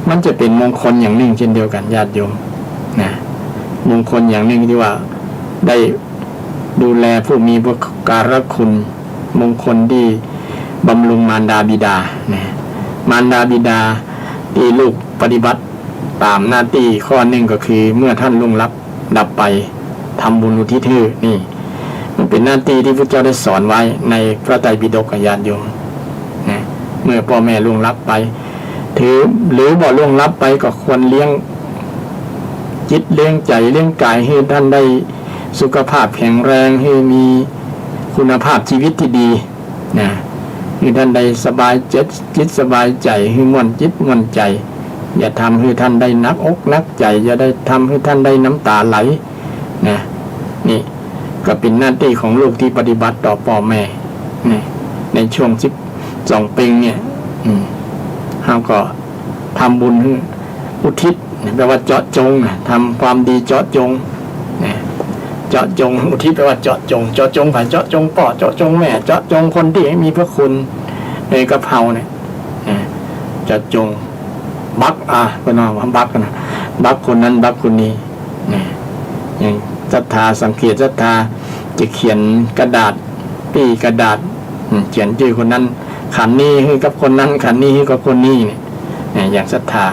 มันจะเป็นมงคลอย่างหนึ่งเช่นเดียวกันญาติโยมนะมงคลอย่างหนึ่งที่ว่าได้ดูแลผู้มีบุญการะคุณมงคลที่บำรุงมารดาบิดานะมารดาบิดาที่ลูกปฏิบัติตามหน้าที่ข้อหนึ่งก็คือเมื่อท่านล่วงลับดับไปทำบุญอุทิศให้นี่มันเป็นหน้าที่ที่พระเจ้าได้สอนไว้ในพระไตรปิฎกญาติโยมนะเมื่อพ่อแม่ล่วงลับไปหรือบ่ล่วงลับไปก็ควรเลี้ยงจิตเลี้ยงใจเลี้ยงกายให้ท่านได้สุขภาพแข็งแรงให้มี คุณภาพชีวิตที่ดีนะให้ท่านได้สบายจิตสบายใจให้ม่วนจิตม่วนใจอย่าทำให้ท่านได้นักอกนักใจอย่าได้ทำให้ท่านได้น้ำตาไหลนะนี่ก็เป็นหน้าที่ของลูกที่ปฏิบัติต่อพ่อแม่นะในช่วง12 ปีเนี่ยเราก็ทำบุญอุทิศแปลว่าเจาะจงทำความดีเจาะจงนะเจาะจงอุทิศแปลว่าเจาะจงผ่านเจาะจงพ่อเจาะจงแม่เจาะจงคนที่มีพระคุณในกระเพราเนี่ยเจาะจงบักก็น้องบักนะบักคนนั้นบักคนนี้นะอย่างศรัทธาสังเกตศรัทธาจะเขียนกระดาษที่กระดาษเขียนชื่อคนนั้นขันนี้ให้กับคนนั้นขันนี้ให้กับคนนี้เนี่ยอย่างศรัทธา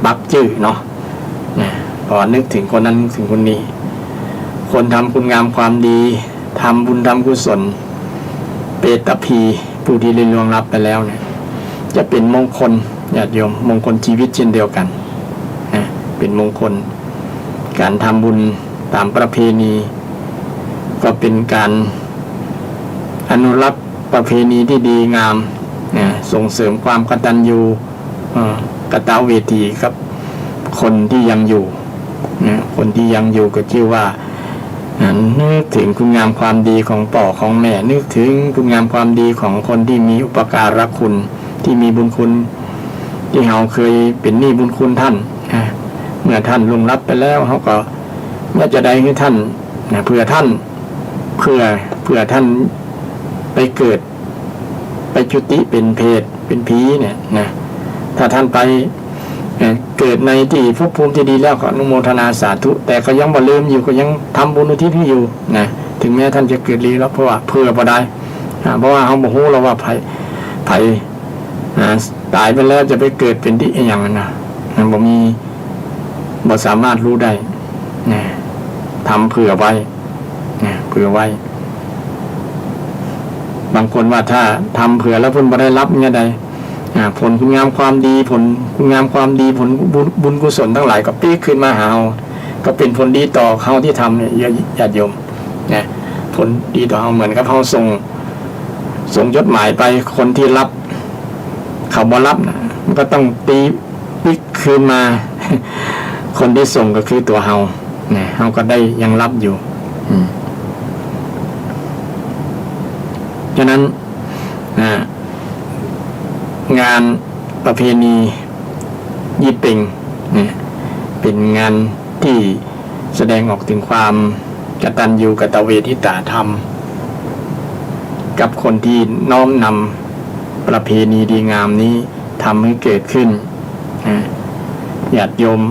บักชื่อเนาะพอนึกถึงคนนั้นนึกถึงคนนี้คนทำคุณงามความดีทำบุญทำกุศลเปตพีผู้ที่ได้ล่วงลับไปแล้วเนี่ยจะเป็นมงคลญาติโยมมงคลชีวิตเช่นเดียวกันเป็นมงคลการทำบุญตามประเพณีก็เป็นการอนุรักษ์ประเพณีที่ดีงามส่งเสริมความกตัญญูกตเวทีครับคนที่ยังอยู่คนที่ยังอยู่ก็ชื่อว่านึกถึงคุณงามความดีของพ่อของแม่นึกถึงคุณงามความดีของคนที่มีอุปการะคุณที่มีบุญคุณที่เราเคยเป็นหนี้บุญคุณท่านเมื่อท่านล่วงลับไปแล้วเขาก็เมื่อจะได้ให้ท่านเพื่อท่านเพื่อท่านไปเกิดไปจุติเป็นเพศเป็นผีเนี่ยนะถ้าท่านไปเกิดในที่ภพภูมิที่ดีแล้วก็อนุโมทนาสาธุแต่ก็ยังบ่ลืมอยู่ก็ยังทำบุญอุทิศให้อยู่นะถึงแม้ท่านจะเกิดดีแล้วเพราะว่าเพื่อบ่ได้เพราะว่าเขาบ่ฮู้แล้วว่าไผตายไปแล้วจะไปเกิดเป็นที่อย่างนั้นนะบ่สามารถรู้ได้นะทำเผื่อไว้นะเผื่อไว้บางคนว่าถ้าทำเผื่อแล้วเพิ่นบ่ได้รับเนี่ยใดผลคุณงามความดีผลคุณงามความดีผลบุญกุศลทั้งหลายก็ปีกขึ้นมาหาเราก็เป็นผลดีต่อเขาที่ทำเนี่ยญาติโยมนะผลดีต่อเราเหมือนกับเขาส่งจดหมายไปคนที่รับเขาบ่รับนะมันก็ต้องปีกคืนมาคนที่ส่งก็คือตัวเราเนี่ยเราก็ได้ยังรับอยู่ฉะนั้นงานประเพณียี่เป็งเนี่ยเป็นงานที่แสดงออกถึงความกตัญญูกตเวทิตาธรรมกับคนที่น้อมนำประเพณีดีงามนี้ทำให้เกิดขึ้นญาติโยม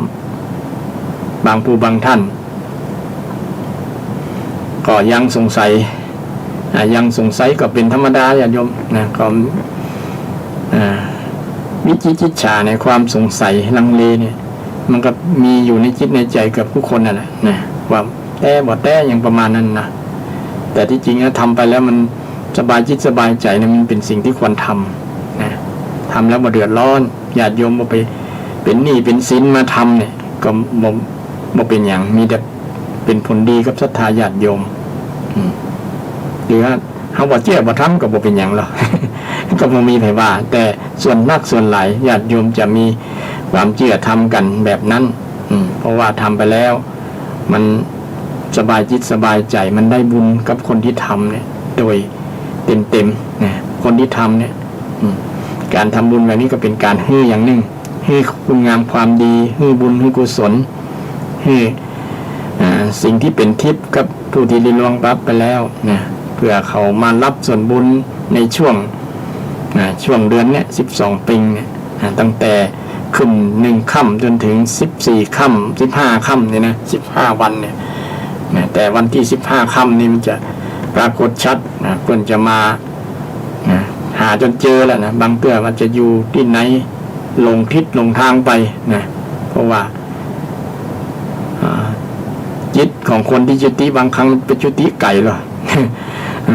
บางผู้บางท่านก็ยังสงสัยก็เป็นธรรมดาญาติโยมนะก็วิจิตรฉาในความสงสัยลังเลเนี่ยมันก็มีอยู่ในจิตในใจกับผู้คนนั่นแหละนะว่าแต่อย่างประมาณนั้นนะแต่ที่จริงแล้วทำไปแล้วมันสบายจิตสบายใจเนี่ยมันเป็นสิ่งที่ควรทำนะทำแล้วบ่เดือดร้อนญาติโยมบ่ไปเป็นหนี้เป็นสินมาทำเนี่ยก็บ่เป็นอย่างมีแต่เป็นผลดีกับศรัทธาญาติโยมหรือว่าเขาบ่เชื่อบ่ทำก็บ่เป็นอย่างหรอกก็บ่มีไผว่าแต่ส่วนมากส่วนหลายญาติโยมจะมีความเชื่อทำกันแบบนั้นเพราะว่าทำไปแล้วมันสบายจิตสบายใจมันได้บุญกับคนที่ทำเนี่ยโดยเต็มนะคนที่ทำเนี่ยการทำบุญแบบนี้ก็เป็นการให้อย่างหนึ่งให้คุณงามความดีให้บุญให้กุศลให้สิ่งที่เป็นทิพย์กับผู้ที่ล่วงลับไปแล้วนะเพื่อเขามารับส่วนบุญในช่วงเดือนเนี่ย12 ปีเนี่ยตั้งแต่ขึ้น1 ค่ำจนถึง14 ค่ำ15 ค่ำเนี่ยนะ15 วันเนี่ยแต่วันที่15 ค่ำนี่มันจะปรากฏชัดนะเพื่อนจะมาหาจนเจอแล้วนะบางเตื้อมันจะอยู่ที่ไหนลงทิศลงทางไปนะเพราะว่าจิตของคนที่จุติบางครั้งไปจุติไก่หรอ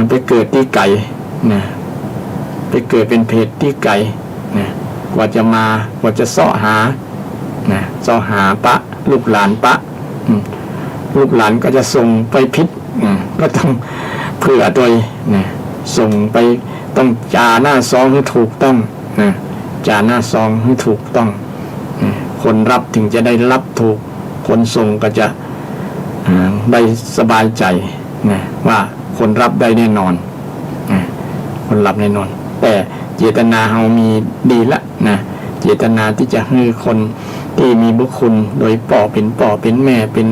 ไปเกิดที่ไก่นะไปเกิดเป็นเพศที่ไก่นะกว่าจะเสาะหาปะลูกหลานปะลูกหลานก็จะส่งไปพิษก็ต้อง เพื่อโดยนะส่งไปต้องจ่าหน้าซองให้ถูกต้องนะจ่าหน้าซองให้ถูกต้องนะคนรับถึงจะได้รับถูกคนส่งก็จะได้สบายใจนะว่าคนรับได้แน่นอนนะคนรับแน่นอนแต่เจตนาเรามีดีละนะเจตนาที่จะให้คนที่มีบุญคุณโดยป่อเป็นแม่เป็น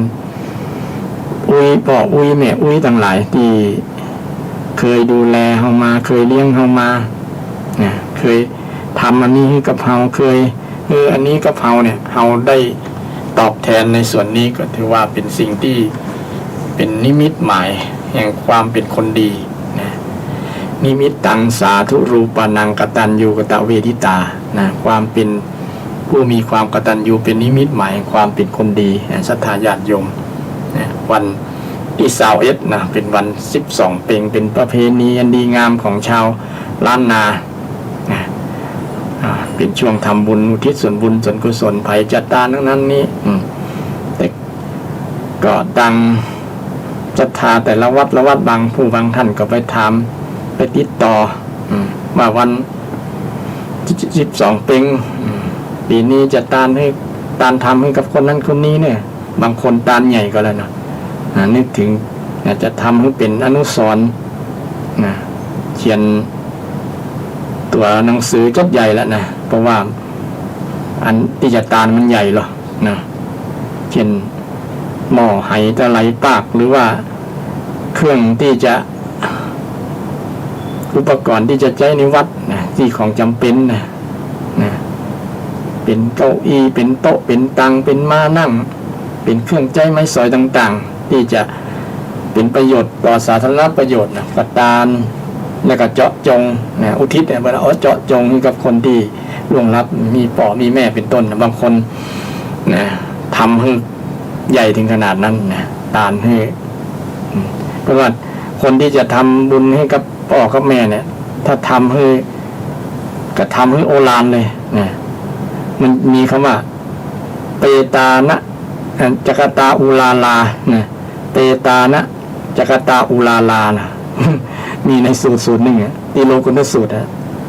อุ้ยป่ออุ้ยแม่อุ้ยต่างหลายที่เคยดูแลเฮามาเคยเลี้ยงเฮามาเนี่ยเคยทำอันนี้ให้กับเฮาเคยอันนี้กับเฮาเนี่ยเฮาได้ตอบแทนในส่วนนี้ก็ถือว่าเป็นสิ่งที่เป็นนิมิตหมายแห่งความเป็นคนดีนะนิมิตตังสาธุรูปานังกตัญญูกตเวทิตานะความเป็นผู้มีความกตัญญูเป็นนิมิตหมายแห่งความเป็นคนดีศรัทธาญาติโยมนะวันที่21นะเป็นวัน12เพ็งเป็นประเพณีอันดีงามของชาวล้านนานะเป็นช่วงทำบุญอุทิศส่วนบุญส่วนกุศลภัยจัตตาทั้งนั้นนี้แต่ก็ดังศรัทธาแต่ละวัดบางผู้บางท่านก็ไปถามไปติดต่อว่าวัน12เพ็งปีนี้จะตานทำให้กับคนนั้นคนนี้เนี่ยบางคนตานใหญ่ก็แล้วนะนึกถึงจะทำให้เป็นอนุสรณ์นะเขียนตัวหนังสือจดใหญ่แล้วนะเพราะว่าอันที่จะตานมันใหญ่หรอนะเช่นหม้อไหตะไลปากหรือว่าเครื่องที่จะอุปกรณ์ที่จะใช้ในวัดนะที่ของจำเป็นนะเป็นเก้าอี้เป็นโต๊ะเป็นตังเป็นม้านั่งเป็นเครื่องใช้ไม้สอยต่างๆที่จะเป็นประโยชน์ต่อสาธารณประโยชน์นะกตานแล้วก็เจาะจงนะอุทิศเนี่ยเวลาเจาะจงให้กับคนที่ล่วงลับมีพ่อมีแม่เป็นต้นนะบางคนนะทำให้ใหญ่ถึงขนาดนั้นนะตานให้เพราะว่าคนที่จะทำบุญให้กับพ่อกับแม่เนี่ยถ้าทำให้ก็ทำให้โอฬารเลยนะมันมีคำว่าเปตานะจักตาอุลาลานะเปตานะจักตาอุลาลานะมีในสูตรหนึ่งที่โลกุตสูตร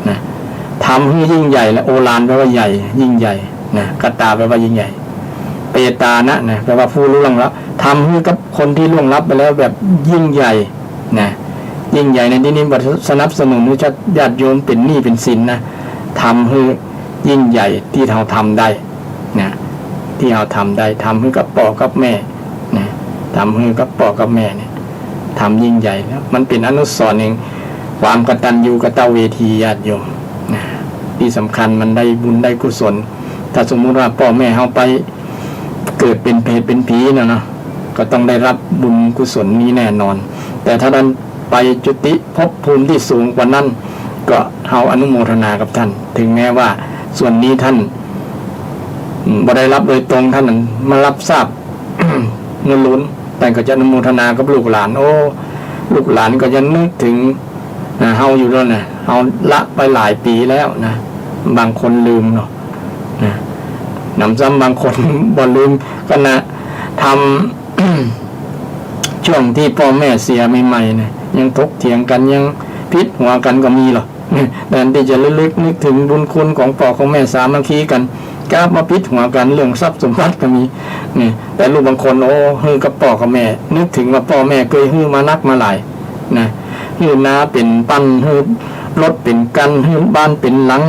นะทำให้ยิ่งใหญ่และโอฬารแปลว่าใหญ่ยิ่งใหญ่นะกตาแปลว่ายิ่งใหญ่เปตานะแปลว่าผู้ล่วงลับทำให้กับคนที่ล่วงลับไปแล้วแบบยิ่งใหญ่นะยิ่งใหญ่ในที่นี้สนับสนุนให้ญาติโยมเป็นหนี้เป็นสินนะทำให้ยิ่งใหญ่ที่เราทำได้นะที่เราทำได้ทำให้กับพ่อกับแม่นะทำให้กับพ่อกับแม่เนี่ยทำยิ่งใหญ่แล้วมันเป็นอนุสรณ์เองความกตัญญูกตเวทีญาติโยมนะที่สำคัญมันได้บุญได้กุศลถ้าสมมุติว่าพ่อแม่เราไปเกิดเป็นเพศเป็นผีเนาะก็ต้องได้รับบุญกุศลนี้แน่นอนแต่ถ้าท่านไปจุติภพภูมิที่สูงกว่านั้นก็เฮาอนุโมทนากับท่านถึงแม้ว่าส่วนนี้ท่านบ่ได้รับโดยตรงท่านมารับทราบ เงินล้นแต่ก็จะอนุโมทนากับลูกหลานโอ้ลูกหลานก็จะนึกถึงเฮาอยู่แล้วนะเฮาละไปหลายปีแล้วนะบางคนลืมเนาะนะนำซ้ำบางคนบ่ลืมก็นะทำ ช่วงที่พ่อแม่เสียใหม่ๆนะยังทกเถียงกันยังพิษหัวกันก็มีหรอกแต่ที่จะลึกนึกถึงบุญคุณของพ่อของแม่สามัคคีกันกล้ามาพิษหัวกันเรื่องทรัพย์สมบัติก็มีนี่แต่ลูกบางคนโอ้ฮือกับพ่อกับแม่นึกถึงว่าพ่อแม่เคยฮือมานักมาหลายนะฮือนาเป็นปั้นฮือรถเป็นกันฮือบ้านเป็นหลัง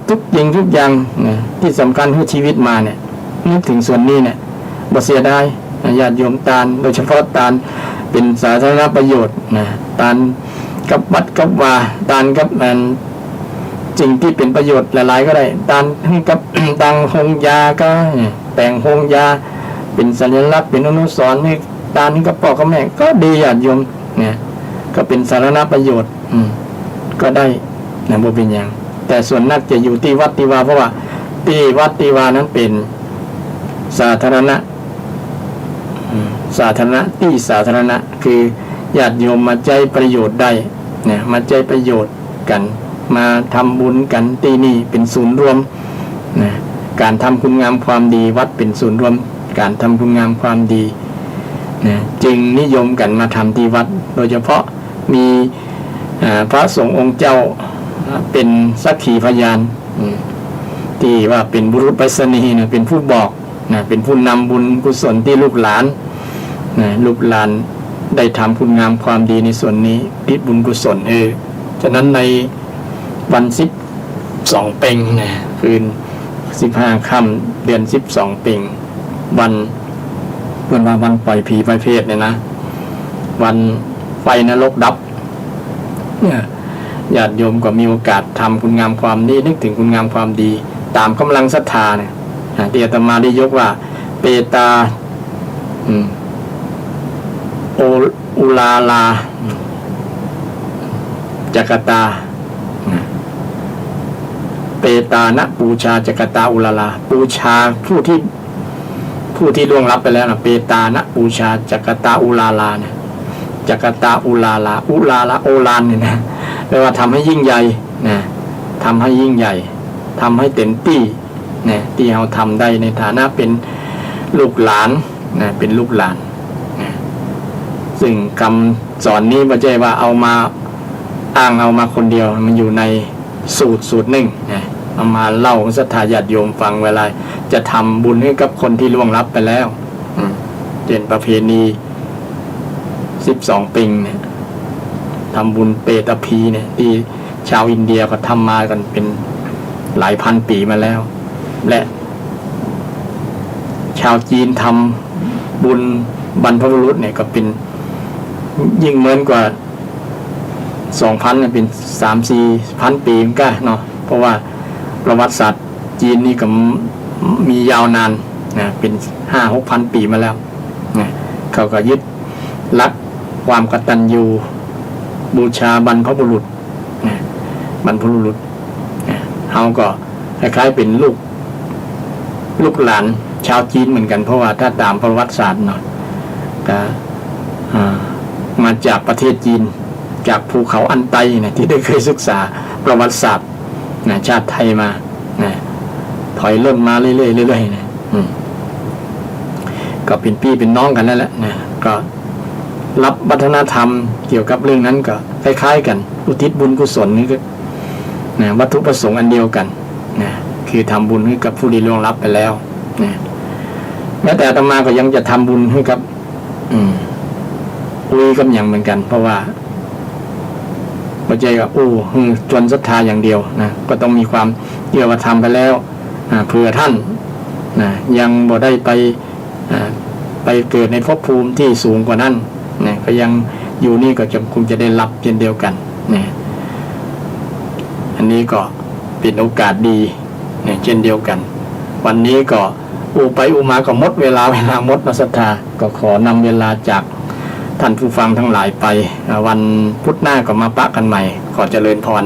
ทุกอย่างนะที่สำคัญฮือชีวิตมาเนี่ยนึกถึงส่วนนี้เนี่ยบ่เสียดายญาติโยมตาลโดยเฉพาะตาลเป็นสาธารณประโยชน์นะตาลกับวัดกับวาตาลกับมันสิ่งที่เป็นประโยชน์หลายๆก็ได้ตาลกับ ตังหงยาก็แต่งหงยาเป็นสัญลักษณ์เป็นอนุสรณ์ให้ตาลกับพ่อกับแม่ก็ดีญาติโยมเนี่ยก็เป็นสาธารณประโยชน์ก็ได้นะบ่เป็นอย่างแต่ส่วนนักจะอยู่ที่วัดที่วาเพราะว่าที่วัดที่วานั้นเป็นสาธารณะที่สาธารณะคือญาติโยมมาใจประโยชน์ได้เนี่ยมาใจประโยชน์กันมาทำบุญกันที่นี่เป็นศูนย์รวมนะการทำคุณงามความดีวัดเป็นศูนย์รวมการทำคุณงามความดี นะจึงนิยมกันมาทำที่วัดโดยเฉพาะมีพระสงฆ์องค์เจ้าเป็นสักขีพยานที่ว่าเป็นบุรุษไปรษณีย์นะเป็นผู้บอกนะเป็นผู้นำบุญกุศลที่ลูกหลานนะลูกหลานได้ทำคุณงามความดีในส่วนนี้ทิศบุญกุศลฉะนั้นในวัน12 เพ็ญนะคืน15 ค่ำเดือน12 เพ็ญวันปล่อยผีปล่อยเพศเนี่ยนะวันไฟนรกดับเนี่ยญาติโยมก็มีโอกาสทำคุณงามความดีนึกถึงคุณงามความดีตามกำลังศรัทธาเนี่ยที่อาตมาได้ยกว่าเปตาอุลาลาจักตาเปตานะปูชาจักตาอุลาลาปูชาผู้ที่ล่วงลับไปแล้วนะเปตานะปูชาจักตาอุลาลาเนี่ยจักตาอุลาลาโอลานเนี่ยนะแปลว่าทำให้ยิ่งใหญ่นะทำให้ยิ่งใหญ่ทำให้เต็มที่นะที่เราทำได้ในฐานะเป็นลูกหลานนะเป็นลูกหลานนะซึ่งคำสอนนี้ไม่ใช่ว่าเอามาอ้างเอามาคนเดียวมันอยู่ในสูตรหนึ่งนะเอามาเล่าศรัทธาญาติโยมฟังเวลาจะทำบุญให้กับคนที่ล่วงลับไปแล้วเป็นประเพณี12 เพ็ญเนี่ยทำบุญเปตพีเนี่ยที่ชาวอินเดียก็ทำมากันเป็นหลายพันปีมาแล้วและชาวจีนทำบุญบรรพบุรุษเนี่ยก็เป็นยิ่งเหมือนกว่า2,000เนี่ยเป็น3-4,000 ปีก็เนาะเพราะว่าประวัติศาสตร์จีนนี่ก็มียาวนานนะเป็น 5-6,000 ปีมาแล้วนะเขาก็ยึดหลักความกตัญญูบูชาบรรพบุรุษนะบรรพบุรุษนะเขาก็คล้ายๆเป็นลูกหลานชาวจีนเหมือนกันเพราะว่าถ้าตามประวัติศาสตร์เนาะก็มาจากประเทศจีนจากภูเขาอันไตนะที่ได้เคยศึกษาประวัติศาสตร์นะชาติไทยมานะถอยล่นมาเรื่อยๆนะก็เป็นพี่เป็นน้องกันนั่นแหละนะก็รับวัฒนธรรมเกี่ยวกับเรื่องนั้นก็คล้ายๆกันอุทิศบุญกุศลนี่ก็นะวัตถุประสงค์อันเดียวกันนะคือทำบุญให้กับผู้ที่ล่วงลับไปแล้วนะแม้แต่อาตมาก็ยังจะทำบุญให้กับลุยกับอย่างเหมือนกันเพราะว่าปัจจัยก็จนศรัทธาอย่างเดียวนะก็ต้องมีความเกี่ยวกับทำไปแล้วเผื่อท่านนะยังบ่ได้ไปเกิดในภพภูมิที่สูงกว่านั้นนะก็ยังอยู่นี่ก็คงจะได้รับเช่นเดียวกันนะอันนี้ก็เป็นโอกาสดีนะเช่นเดียวกันวันนี้ก็ไปมาก็หมดเวลาหมดศรัทธาก็ขอนำเวลาจากท่านผู้ฟังทั้งหลายไปวันพุธหน้าก็มาปะกันใหม่ขอเจริญพร